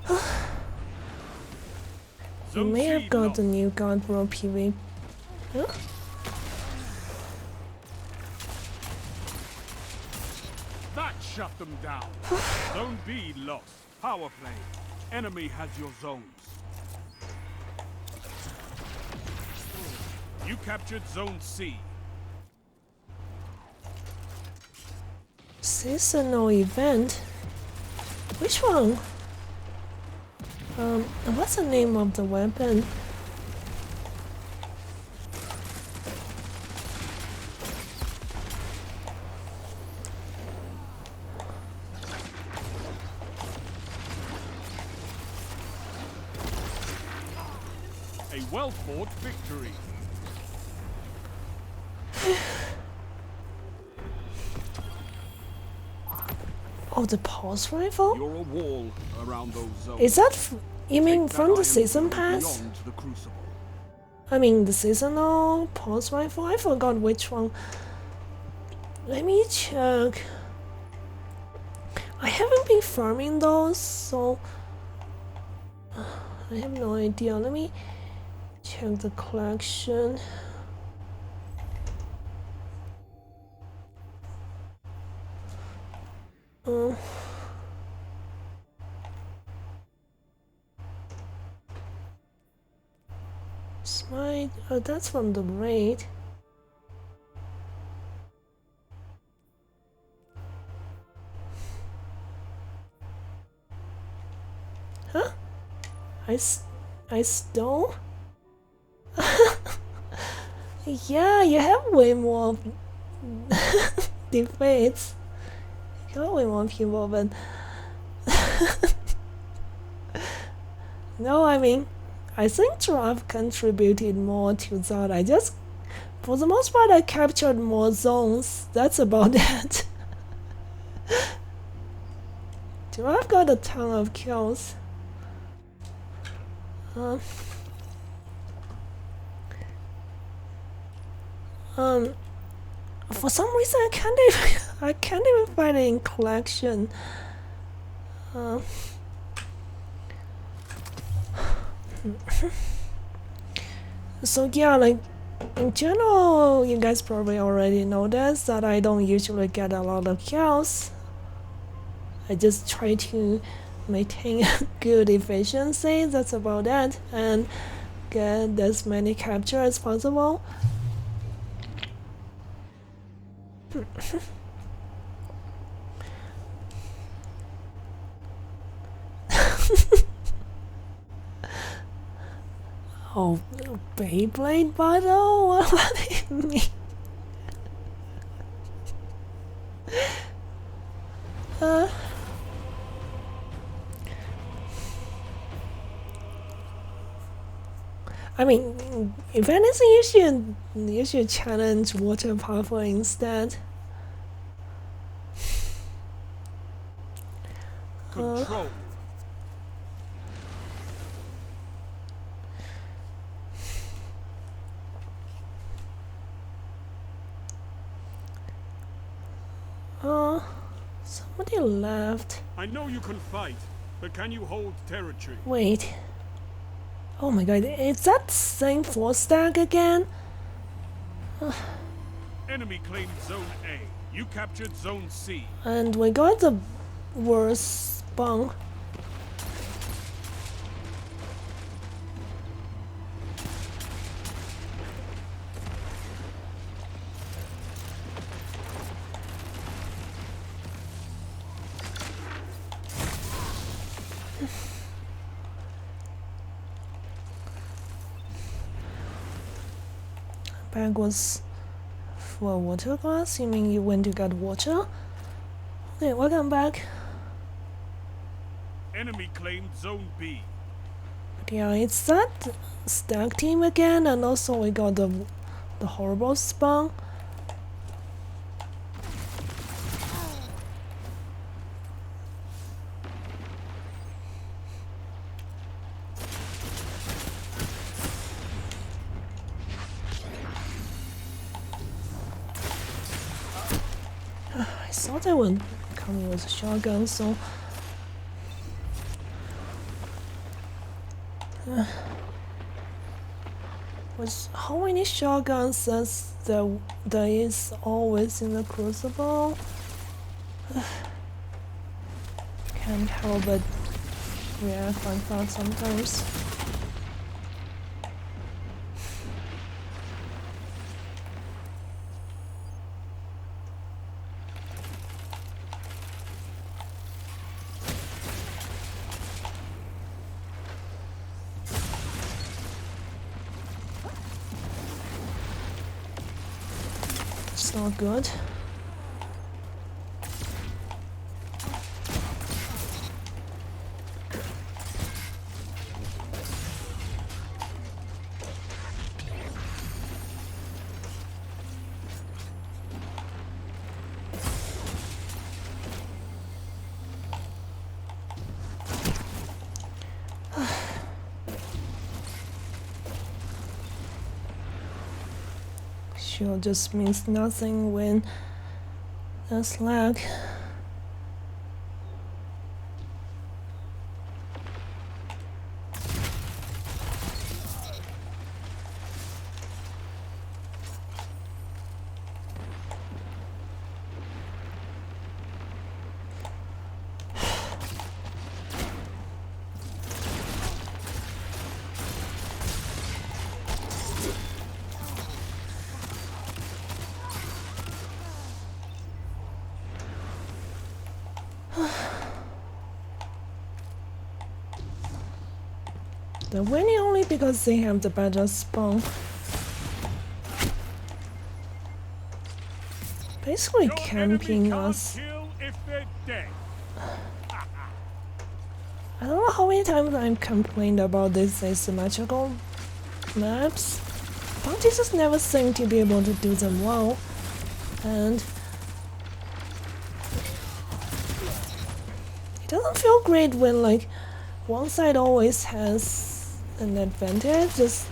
You Zone may C have got lost. the new Guardbro PV. Huh? That shut them down. Zone B lost. Power play. Enemy has your zones. You captured Zone C. Seasonal event? Which one? What's the name of the weapon? A well-fought victory. Oh, the pulse rifle? You're a wall around those zones. Is that you mean Take that from the iron season blade pass? beyond the crucible. I mean the seasonal pulse rifle? I forgot which one. Let me check. I haven't been farming those, so I have no idea. Let me check the collection. Um, Smite. Oh, that's from the raid. Huh? I stole? Yeah, you have way more defeats. You got way more people, but no, I mean, I think Giraffe contributed more to that. I just, for the most part, I captured more zones. That's about it. Giraffe got a ton of kills. For some reason I can't even find it in collection. So yeah, like in general, you guys probably already noticed that I don't usually get a lot of kills. I just try to maintain good efficiency. That's about it, and get as many capture as possible. Oh, Beyblade battle? What do you mean? I mean, if anything, you should challenge Water Puffer instead. Control. Somebody left. I know you can fight, but can you hold territory? Wait. Oh my god, is that same 4-stack again? Enemy claimed Zone A. You captured Zone C. And we got the worst spawn. Bag was for water glass. You mean you went to get water? Okay, welcome back. Enemy claimed Zone B. But yeah, it's that stack team again, and also we got the horrible spawn. thought they were coming with a shotgun, so with how many shotguns there is always in the Crucible? Can't help but react like that sometimes. It's not good. Sure just means nothing when there's lag. They're winning only because they have the better spawn. Basically Your camping enemy can't us. kill if they're dead. I don't know how many times I've complained about these asymmetrical maps. Bounties just never seem to be able to do them well. And it doesn't feel great when like one side always has an advantage just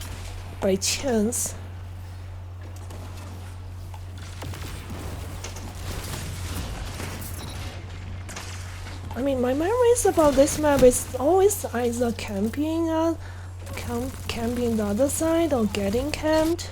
by chance. I mean, my memories about this map is always either camping camping the other side or getting camped.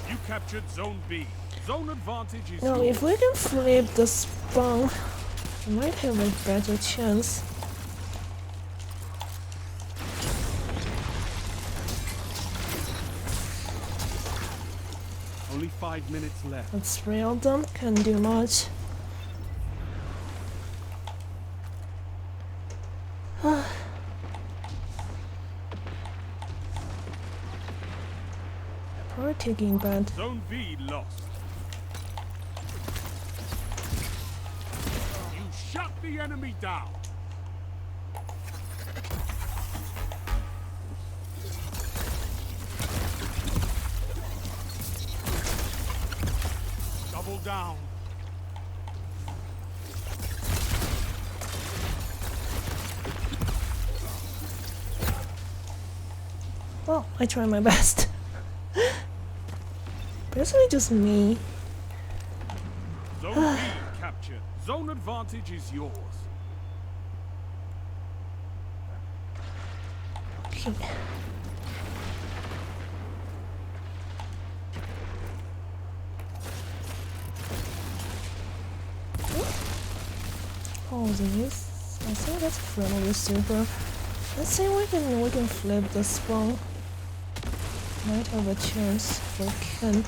You captured Zone B. Zone advantage is Now, yours. if we can flip the spawn, we might have a better chance. Only 5 minutes left. But three of them can't do much. Probably taking bad. Zone B lost. You shut the enemy down. Double down. Well, I try my best. Basically just me. Zone B captured. Zone advantage is yours. Okay. Oh, this. I think that's friendly super. Let's see if we can flip the spawn. Might have a chance we can.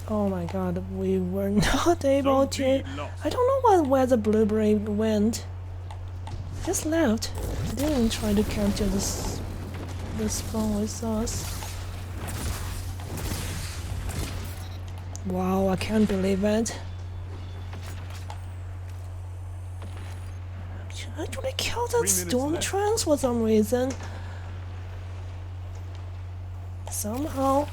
Oh my god, we were not able Zone to. B lost. I don't know where the blueberry went. Just left. I didn't try to capture the spawn with us. Wow, I can't believe it. I actually killed that 3 minutes storm left. trance for some reason. Somehow.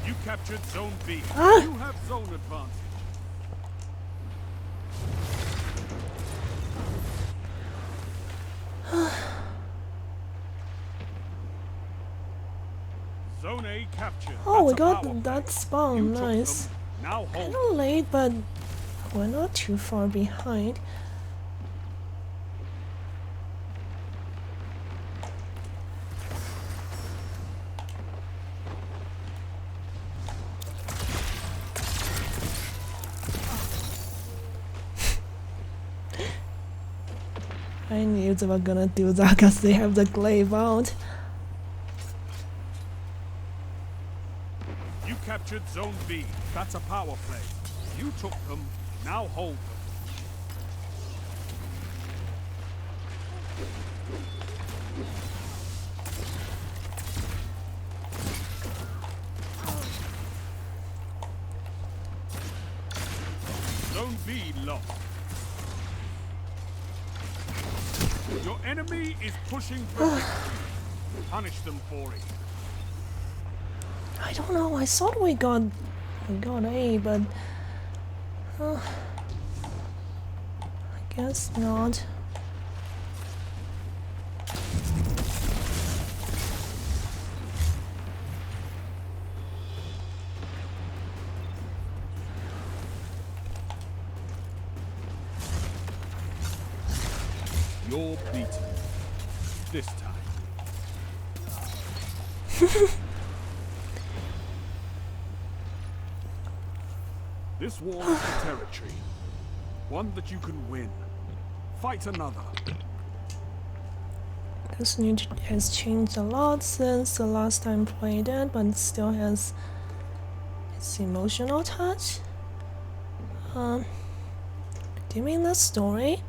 You captured Zone B. Ah! You have zone advantage. Zone A captured. Oh, we That's a power got play. that spawn. You took Nice. them. Now hold. Kinda late, but we're not too far behind. I knew they were gonna do that because they have the glaive out. You captured Zone B. That's a power play. You took them. Now hold them. Zone B lost. Your enemy is pushing for victory. Punish them for it. I don't know. I thought we got A, but I guess not. You're beaten. This time. This war is the territory. One that you can win. Fight another. This new has changed a lot since the last time played it, but it still has its emotional touch. Do you mean the story?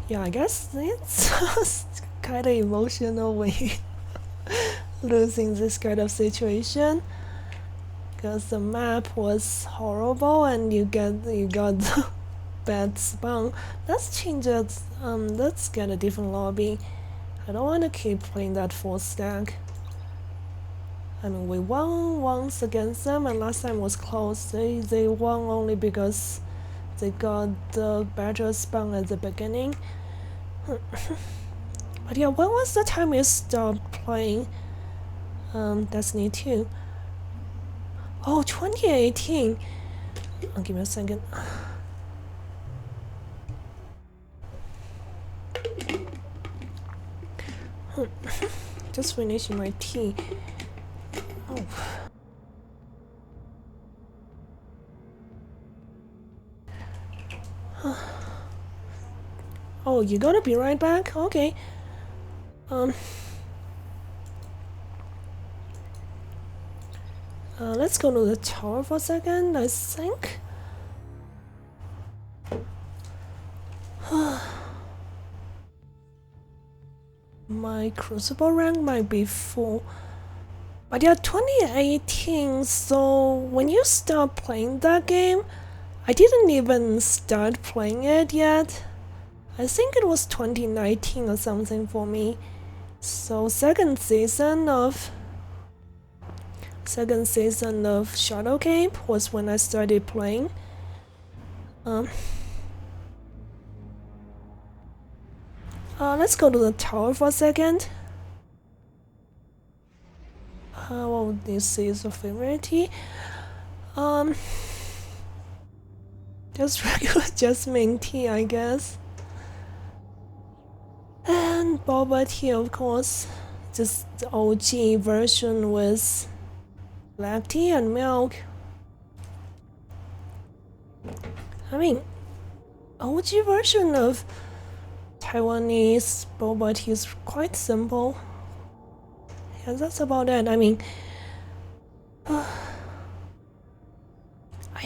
Yeah, I guess it's kind of emotional when you losing this kind of situation, because the map was horrible and you got the bad spawn. Let's change it. Let's get a different lobby. I don't want to keep playing that full stack. I mean, we won once against them, and last time was close. They won only because they got the better spawn at the beginning. But yeah, when was the time you stopped playing Destiny 2? Oh, 2018. Oh, give me a second. Just finishing my tea. Oh. Oh, you gonna be right back? Okay. Let's go to the tower for a second, I think. My crucible rank might be full. But yeah, 2018, so when you start playing that game, I didn't even start playing it yet. I think it was 2019 or something for me. So second season of Shadow Cape was when I started playing. Let's go to the tower for a second. how this is a favorite tea. Um, just regular jasmine tea, I guess. And boba tea, of course, just the OG version with black tea and milk. I mean, OG version of Taiwanese boba tea is quite simple. Yeah, that's about it. I mean, I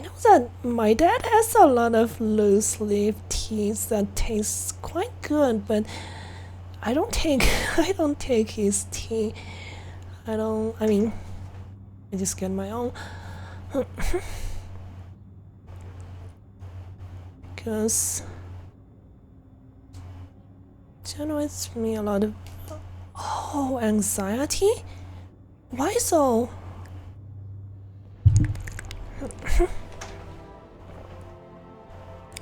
know that my dad has a lot of loose leaf teas that taste quite good, but I don't take I don't take his tea. I mean, I just get my own. Because generates me a lot of anxiety. Why so?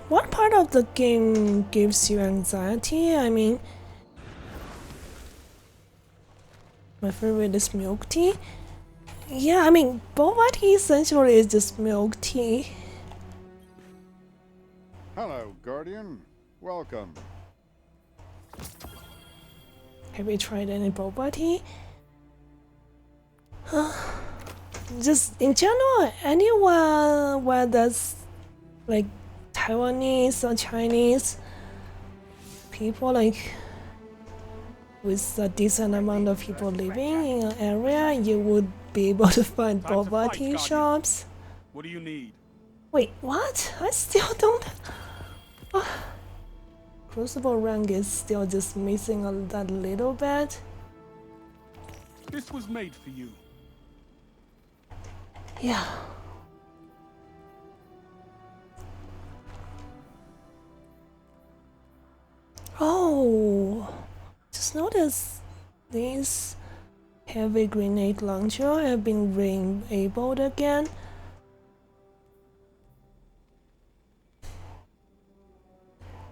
What part of the game gives you anxiety? I mean, my favorite is milk tea. Yeah, I mean, boba tea essentially is just milk tea. Hello, Guardian. Welcome. Have you tried any boba tea? Just in general, anywhere where there's like Taiwanese or Chinese people, like with a decent amount of people living in an area, you would be able to find Time to boba fight, tea Guardian. shops. What do you need? Wait, what? I still don't. Crucible rank is still just missing that little bit. This was made for you. Yeah. Oh, just notice these heavy grenade launcher have been re-enabled again.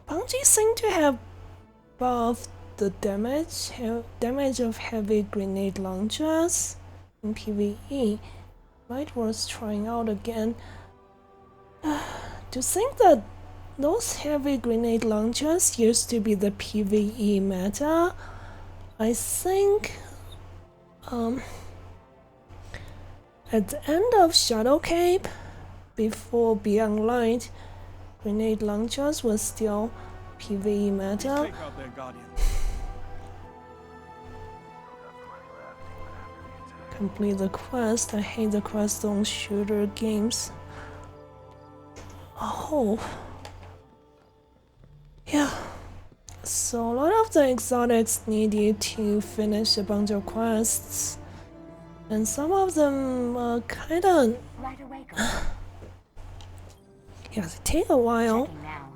Bungie seem to have buffed the damage of heavy grenade launchers in PvE. Might worth trying out again. To think that those heavy grenade launchers used to be the PvE meta, I think at the end of Shadow Cape, before Beyond Light, grenade launchers was still PvE meta. Take out their Guardian. Complete the quest. I hate the quest on shooter games. Oh. Yeah. So a lot of the exotics need you to finish a bunch of quests. And some of them are kinda... Right away, girl. yeah, they take a while. Checking now.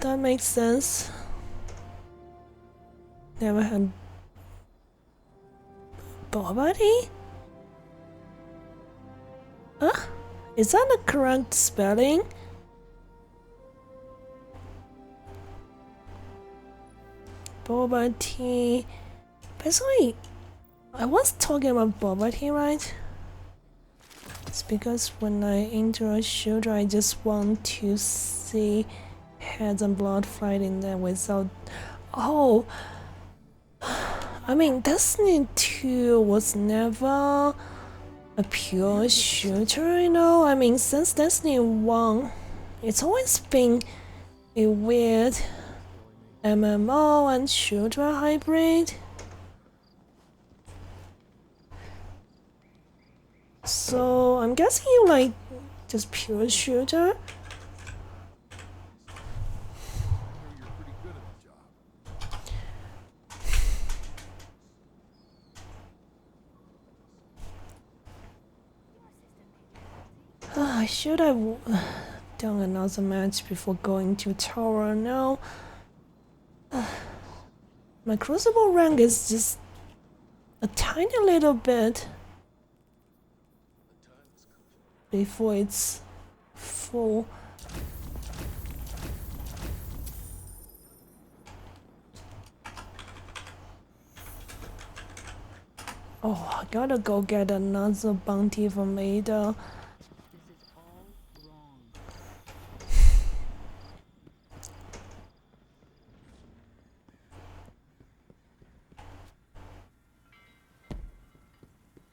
That makes sense. Never had boba tea? Huh? Is that the correct spelling? Boba tea. Basically, I was talking about boba tea, right? It's because when I enter a shooter, I just want to see heads and blood fighting there without... Oh! I mean, Destiny 2 was never a pure shooter, you know? I mean, since Destiny 1, it's always been a weird MMO and shooter hybrid. So, I'm guessing you like just pure shooter? You're pretty good at the job. I should have done another match before going to tower now. My crucible rank is just a tiny little bit before it's full. Oh, I gotta go get another bounty from Ada. This is all wrong.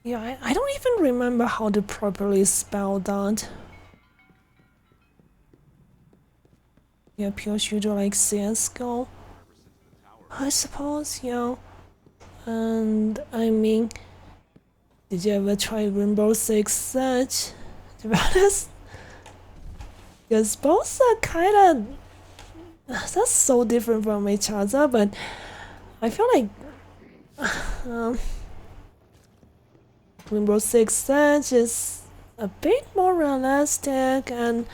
Yeah, I don't even remember how to properly spell that. Yeah, pure shooter like CSGO, I suppose, yeah. And I mean, did you ever try Rainbow Six Siege? To be honest, because both are kinda that's so different from each other, but I feel like um, Rainbow Six Siege is a bit more realistic and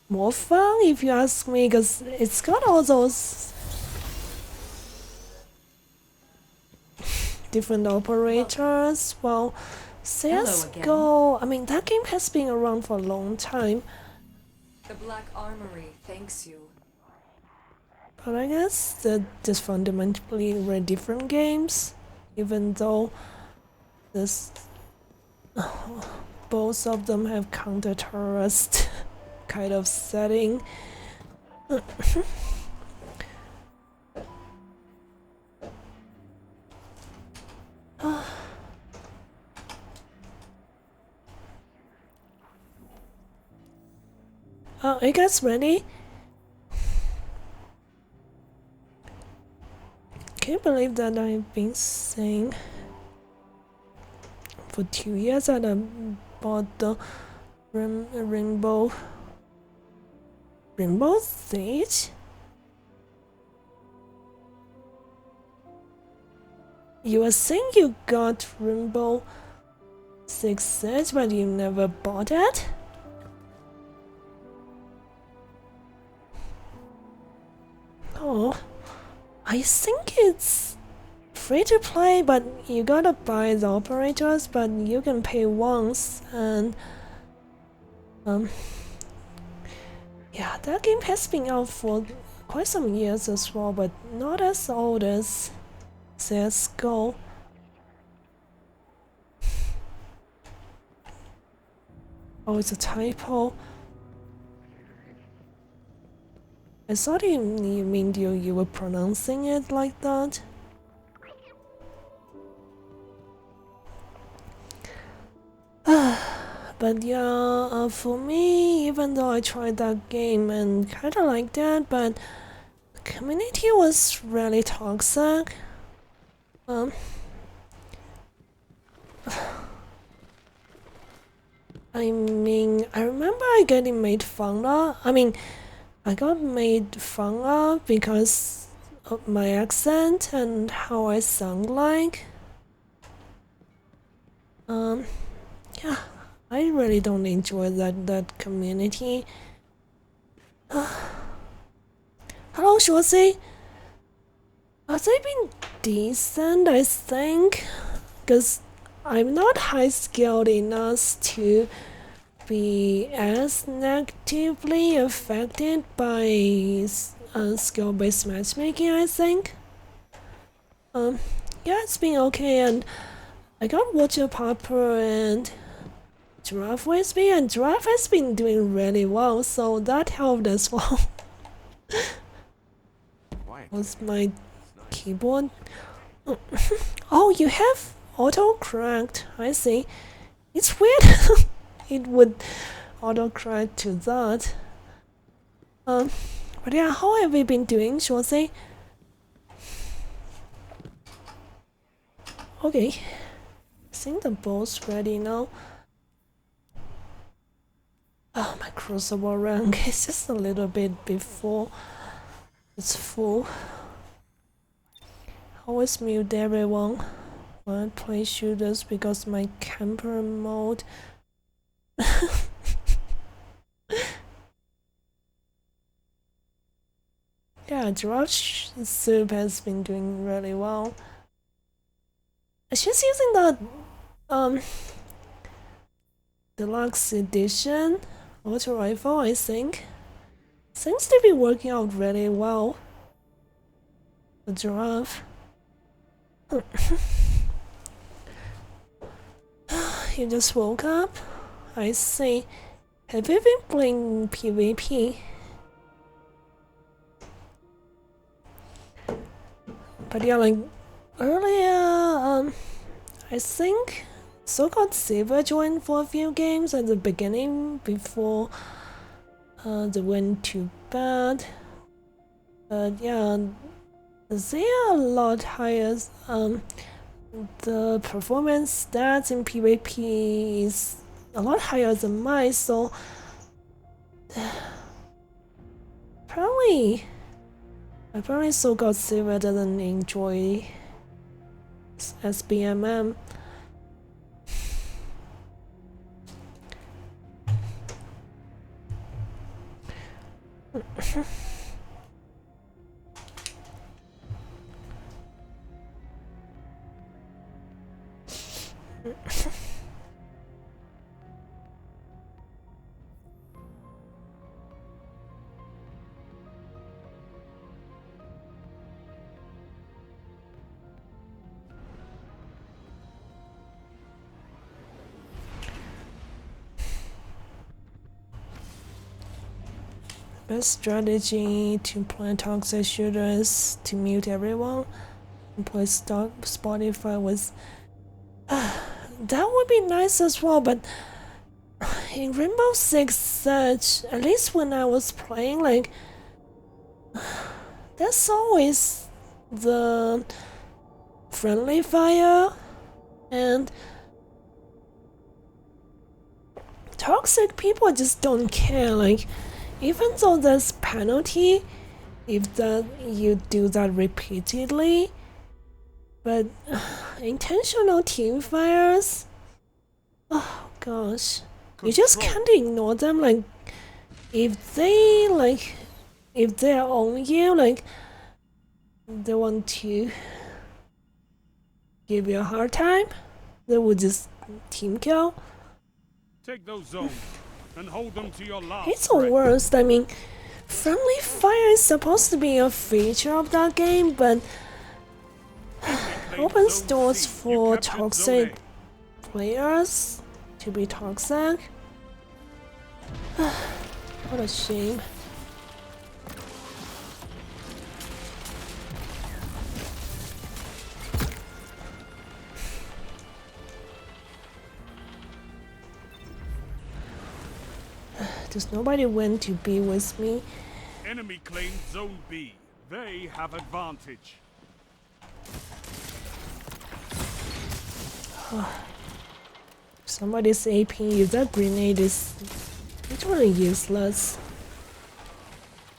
more fun, if you ask me, because it's got all those different operators. Well, CSGO, I mean, that game has been around for a long time, The Black Armory thanks you. but I guess they're just fundamentally very different games, even though this both of them have counter-terrorist kind of setting. Are you guys ready? Can you believe that I've been saying for 2 years that I bought the Rainbow Siege? You were saying you got Rainbow Six Siege, but you never bought it? Oh, I think it's free to play, but you gotta buy the operators, but you can pay once, and yeah, that game has been out for quite some years as well, but not as old as CSGO. Oh, it's a typo. I thought you mean you were pronouncing it like that. But yeah, for me, even though I tried that game and kinda like that, but the community was really toxic. I mean, I remember I getting made fun of. I mean, I got made fun of because of my accent and how I sound like. Yeah, I really don't enjoy that community. Hello, Shosi. Have they been decent, I think? Because I'm not high skilled enough to be as negatively affected by skill-based matchmaking, I think. Yeah, it's been okay, and I got Watcher Popper and Giraffe with me, and Giraffe has been doing really well, so that helped as well. Was my keyboard? Oh, you have autocorrect. I see. It's weird. It would autocorrect to that. But yeah, how have you been doing, Shosi? Okay. I think the bow's ready now. Oh, my crucible rank is just a little bit before it's full. I always mute everyone when I play shooters because my camper mode. Yeah, Giraffe Soup has been doing really well. She's using that deluxe edition auto rifle, I think. Seems to be working out really well. The Giraffe. you just woke up? I see. Have you been playing PvP? But yeah, like earlier, I think so-called Silver joined for a few games at the beginning before they went to bed. But yeah, they are a lot higher. The performance stats in PvP is a lot higher than mine, so apparently so-called Silver doesn't enjoy SBMM. Best strategy to play toxic shooters to mute everyone and play Spotify was that would be nice as well, but in Rainbow Six Siege, at least when I was playing, like there's always the friendly fire and toxic people just don't care. Like even though there's penalty if that you do that repeatedly, but intentional team fires, oh gosh, you just can't ignore them. Like if they're on you, like they want to give you a hard time, they would just team kill. Take those zones and hold them to your last. It's the worst. I mean, friendly fire is supposed to be a feature of that game, but opens doors for toxic players to be toxic. What a shame. Does nobody want to be with me? Enemy claims Zone B. They have advantage. Somebody's AP. If that grenade is literally useless.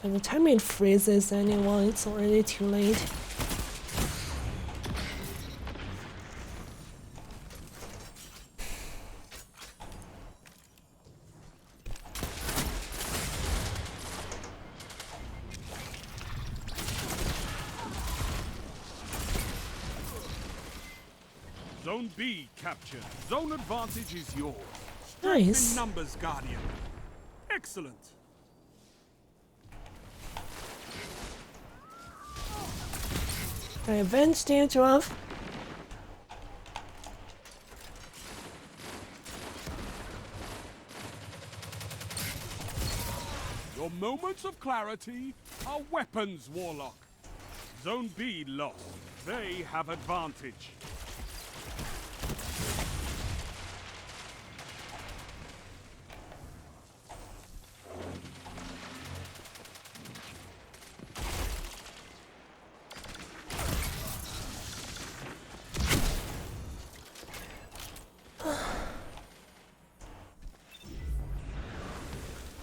By the time it freezes anyone, it's already too late. Zone B captured. Zone advantage is yours. Nice. In numbers, Guardian. Excellent. I avenged you, Giraffe. Your moments of clarity are weapons, Warlock. Zone B lost. They have advantage.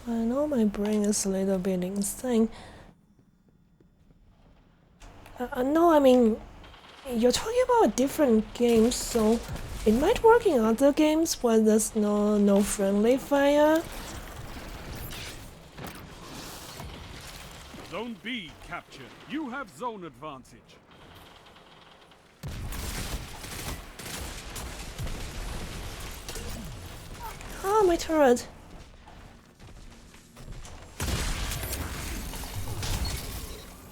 I know my brain is a little bit insane. No, I mean, you're talking about different games, so it might work in other games where there's no friendly fire. Zone B captured. You have zone advantage. Ah, my turret.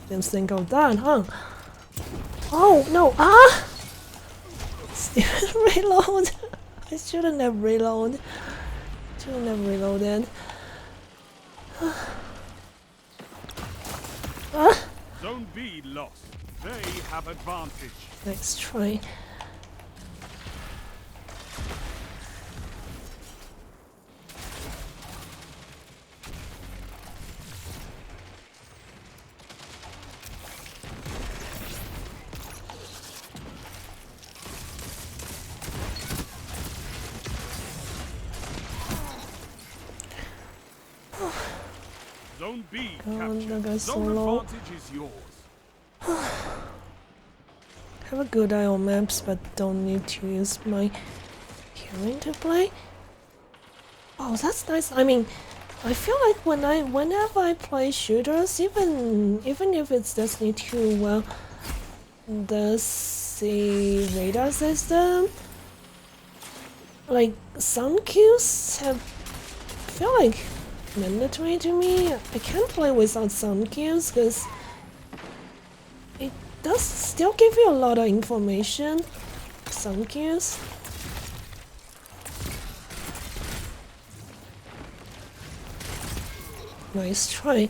Didn't think of that, huh? Oh no! Ah! Still reload. I shouldn't have reloaded. Shouldn't have reloaded. Ah! Zone B lost. They have advantage. Let's try. Zone B Oh, captured. that guy's so Zone low. advantage is yours. Have a good eye on maps, but don't need to use my hearing to play. Oh, that's nice. I mean, I feel like whenever I play shooters, even if it's Destiny 2, well, the radar system, like sound cues feel like mandatory to me. I can't play without sound cues because it does still give you a lot of information. Sound cues. Nice try.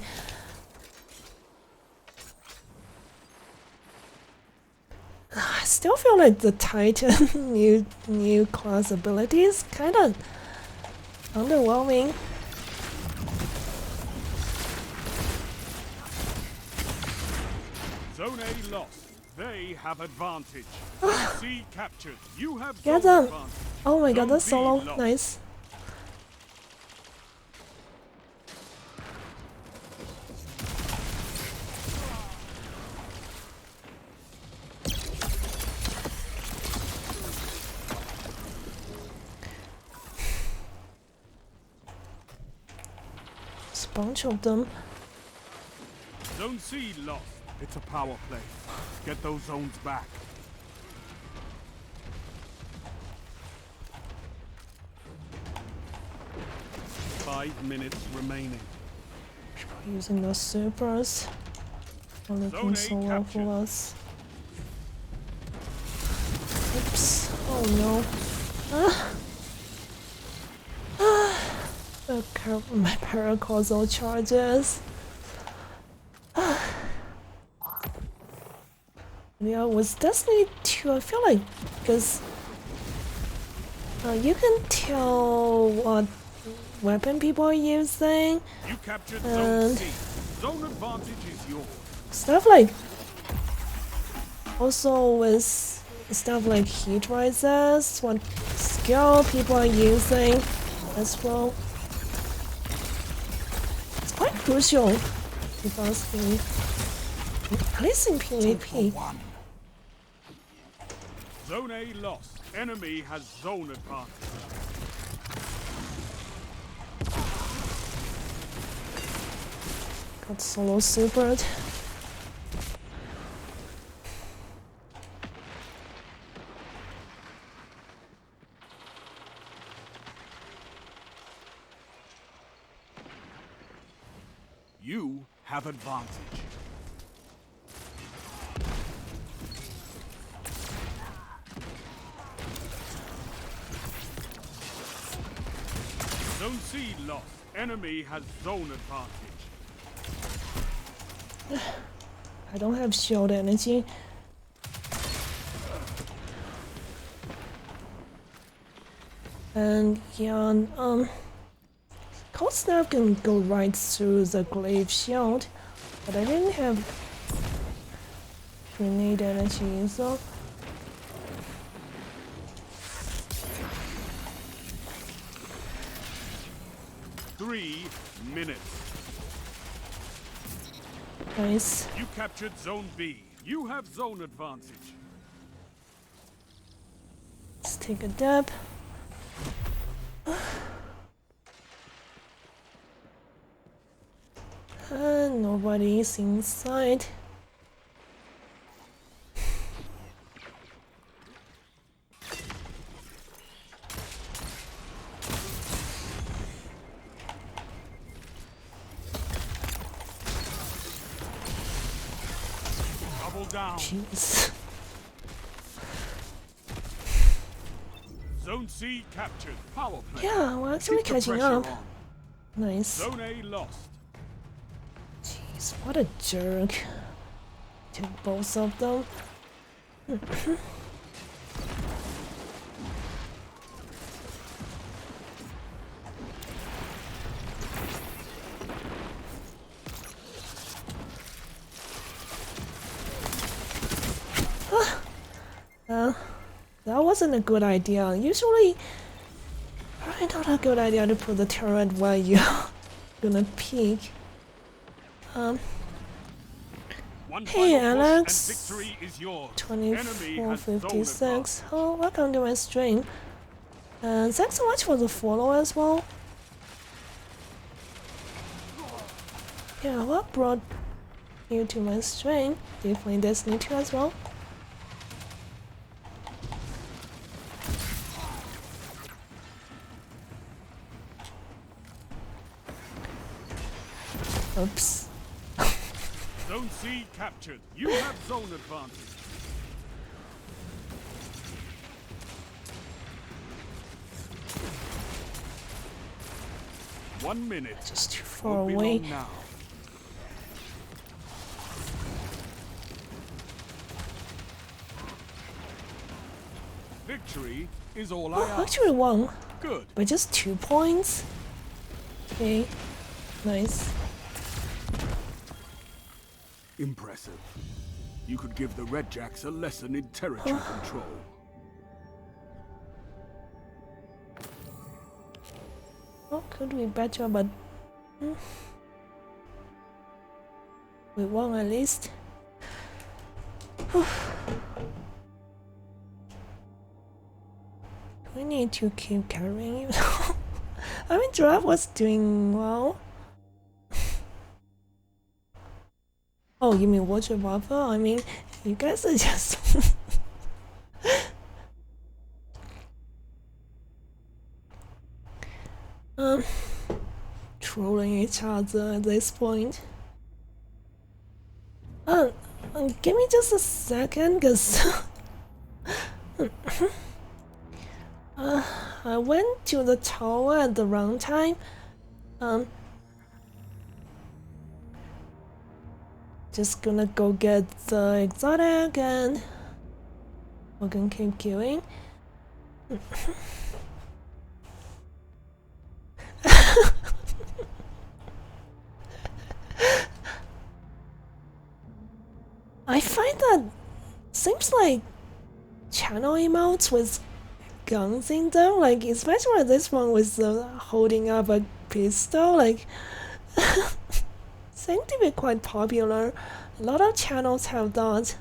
I still feel like the Titan new class abilities kind of underwhelming. Zone A lost. They have advantage. C captured. You have Get zone them! advantage. Oh my god, Zone that's B solo. lost. Nice. There's a bunch of them. Zone C lost. It's a power play. Get those zones back. Five minutes remaining. Using the supers. Are looking so Zone A well for captured. us. Oops. Oh no. Ah. Ah. My paracausal charges. Ah. Yeah, with Destiny 2, I feel like because you can tell what weapon people are using. You captured And- Zone C. Zone advantage is yours. Stuff like also with stuff like heat rises, what skill people are using as well. It's quite crucial if you ask me. At least in PvP. Zone A lost. Enemy has zone advantage. Got solo supered. You have advantage. Zone C lost. Enemy has zone advantage. I don't have shield energy. And yeah, Cold Snap can go right through the glaive shield, but I didn't have grenade energy, so 3 minutes. nice. You captured Zone B. You have zone advantage. Let's take a dab. And nobody's inside. Double down. Jeez. Zone C captured. Power play. Yeah, we're actually Keep the catching pressure up. on. Nice. Zone A lost. Jeez, what a jerk. To both of them. That wasn't a good idea. Usually, probably not a good idea to put the turret while you're gonna peek. One Hey, final push Alex. and victory is yours. Enemy has zone 2456. advantage. Oh, welcome to my stream. And thanks so much for the follow as well. Yeah, what brought you to my stream? Do you play Destiny 2 as well? Oops. Zone C captured. You have zone advantage. One minute. Just too far Won't be away. long now. Victory is all I Oh, ask. actually won. Good. By just 2 points? Okay. Nice. Impressive. You could give the Red Jacks a lesson in territory control. Oh, could be better, but we won at least. We need to keep carrying you. I mean, Giraffe was doing well. Oh, you mean water buffer? I mean, you guys are just trolling each other at this point. Give me just a second, cause I went to the tower at the wrong time. Just gonna go get the exotic and we're gonna keep queuing. I find that seems like channel emotes with guns in them, like especially this one with holding up a pistol, like seem to be quite popular. A lot of channels have that.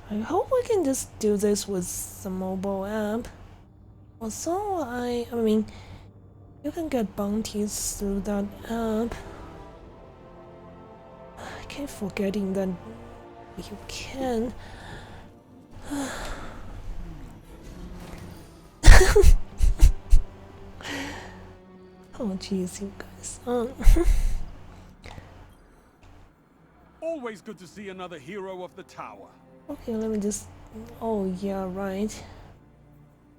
I hope we can just do this with the mobile app. Also, I mean, you can get bounties through that app. I keep forgetting that you can. Oh jeez, you guys. Always good to see another hero of the tower. Okay, let me just. Oh yeah, right.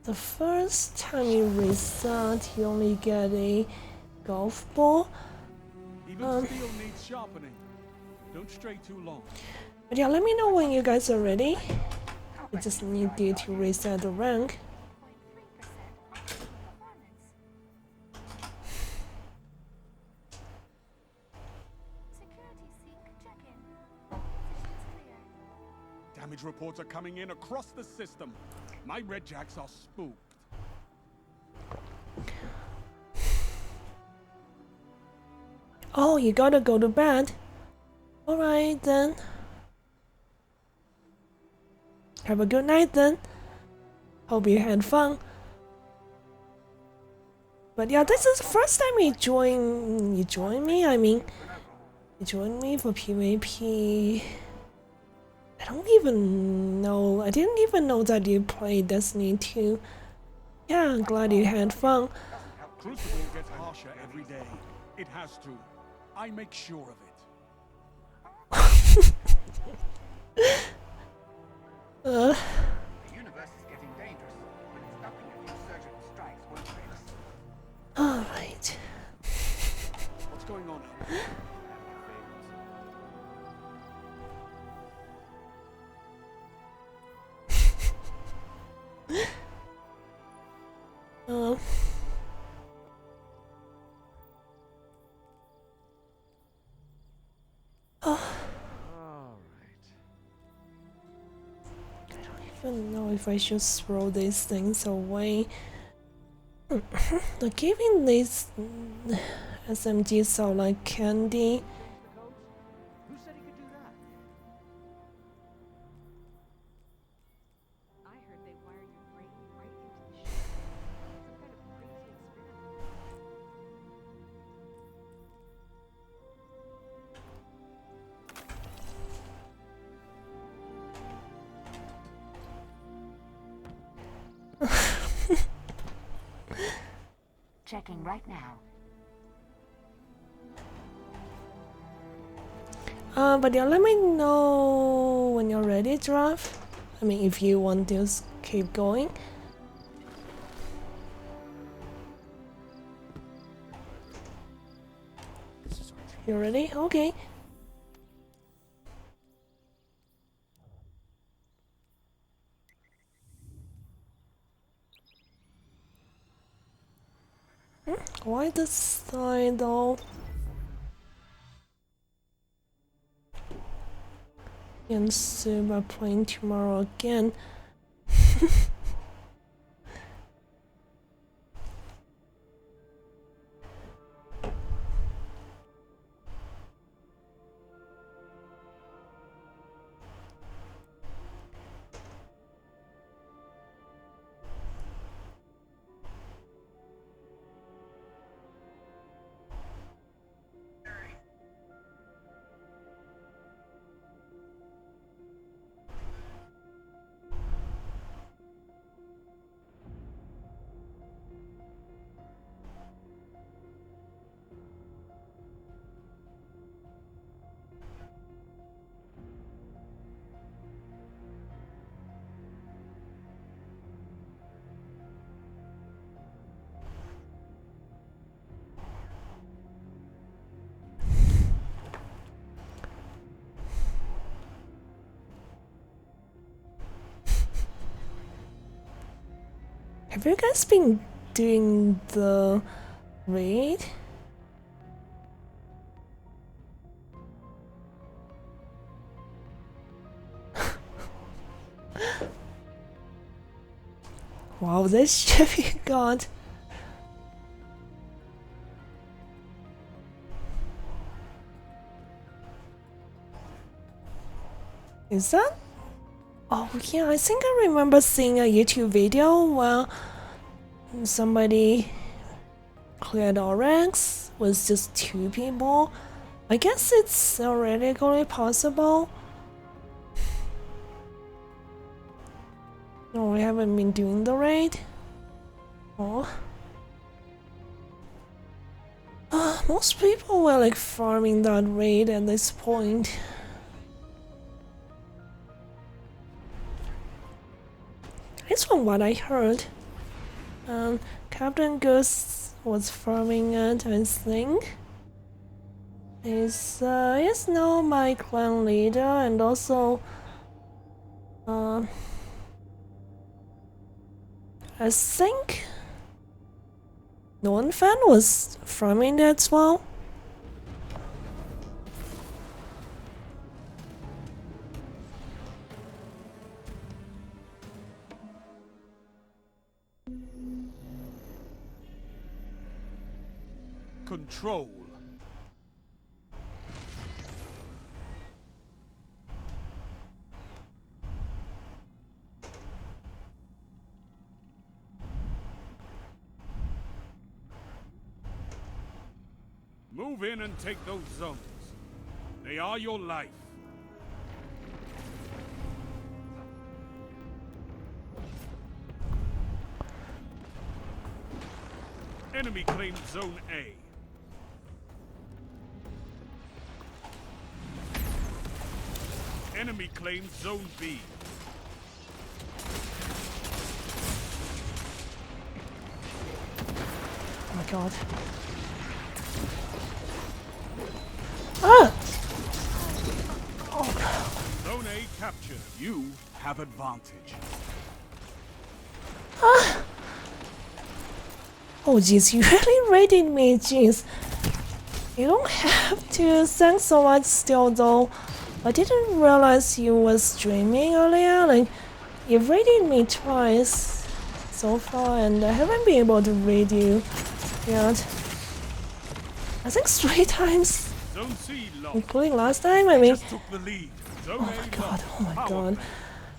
The first time you reset, you only get a golf ball. Even steel needs sharpening. Don't stray too long. But yeah, let me know when you guys are ready. I just need you to reset the rank. Damage reports are coming in across the system. My Red Jacks are spooked. Oh, you gotta go to bed. Alright then. Have a good night then. Hope you had fun. But yeah, this is the first time you join me. I mean, you joined me for PvP. I don't even know. I didn't even know that you played Destiny 2. Yeah, I'm glad you had fun. Crucible gets harsher every day. It has to. I make sure of it. Uh, The universe is getting dangerous, but it's nothing if these surgical strikes won't fail us. Alright. What's going on? Uh, All right. I don't even know if I should throw these things away. Like giving these SMGs sound like candy. Who said he could do that? I heard they wire your brain right into the ship. Some kind of crazy experiment. Checking right now. But yeah, let me know when you're ready, Giraffe. I mean, if you want to keep going. You ready? Okay. Why this side though? And Super playing tomorrow again. Have you guys been doing the raid? Wow, this ship you got. Is that? Oh yeah, I think I remember seeing a YouTube video where somebody cleared Oryx with just 2 people. I guess it's theoretically possible. No, we haven't been doing the raid. Oh. Most people were like farming that raid at this point. It's from what I heard. Captain Goose was farming it, I think. He's now my clan leader, and also I think Non-Fan was farming it as well. Control. Move in and take those zones. They are your life. Enemy claimed Zone A. Enemy claimed Zone B. Oh my god. Ah! Zone A captured. You have advantage. Oh jeez, you really rated me, jeez. You don't have to. Thanks so much still though. I didn't realize you was streaming earlier. Like, you rated me twice so far and I haven't been able to rate you yet. I think 3 times, Zone C lost. including last time, I mean. Just took the lead. Zone Oh my A god, lost. oh my Power god. play.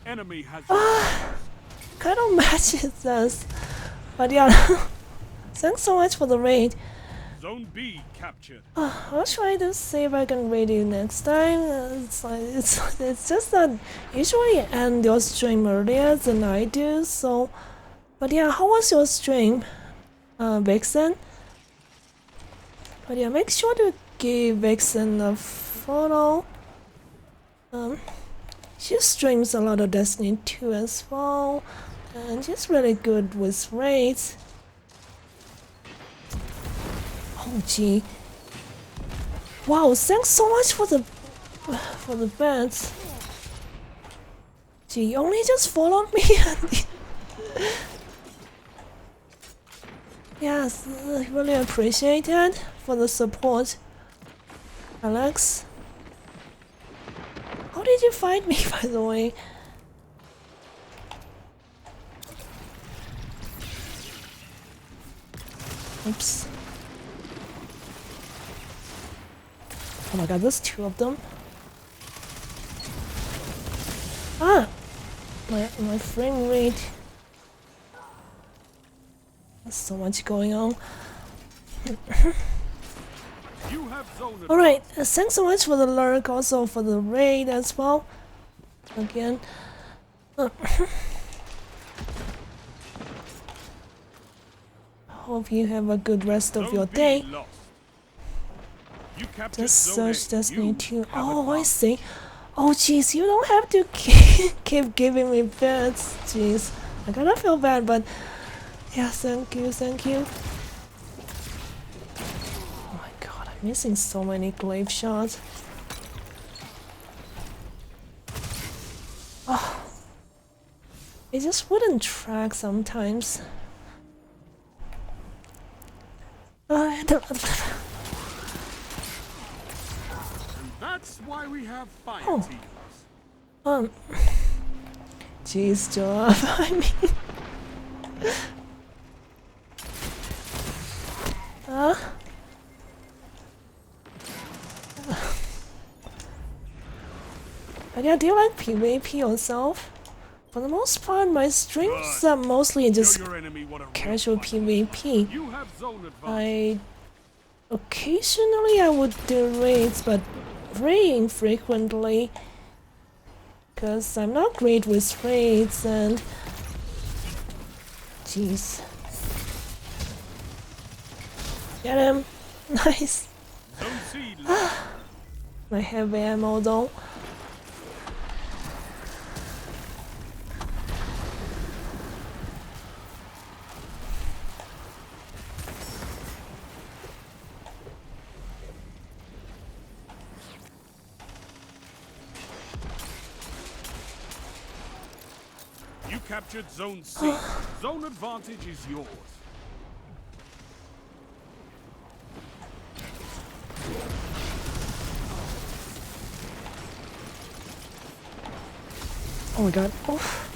Enemy has Kind of matches us. But yeah, thanks so much for the raid. Zone B captured. I'll try to see if I can raid you next time. It's just that usually you end your stream earlier than I do, so. But yeah, how was your stream, Vixen? But yeah, make sure to give Vixen a follow. She streams a lot of Destiny 2 as well, and she's really good with raids. Oh gee. Wow, thanks so much for the bets. Gee, you only just followed me and yes, really appreciate it for the support. Alex. How did you find me, by the way? Oops. Oh my god, there's 2 of them. Ah! My frame rate. There's so much going on. You have zone advantage. Alright, thanks so much for the lurk, also for the raid as well. Again. Hope you have a good rest of Zone your B day. lost. You captured Just Zone search A. Destiny You 2. have Oh, I advantage. see. Oh, jeez, you don't have to keep giving me bets. Jeez, I kind of feel bad, but yeah, thank you, thank you. Oh my god, I'm missing so many glaive shots. Oh, it just wouldn't track sometimes. That's why we have fire Oh. teams. Jeez, Joab, I mean. But yeah, do you like PvP yourself? For the most part, my streams are mostly just Show your enemy what a real casual fighter is. PvP. You have zone advantage. Occasionally I would do raids, but very infrequently. Because I'm not great with raids and... Jeez. Get him! Nice! Zone C lost. My heavy ammo though. You captured Zone C. Zone advantage is yours. Oh my god. Oof.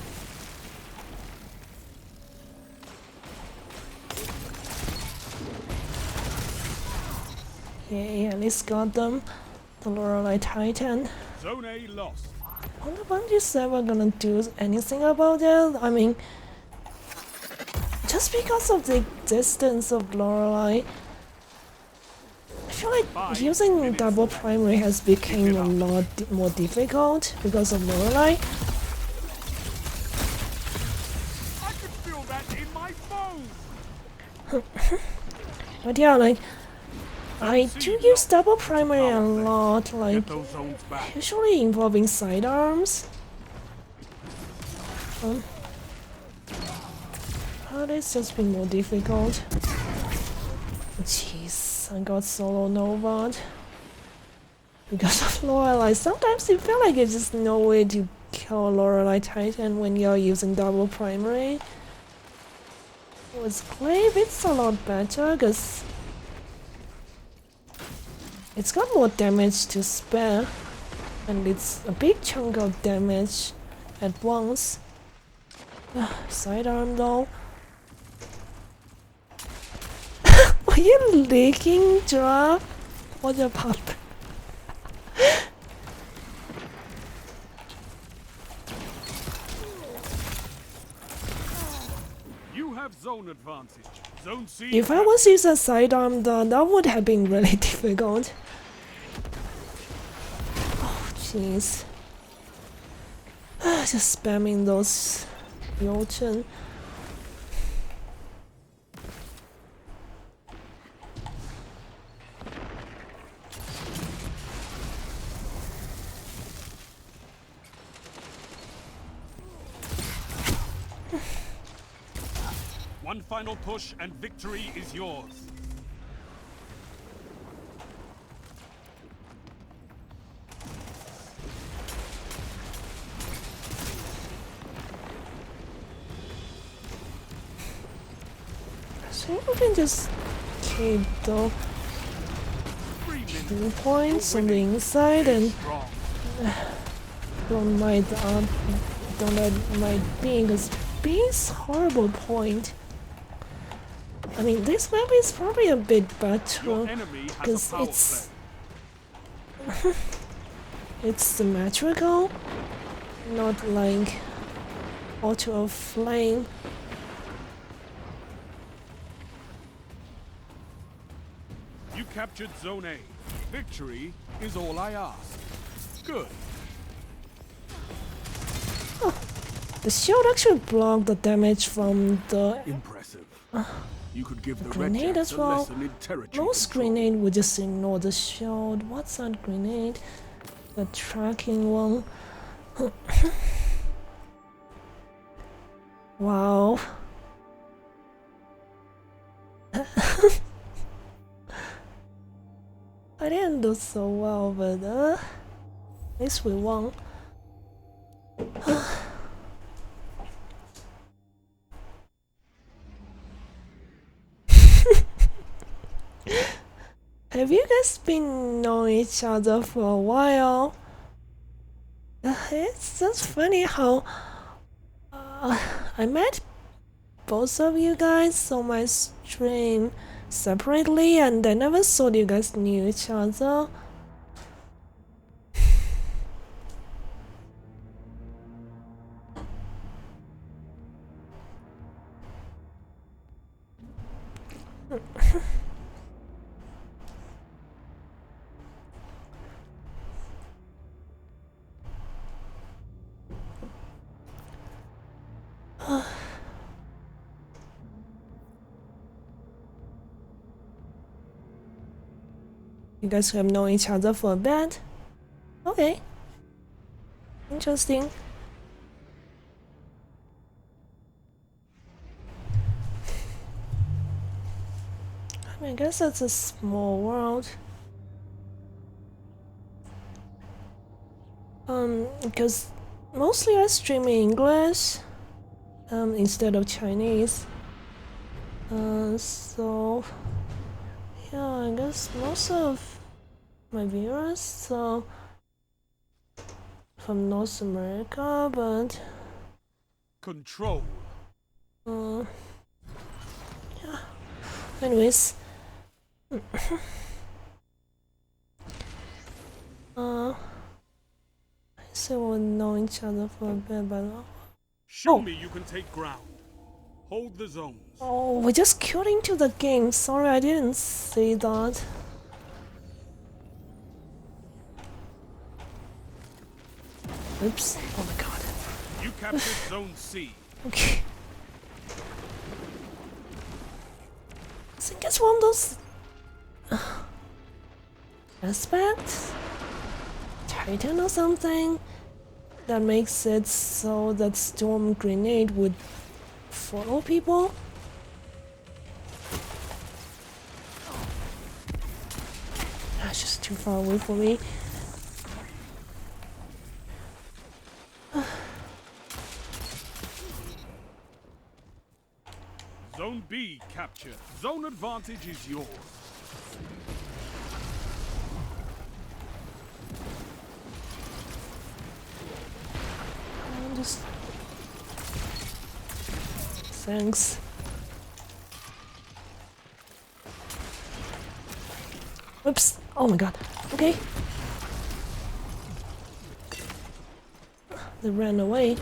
Yay, at least got them. The Lorelei Titan. Zone A lost. I wonder when is ever gonna do anything about it. I mean, just because of the existence of Lorelei, I feel like using double primary has become a lot more difficult because of Lorelei. I can feel that in my bones! But yeah, like, I do use double primary a lot, like, Get those zones back. usually involving sidearms. But it's just been more difficult. Jeez, I got solo Nova because of Lorelei. Sometimes you feel like there's just no way to kill Lorelei Titan when you're using double primary. With Glaive, it's a lot better because it's got more damage to spare, and it's a big chunk of damage at once. Sidearm though. Are you leaking, Giraffe? What a pup. You have zone advantage. Zone C. If I was using a sidearm though, that would have been really difficult. Oh jeez. Just spamming those Yochen. One final push and victory is yours. So we can just keep the 2 points on the inside and Strong. don't let my B, because B is horrible point. I mean, this map is probably a bit better Your enemy has because a power it's play. it's symmetrical, not like Auto of Flame. You captured Zone A. Victory is all I ask. Good. The shield actually blocked the damage from the Impressive. You could give the grenade Red as Jacks a well. lesson in territory Most control. grenade would just ignore the shield. What's that grenade? The tracking one. Wow. I didn't do so well, but at least we won. Have you guys been knowing each other for a while? It's just funny how I met both of you guys on my stream separately, and I never thought you guys knew each other. You guys have known each other for a bit? Okay. Interesting. I mean, I guess that's a small world. Because mostly I stream in English, instead of Chinese. So yeah, I guess most of my viewers are from North America, but Control. yeah. Anyways, I say we'll know each other for a bit, but Show me you can take ground. Hold the zones. oh, we just queued into the game. Sorry, I didn't see that. Oops. Oh my god. You captured Zone C. Okay. I think it's one of those aspects, Titan or something, that makes it so that storm grenade would follow people. That's just too far away for me. Zone B captured. Zone advantage is yours. Just thanks. Oops. Oh my god. Okay. They ran away.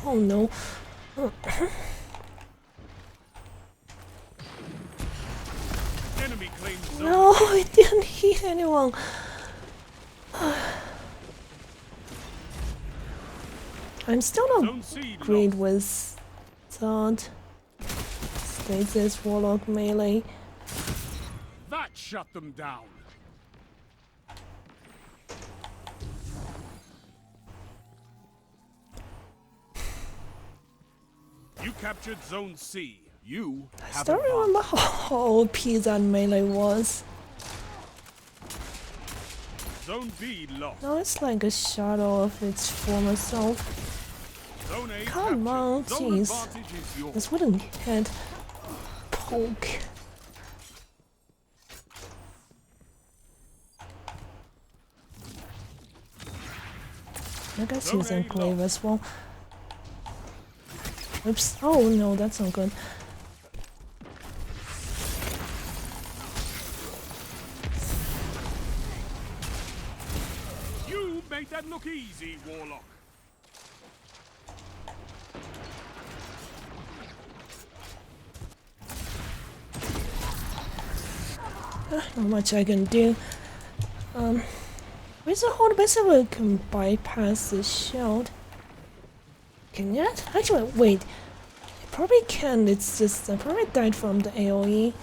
Oh no. Enemy claims zone. No, it didn't hit anyone. I'm still not Zone C great lost. with that. Stasis, Warlock, melee. That shut them down. You captured Zone C. You I have still remember advantage. how OP that melee was. Zone B lost. Now it's like a shadow of its former self. Zone A Come captured. on, Zone jeez. advantage is yours. This wouldn't hit. Poke. I guess Zone using A glaive as well. Oops. Oh no, that's not good. You made that look easy, Warlock. Not much I can do. Where's the whole basically can bypass the shield? Can it? Actually, wait. It probably can. It's just I probably died from the AoE.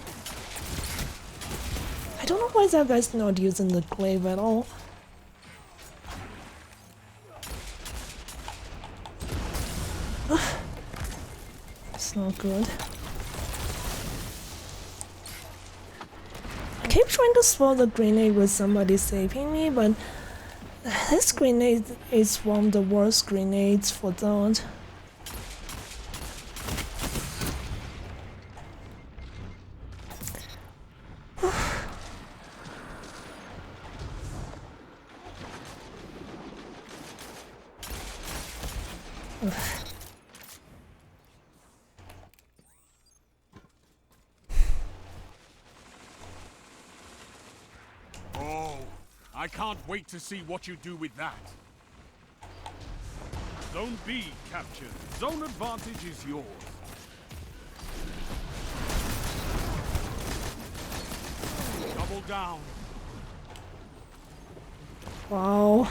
I don't know why that guy's not using the glaive at all. It's not good. I keep trying to swallow the grenade with somebody saving me, but this grenade is one of the worst grenades for that. Oh, I can't wait to see what you do with that. Zone B captured. Zone advantage is yours. Double down. Wow.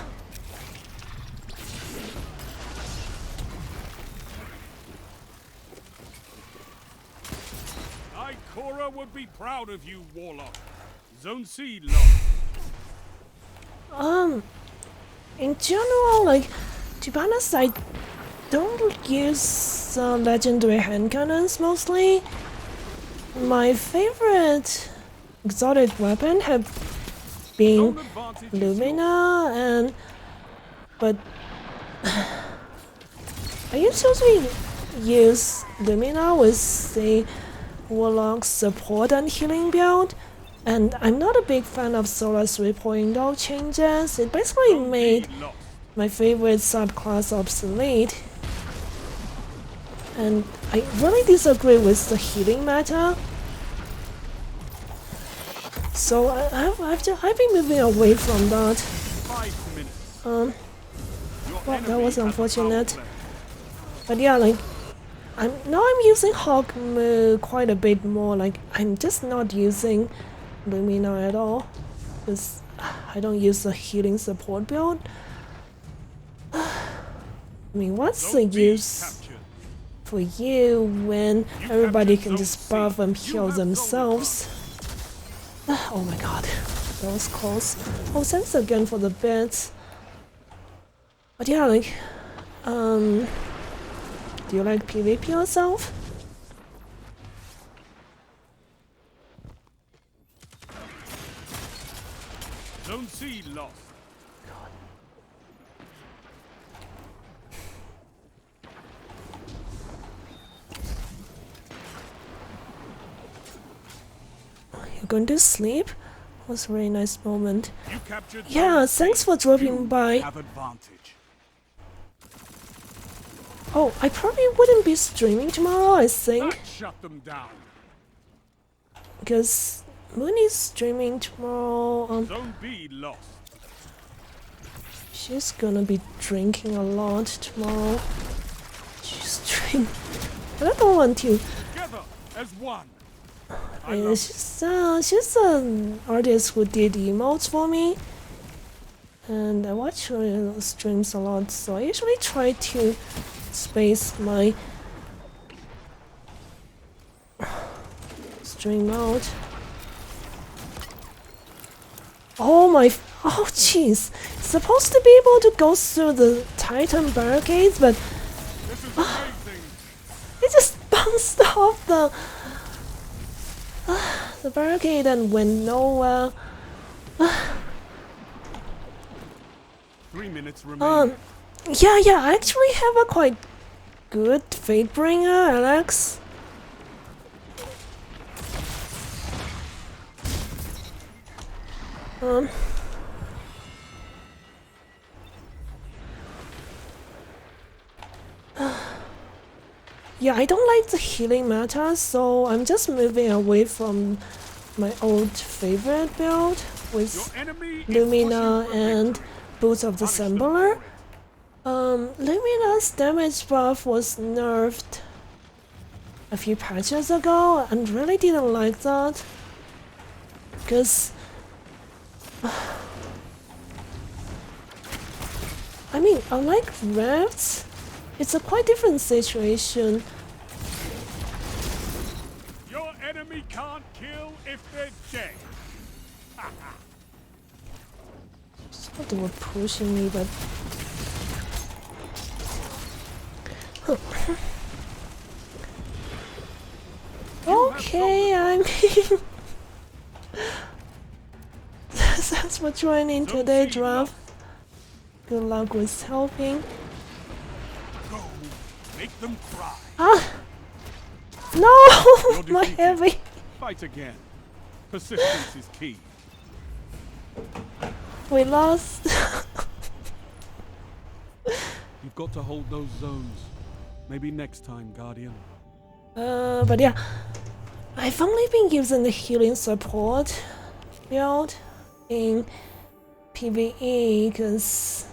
Ikora would be proud of you, Warlock. Zone C lost. In general, like, to be honest, I don't use legendary hand cannons mostly. My favorite exotic weapon have been Zone advantage is yours. Lumina but I usually use Lumina with the Warlock support and healing build, and I'm not a big fan of Solar 3.0 changes. It basically Zone B made lost. my favorite subclass obsolete, and I really disagree with the healing meta. So I've been moving away from that. 5 minutes. Well, that Enemy was has the power unfortunate. play. But yeah, like, I'm using Hawk quite a bit more. Like, I'm just not using Lumina at all, because I don't use a healing support build. I mean, what's the Zone B use captured. for you when everybody can captured just Zone buff C. and You heal have zone themselves? Oh my god, that was close. Oh, thanks again for the bits. But yeah, like, do you like PvP yourself? Zone C lost. You're going to sleep? Was a really nice moment. You captured Yeah, Zone C. thanks for dropping You by. have advantage. Oh, I probably wouldn't be streaming tomorrow, I think, That shut them down. because Moon is streaming tomorrow. Zone B lost. She's gonna be drinking a lot tomorrow. She's drinking. But I don't want to. Together as one. I Yeah, love it. she's an artist who did emotes for me, and I watch her streams a lot. So I usually try to space my stream out. Oh my! Oh jeez! Supposed to be able to go through the Titan barricades, but This is amazing. it just bounced off the barricade and went nowhere. 3 minutes remaining. Yeah, I actually have a quite good Fatebringer, Alex. Yeah, I don't like the healing meta, so I'm just moving away from my old favorite build Your with enemy Lumina is and Boots of the Punish them Assembler. for it. Lumina's damage buff was nerfed a few patches ago, and really didn't like that. Because I mean, unlike Rafts, it's a quite different situation. Your enemy can't kill if they're dead. Thought they were pushing me, but okay, I mean, that's what joining today, draft. Good luck with helping. Go, make them cry. Ah! No! You're My defeated. heavy! Fight again. Persistence is key. We lost. You've got to hold those zones. Maybe next time, Guardian. But yeah, I've only been using the healing support build in PvE because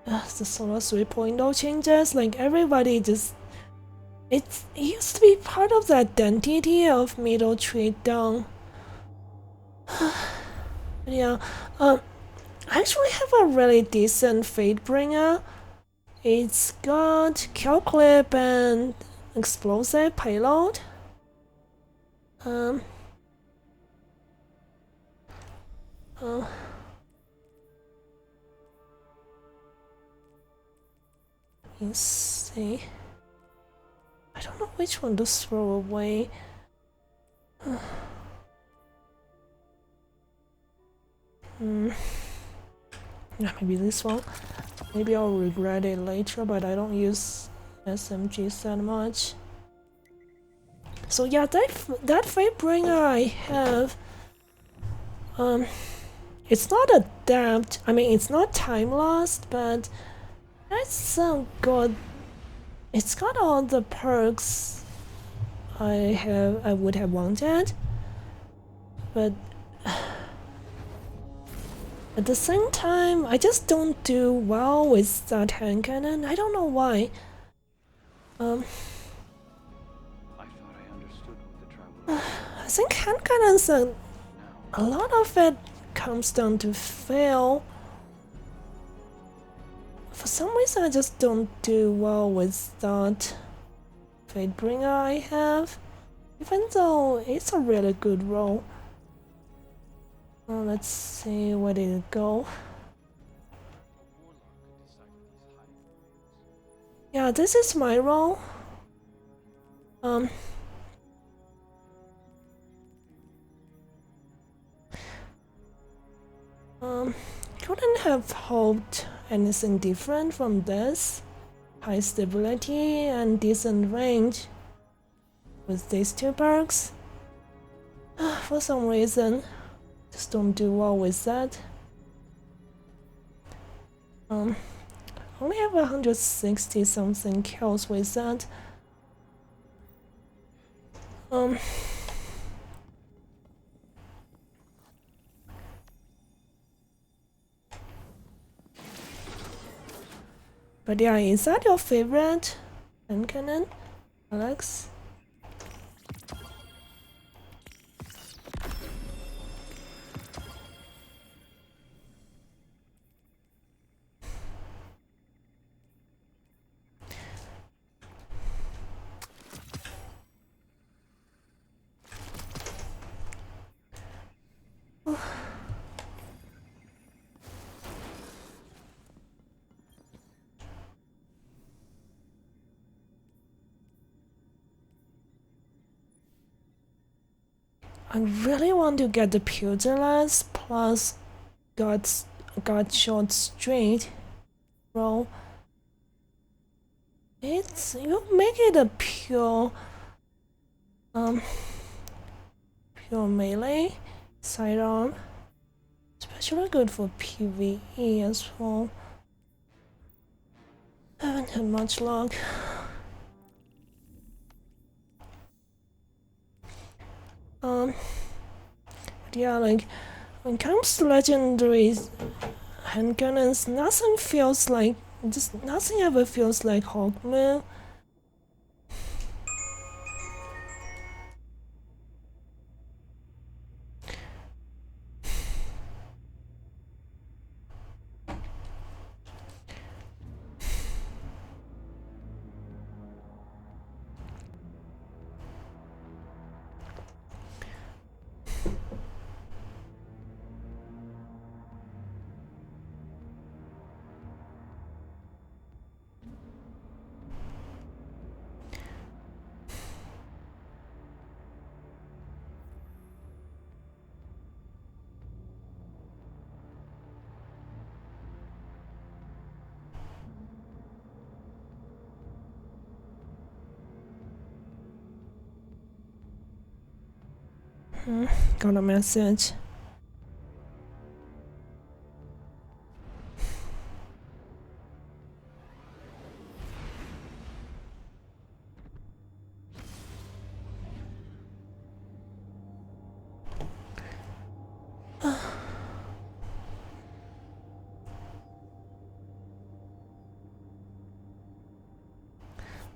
the Solar 3.0 changes. Like everybody just, it used to be part of the identity of middle tree down. But yeah, I actually have a really decent Fatebringer. It's got kill clip and explosive payload. Let's see. I don't know which one to throw away. Yeah, maybe this one. Maybe I'll regret it later, but I don't use SMGs that much. So yeah, that Fatebringer I have, it's not adapt. I mean, it's not time lost, but that's good. It's got all the perks I would have wanted, but at the same time, I just don't do well with that hand cannon. I don't know why. I thought I understood what the traveler I think hand cannons are now. a lot of it comes down to fail. For some reason, I just don't do well with that Fatebringer I have, even though it's a really good roll. Let's see, where did it go? Yeah, this is my roll. Couldn't have hoped anything different from this. High stability and decent range with these two perks. For some reason, just don't do well with that. Only have 160 something kills with that. But yeah, is that your favorite hand cannon, Alex? I really want to get the Pugilist plus God shot straight roll. You make it a pure melee sidearm, especially good for PvE as well. Haven't had much luck. But yeah, like when it comes to legendary hand cannons, nothing ever feels like Hawkman. Got a message.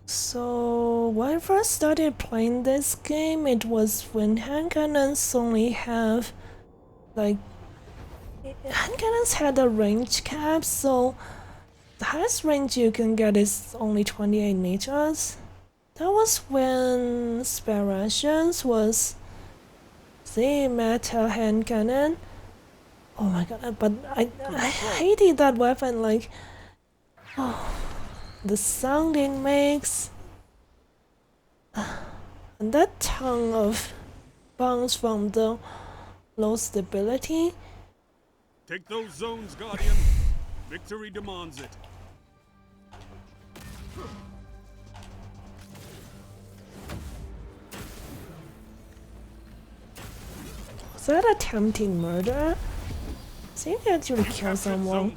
So when I first started playing this game, it was when hand cannons only have hand cannons had a range cap, so the highest range you can get is only 28 meters. That was when Spare Rations was the meta hand cannon. Oh my god, but I hated that weapon, like, the sound it makes. And that tongue of bounce from the low stability. Take those zones, Guardian. Victory demands it. Was that attempting murder? See if you actually kill someone.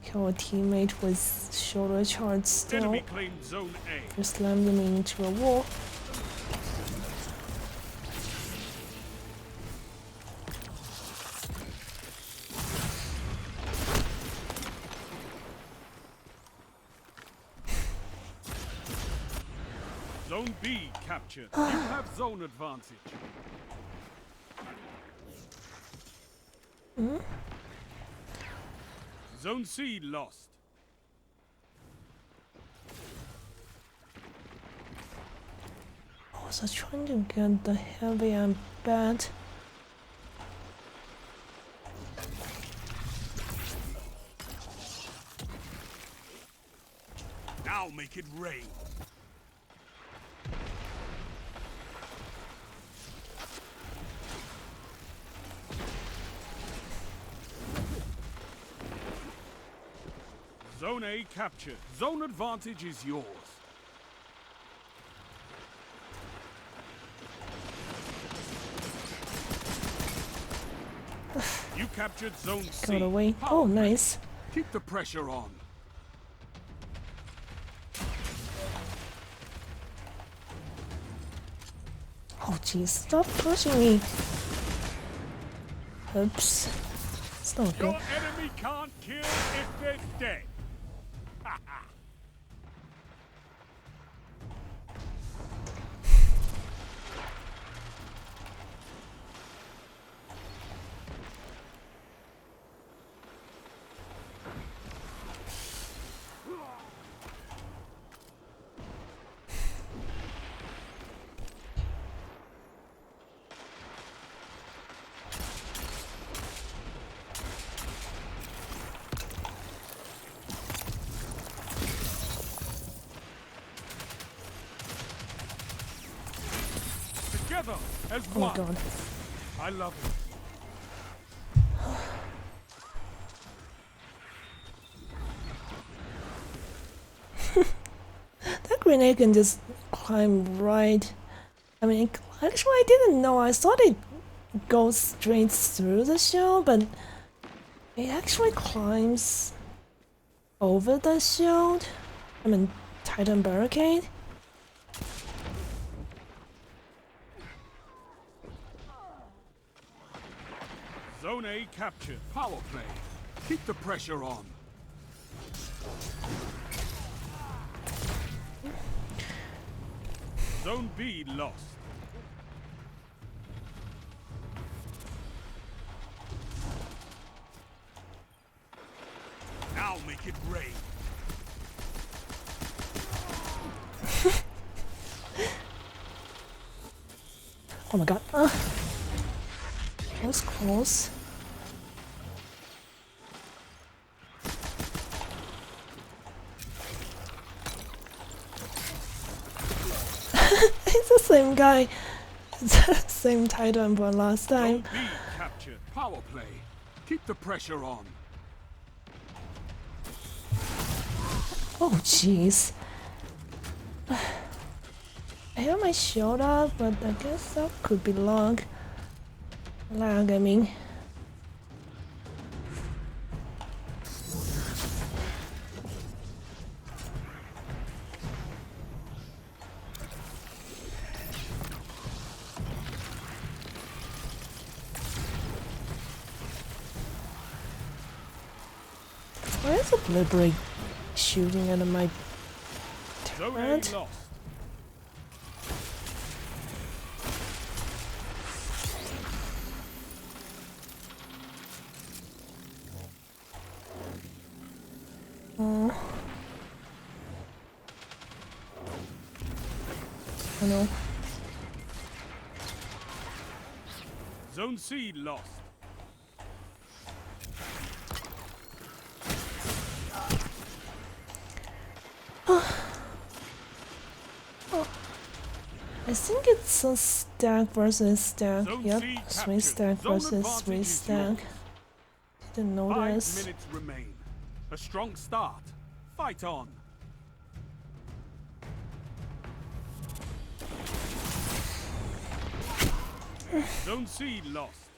Kill a teammate with shoulder charge still. Enemy claimed zone A. Just slam them into a wall. Zone B captured. You have zone advantage. Zone C lost. I was trying to get the heavy and bad. Now make it rain. Zone A captured. Zone advantage is yours. You captured Zone C. Got away. Power Oh, play. nice. Keep the pressure on. Oh, jeez, stop pushing me. Oops. It's not Your good. enemy can't kill if they're dead. Together as Oh one. my god. I love it. That grenade can just climb right. I mean, actually, I didn't know. I thought it goes straight through the shield, but it actually climbs over the shield. I mean, Titan barricade. Zone A captured. Power play. Keep the pressure on. Zone B lost. Now make it rain. Oh my god. That was close. It's the same guy. It's the same Titan but last Zone time. B captured. Power play. Keep the pressure on. Oh jeez. I have my shield up, but I guess that could be lag. Lag, I mean. Why is the Blueberry shooting at my Zone A turret? lost. Oh no. Zone C lost. I think it's a stack versus stack. Zone Yep, C 3 captured. stack Zone versus 3 advantage is stack. yours. Didn't 5 notice. minutes remain. A strong start. Fight on. Zone C lost.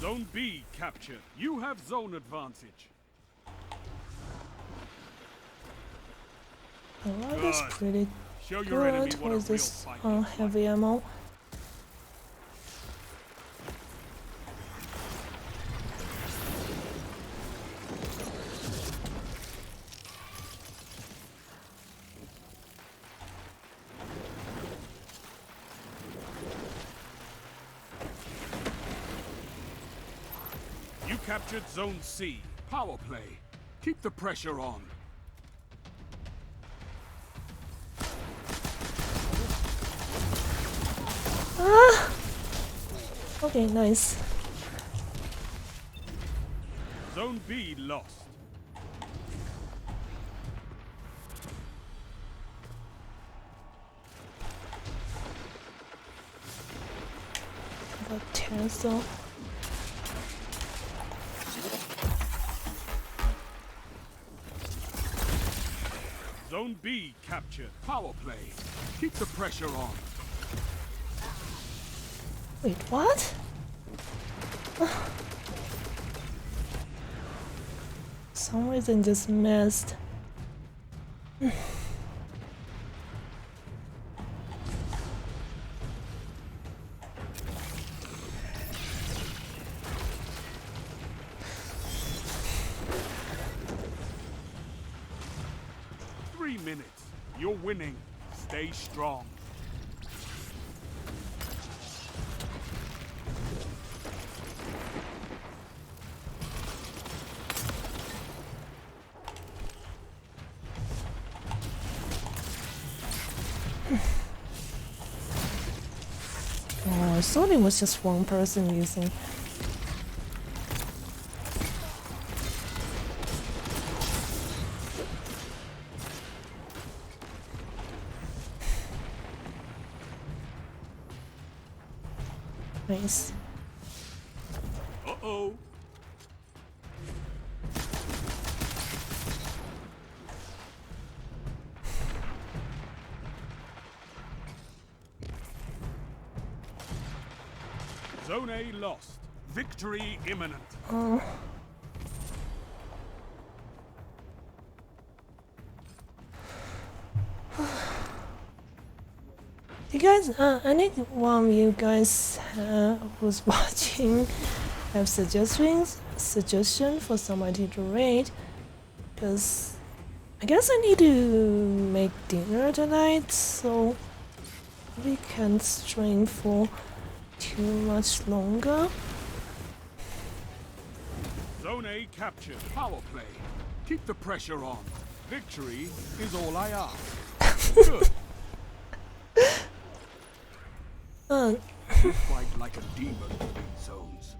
Zone B captured. You have zone advantage. The lag is Good. pretty Show your enemy good what a with real this fight looks like. heavy ammo. captured Zone C. Power play. Keep the pressure on. Ah! Okay, nice. Zone B lost. Got cancel. Zone B captured. Power play. Keep the pressure on. Wait, what? Some reason just missed. 3 minutes. You're winning. Stay strong. Oh, I thought it was just one person using. Nice. Uh-oh. Zone A lost. Victory imminent. Oh. You guys, I need one of you guys who's watching have suggestion for somebody to raid, because I guess I need to make dinner tonight, so we can't stream for too much longer. Zone A captured. Power play. Keep the pressure on. Victory is all I ask. Good. You fight like a demon in these zones.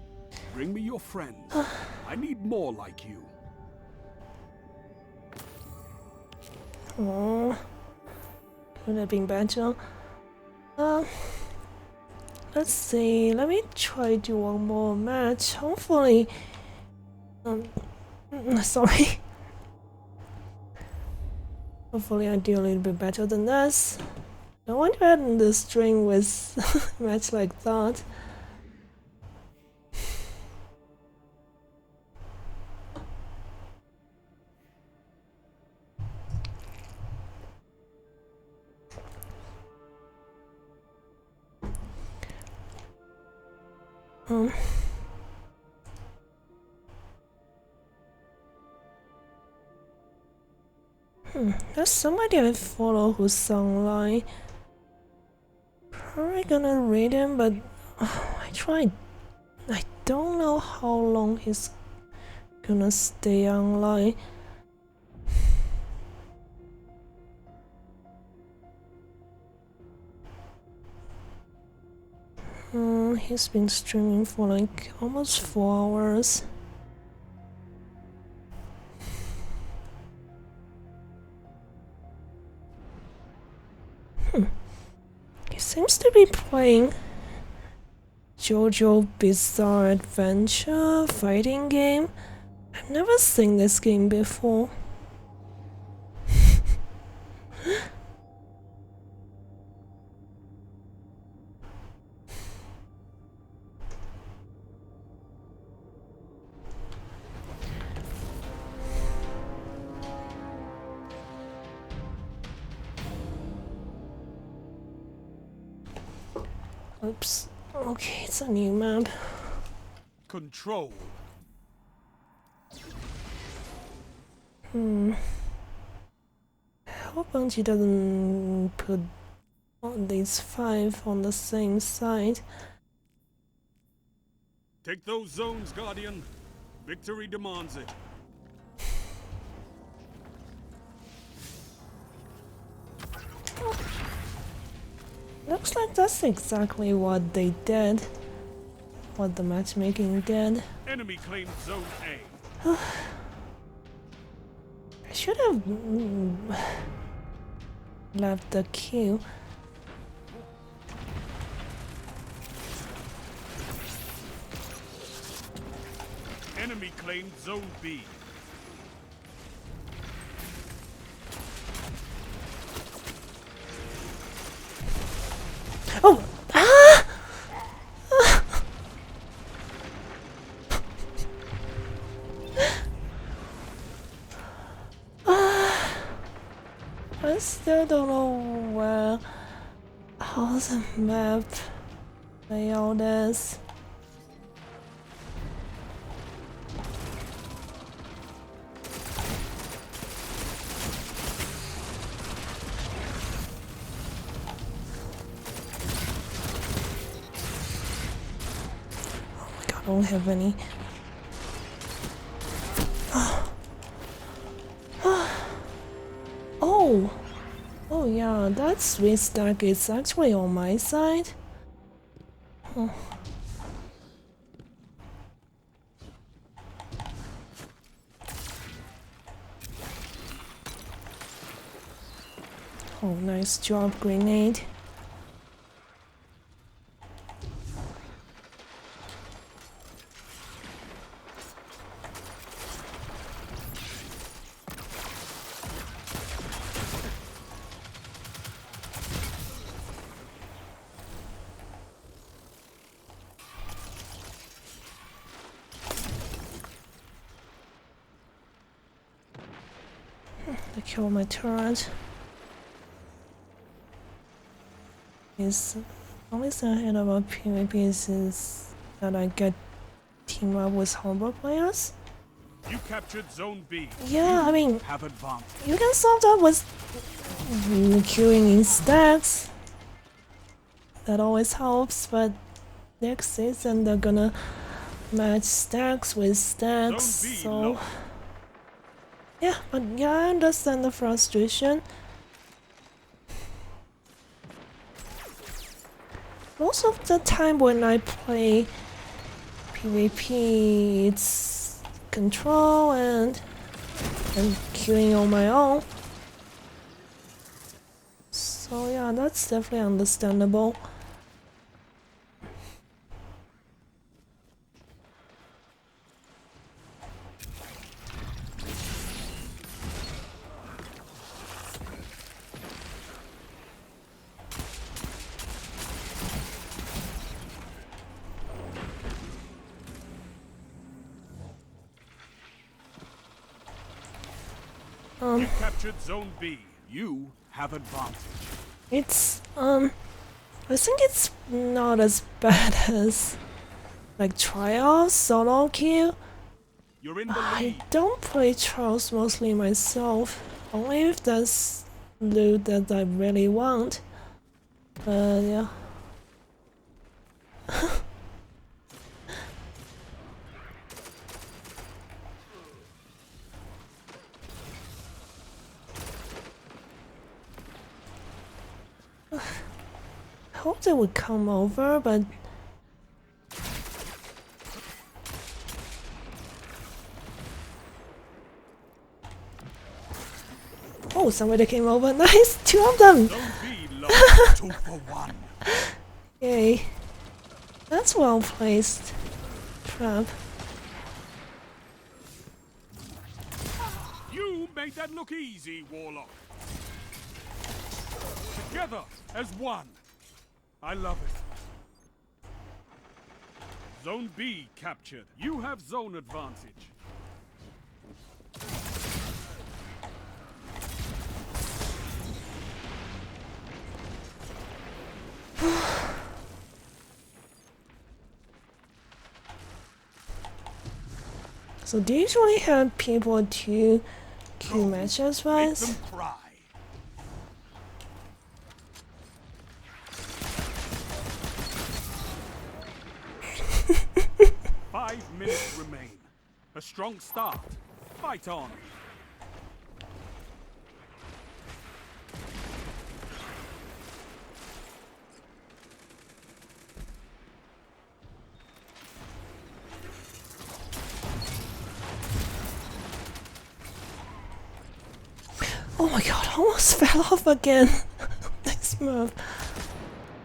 Bring me your friends. I need more like you. Oh, could have been better. Let's see. Let me try do one more match. Hopefully, sorry. Hopefully, I do a little bit better than this. I want to end the string with a match like that. There's somebody I follow who's online. Probably gonna read him, but I tried. I don't know how long he's gonna stay online. He's been streaming for like almost 4 hours. He seems to be playing JoJo Bizarre Adventure fighting game. I've never seen this game before. Oops. Okay, it's a new map. Control. I hope Bungie doesn't put all these 5 on the same side. Take those zones, Guardian. Victory demands it. Looks like that's exactly what they did. What the matchmaking did. Enemy claimed Zone A. I should have left the queue. Enemy claimed Zone B. Oh! Ah! I still don't know where how the map layout is. I don't have any. Oh! Oh yeah, that sweet stack is actually on my side. Huh. Oh, nice drop grenade. I kill my turret. Is only thing I hate about PvP is that I get team up with horrible players. You captured Zone B. Yeah, I mean, Have advanced. you can solve that with queuing in stacks. That always helps, but next season they're gonna match stacks with stacks, Zone B so lost. yeah, but yeah, I understand the frustration. Most of the time when I play PvP, it's control and queuing on my own. So yeah, that's definitely understandable. You captured Zone B. You have advantage. It's I think it's not as bad as like trials, solo queue. You're in the I lead. don't play trials mostly myself, only if there's loot that I really want. But yeah. I hope they would come over, but oh, somebody came over. Nice, two of them. Zone B lost. 2 for 1. Yay, that's well placed. Trap. You made that look easy, Warlock. Together as one. I love it. Zone B captured. You have zone advantage. So do you usually have people to queue matches Make with? them cry. Five minutes remain. A strong start. Fight on. Oh my god, almost fell off again. This move.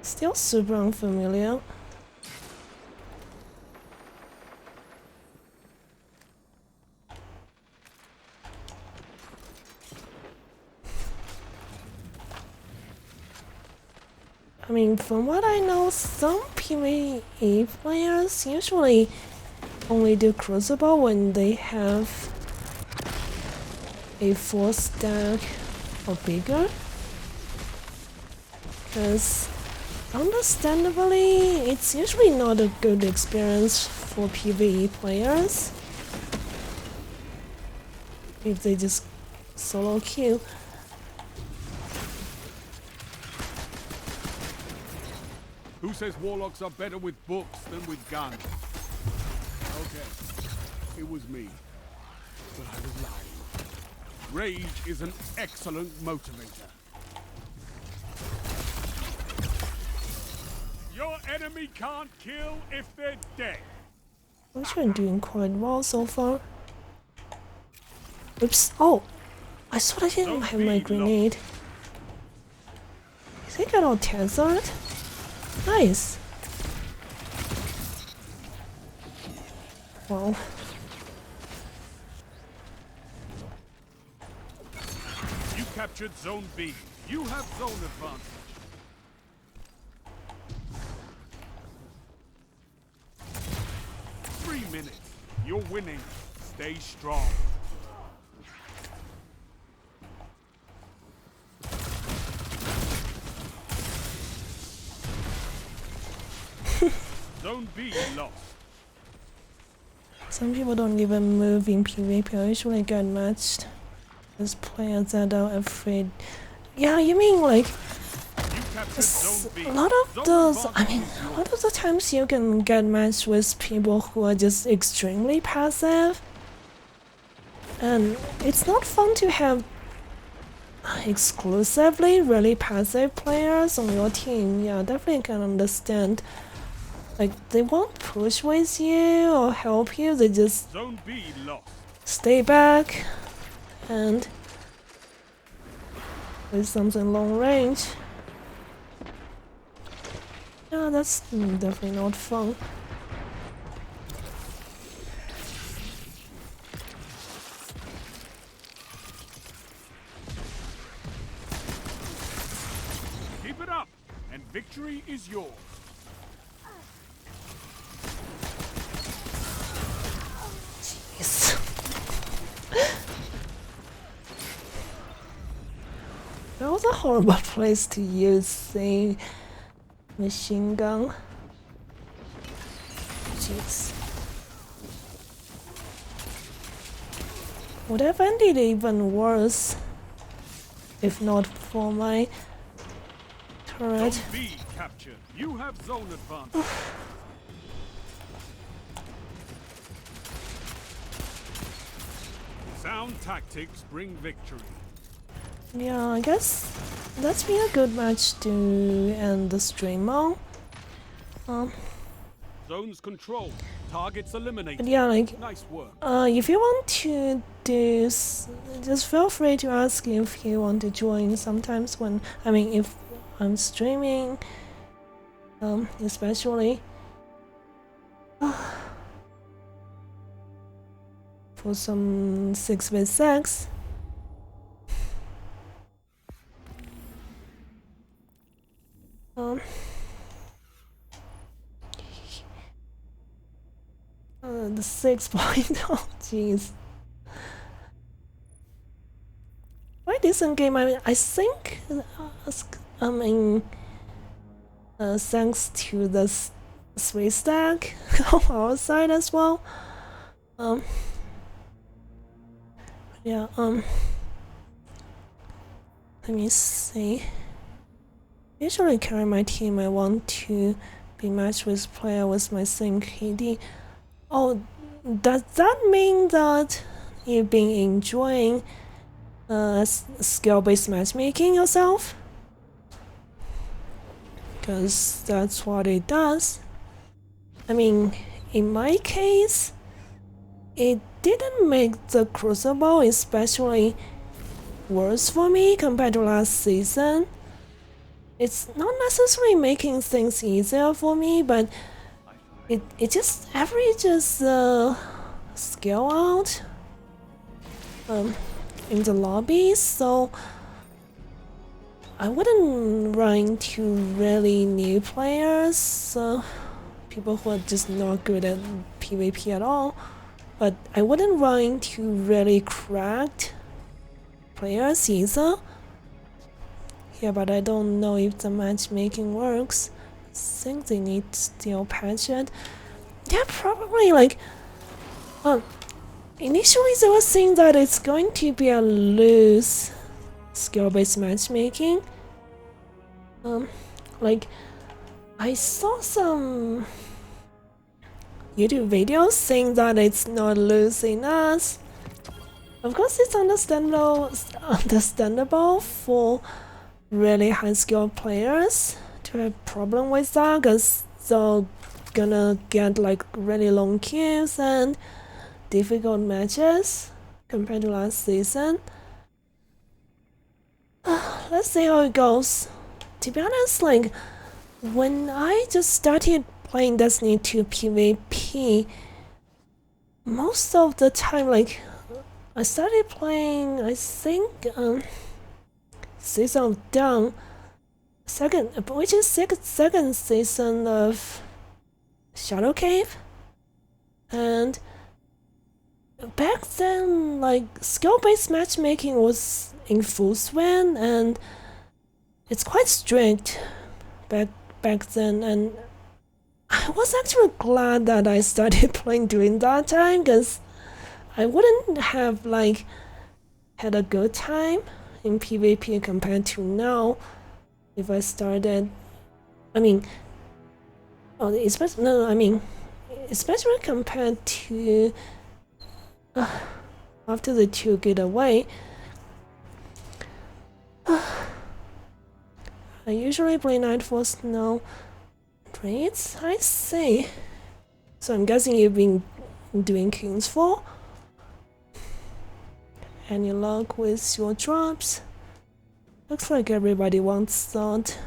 Still super unfamiliar. I mean, from what I know, some PvE players usually only do Crucible when they have a 4 stack or bigger. Because understandably, it's usually not a good experience for PvE players if they just solo queue. Who says warlocks are better with books than with guns? Okay, it was me. But I was lying. Rage is an excellent motivator. Your enemy can't kill if they're dead. We've been doing quite well so far. Oops. Oh! I thought I didn't have my grenade. Is he got all tethered? Nice! Wow. You captured Zone B. You have zone advantage. Three minutes. You're winning. Stay strong. Zone B lost. Some people don't even move in PvP. I usually get matched with players that are afraid. Yeah, you mean like You captured Zone B. a lot of those. I mean, a lot of the times you can get matched with people who are just extremely passive, and it's not fun to have exclusively really passive players on your team. Yeah, definitely can understand. Like, they won't push with you or help you, they just Zone B lost. stay back and with something long range. Yeah, that's definitely not fun. Keep it up, and victory is yours. Yes. That was a horrible place to use a machine gun. Jeez. Would have ended even worse if not for my turret. Zone B captured. You have zone advantage. Sound tactics bring victory. Yeah, I guess that's been a good match to end the stream on. Zones controlled. Targets eliminated. But yeah, like, Nice work. if you want to do, just feel free to ask if you want to join. Sometimes when, I mean, if I'm streaming, especially for some 6v6. The 6.0, jeez. Quite decent game. I think, thanks to the 3 stack on our side as well. Yeah, let me see. Usually carry my team, I want to be matched with player with my same KD. Oh, does that mean that you've been enjoying skill-based matchmaking yourself? Because that's what it does. I mean, in my case, it didn't make the Crucible especially worse for me compared to last season. It's not necessarily making things easier for me, but it just averages the skill out in the lobby, so I wouldn't run into really new players, people who are just not good at PvP at all, but I wouldn't run into really cracked players either. Yeah, but I don't know if the matchmaking works. I think they need to still patch it. Yeah, probably like initially they were saying that it's going to be a loose skill-based matchmaking. Like I saw some YouTube videos saying that it's not loose enough. Of course, it's understandable for really high skilled players to have problem with that, because they're gonna get like really long queues and difficult matches compared to last season. Let's see how it goes. To be honest, like when I just started playing Destiny 2 PvP, most of the time, like I started playing, I think Season of Dawn, which is second season of Shadow Cave, and back then, like skill-based matchmaking was in full swing, and it's quite strict back then, and I was actually glad that I started playing during that time, because I wouldn't have like had a good time in PvP compared to now if I started. I mean, especially compared to after the 2 get away. I usually play Nightfall's now. Raids, I see. So I'm guessing you've been doing King's Fall. Any luck with your drops? Looks like everybody wants that.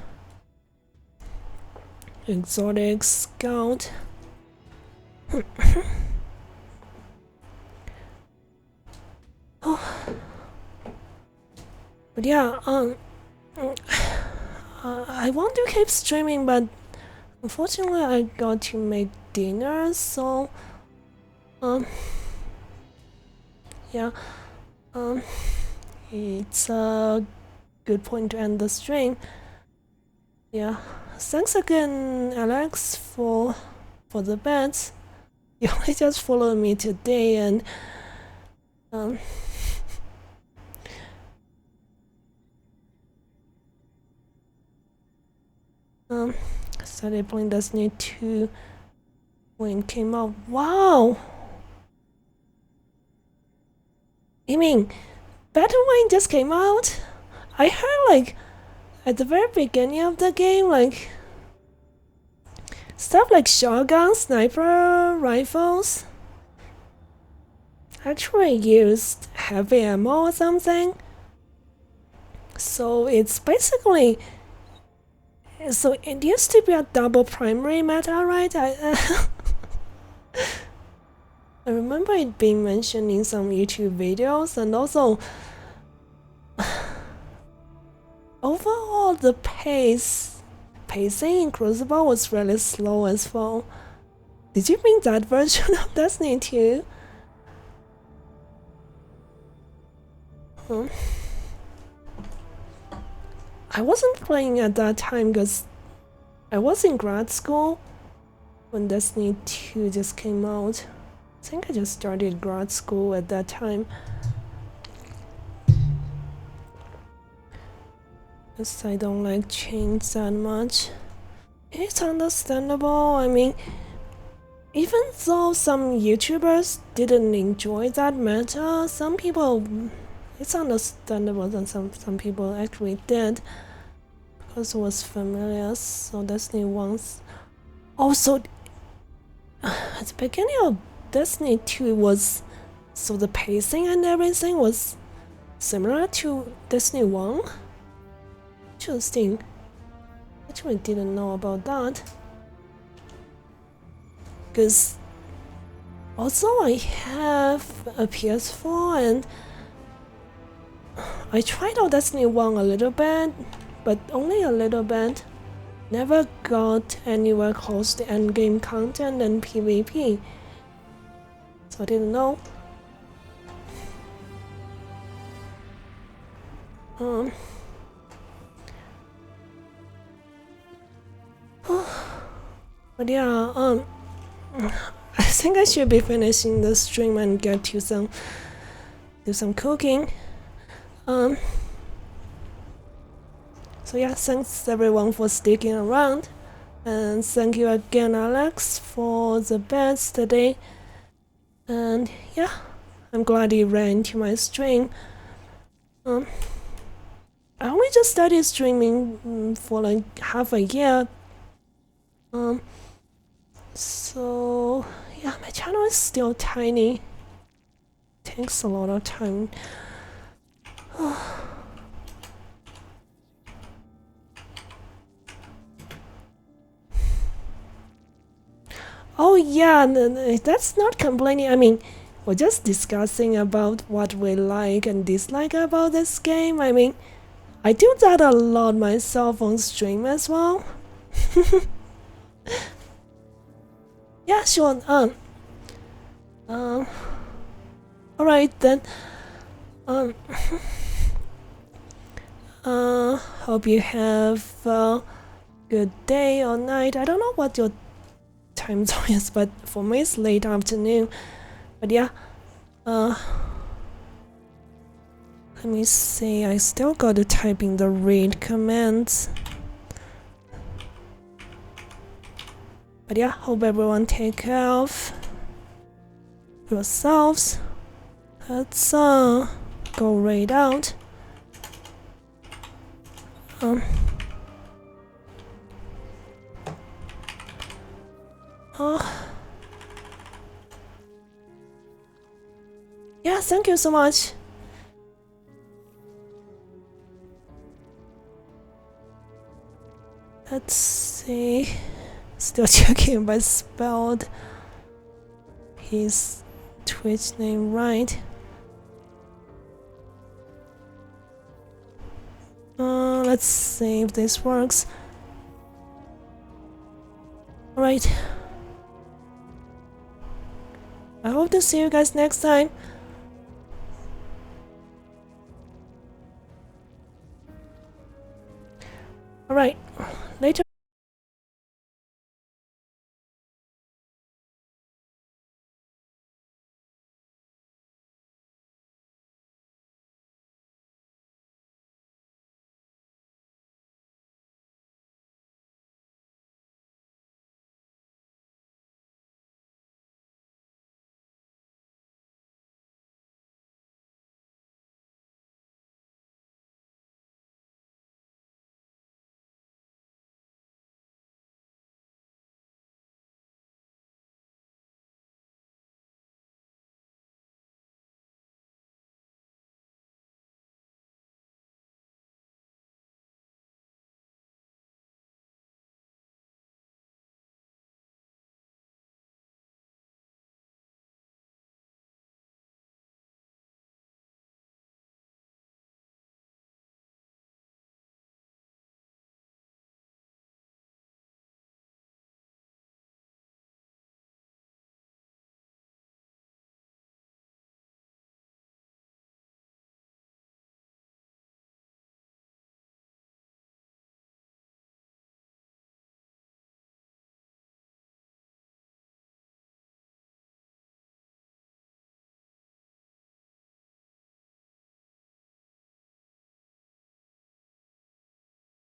Exotic Scout. But yeah, I want to keep streaming, but unfortunately I got to make dinner, so yeah, it's a good point to end the stream. Yeah, thanks again, Alex, for the bets. You only just followed me today, and started playing Destiny 2 when it came out. Wow! You mean Battle Wayne just came out? I heard like at the very beginning of the game, like stuff like shotguns, sniper rifles actually used heavy ammo or something. So it's basically, so it used to be a double primary meta, right? I remember it being mentioned in some YouTube videos, and also overall the pacing in Crucible was really slow as well. Did you mean that version of Destiny 2? I wasn't playing at that time because I was in grad school when Destiny 2 just came out. I think I just started grad school at that time. Because I don't like change that much. It's understandable. I mean, even though some YouTubers didn't enjoy that meta, some people, it's understandable that some people actually did because it was familiar. So Destiny 1's also at the beginning of Destiny 2 was, so the pacing and everything was similar to Destiny 1. Interesting. Actually didn't know about that. Because also I have a PS4 and I tried out Destiny 1 a little bit, but only a little bit. Never got anywhere close to endgame content and PvP. So I didn't know. But yeah, I think I should be finishing the stream and get to do some cooking. So yeah, thanks everyone for sticking around, and thank you again, Alex, for the bets today. And yeah, I'm glad you ran into my stream. I only just started streaming for like half a year. So yeah, my channel is still tiny. Takes a lot of time. Oh yeah, that's not complaining. I mean, we're just discussing about what we like and dislike about this game. I mean, I do that a lot myself on stream as well. Yeah, sure. Alright then. Hope you have a good day or night. I don't know what your time zone is, but for me it's late afternoon. But yeah, let me see. I still gotta type in the read commands. But yeah, hope everyone take care of yourselves. Let's go raid out. Yeah, thank you so much. Let's see. Still checking if I spelled his Twitch name right. Let's see if this works. Alright. I hope to see you guys next time. Alright.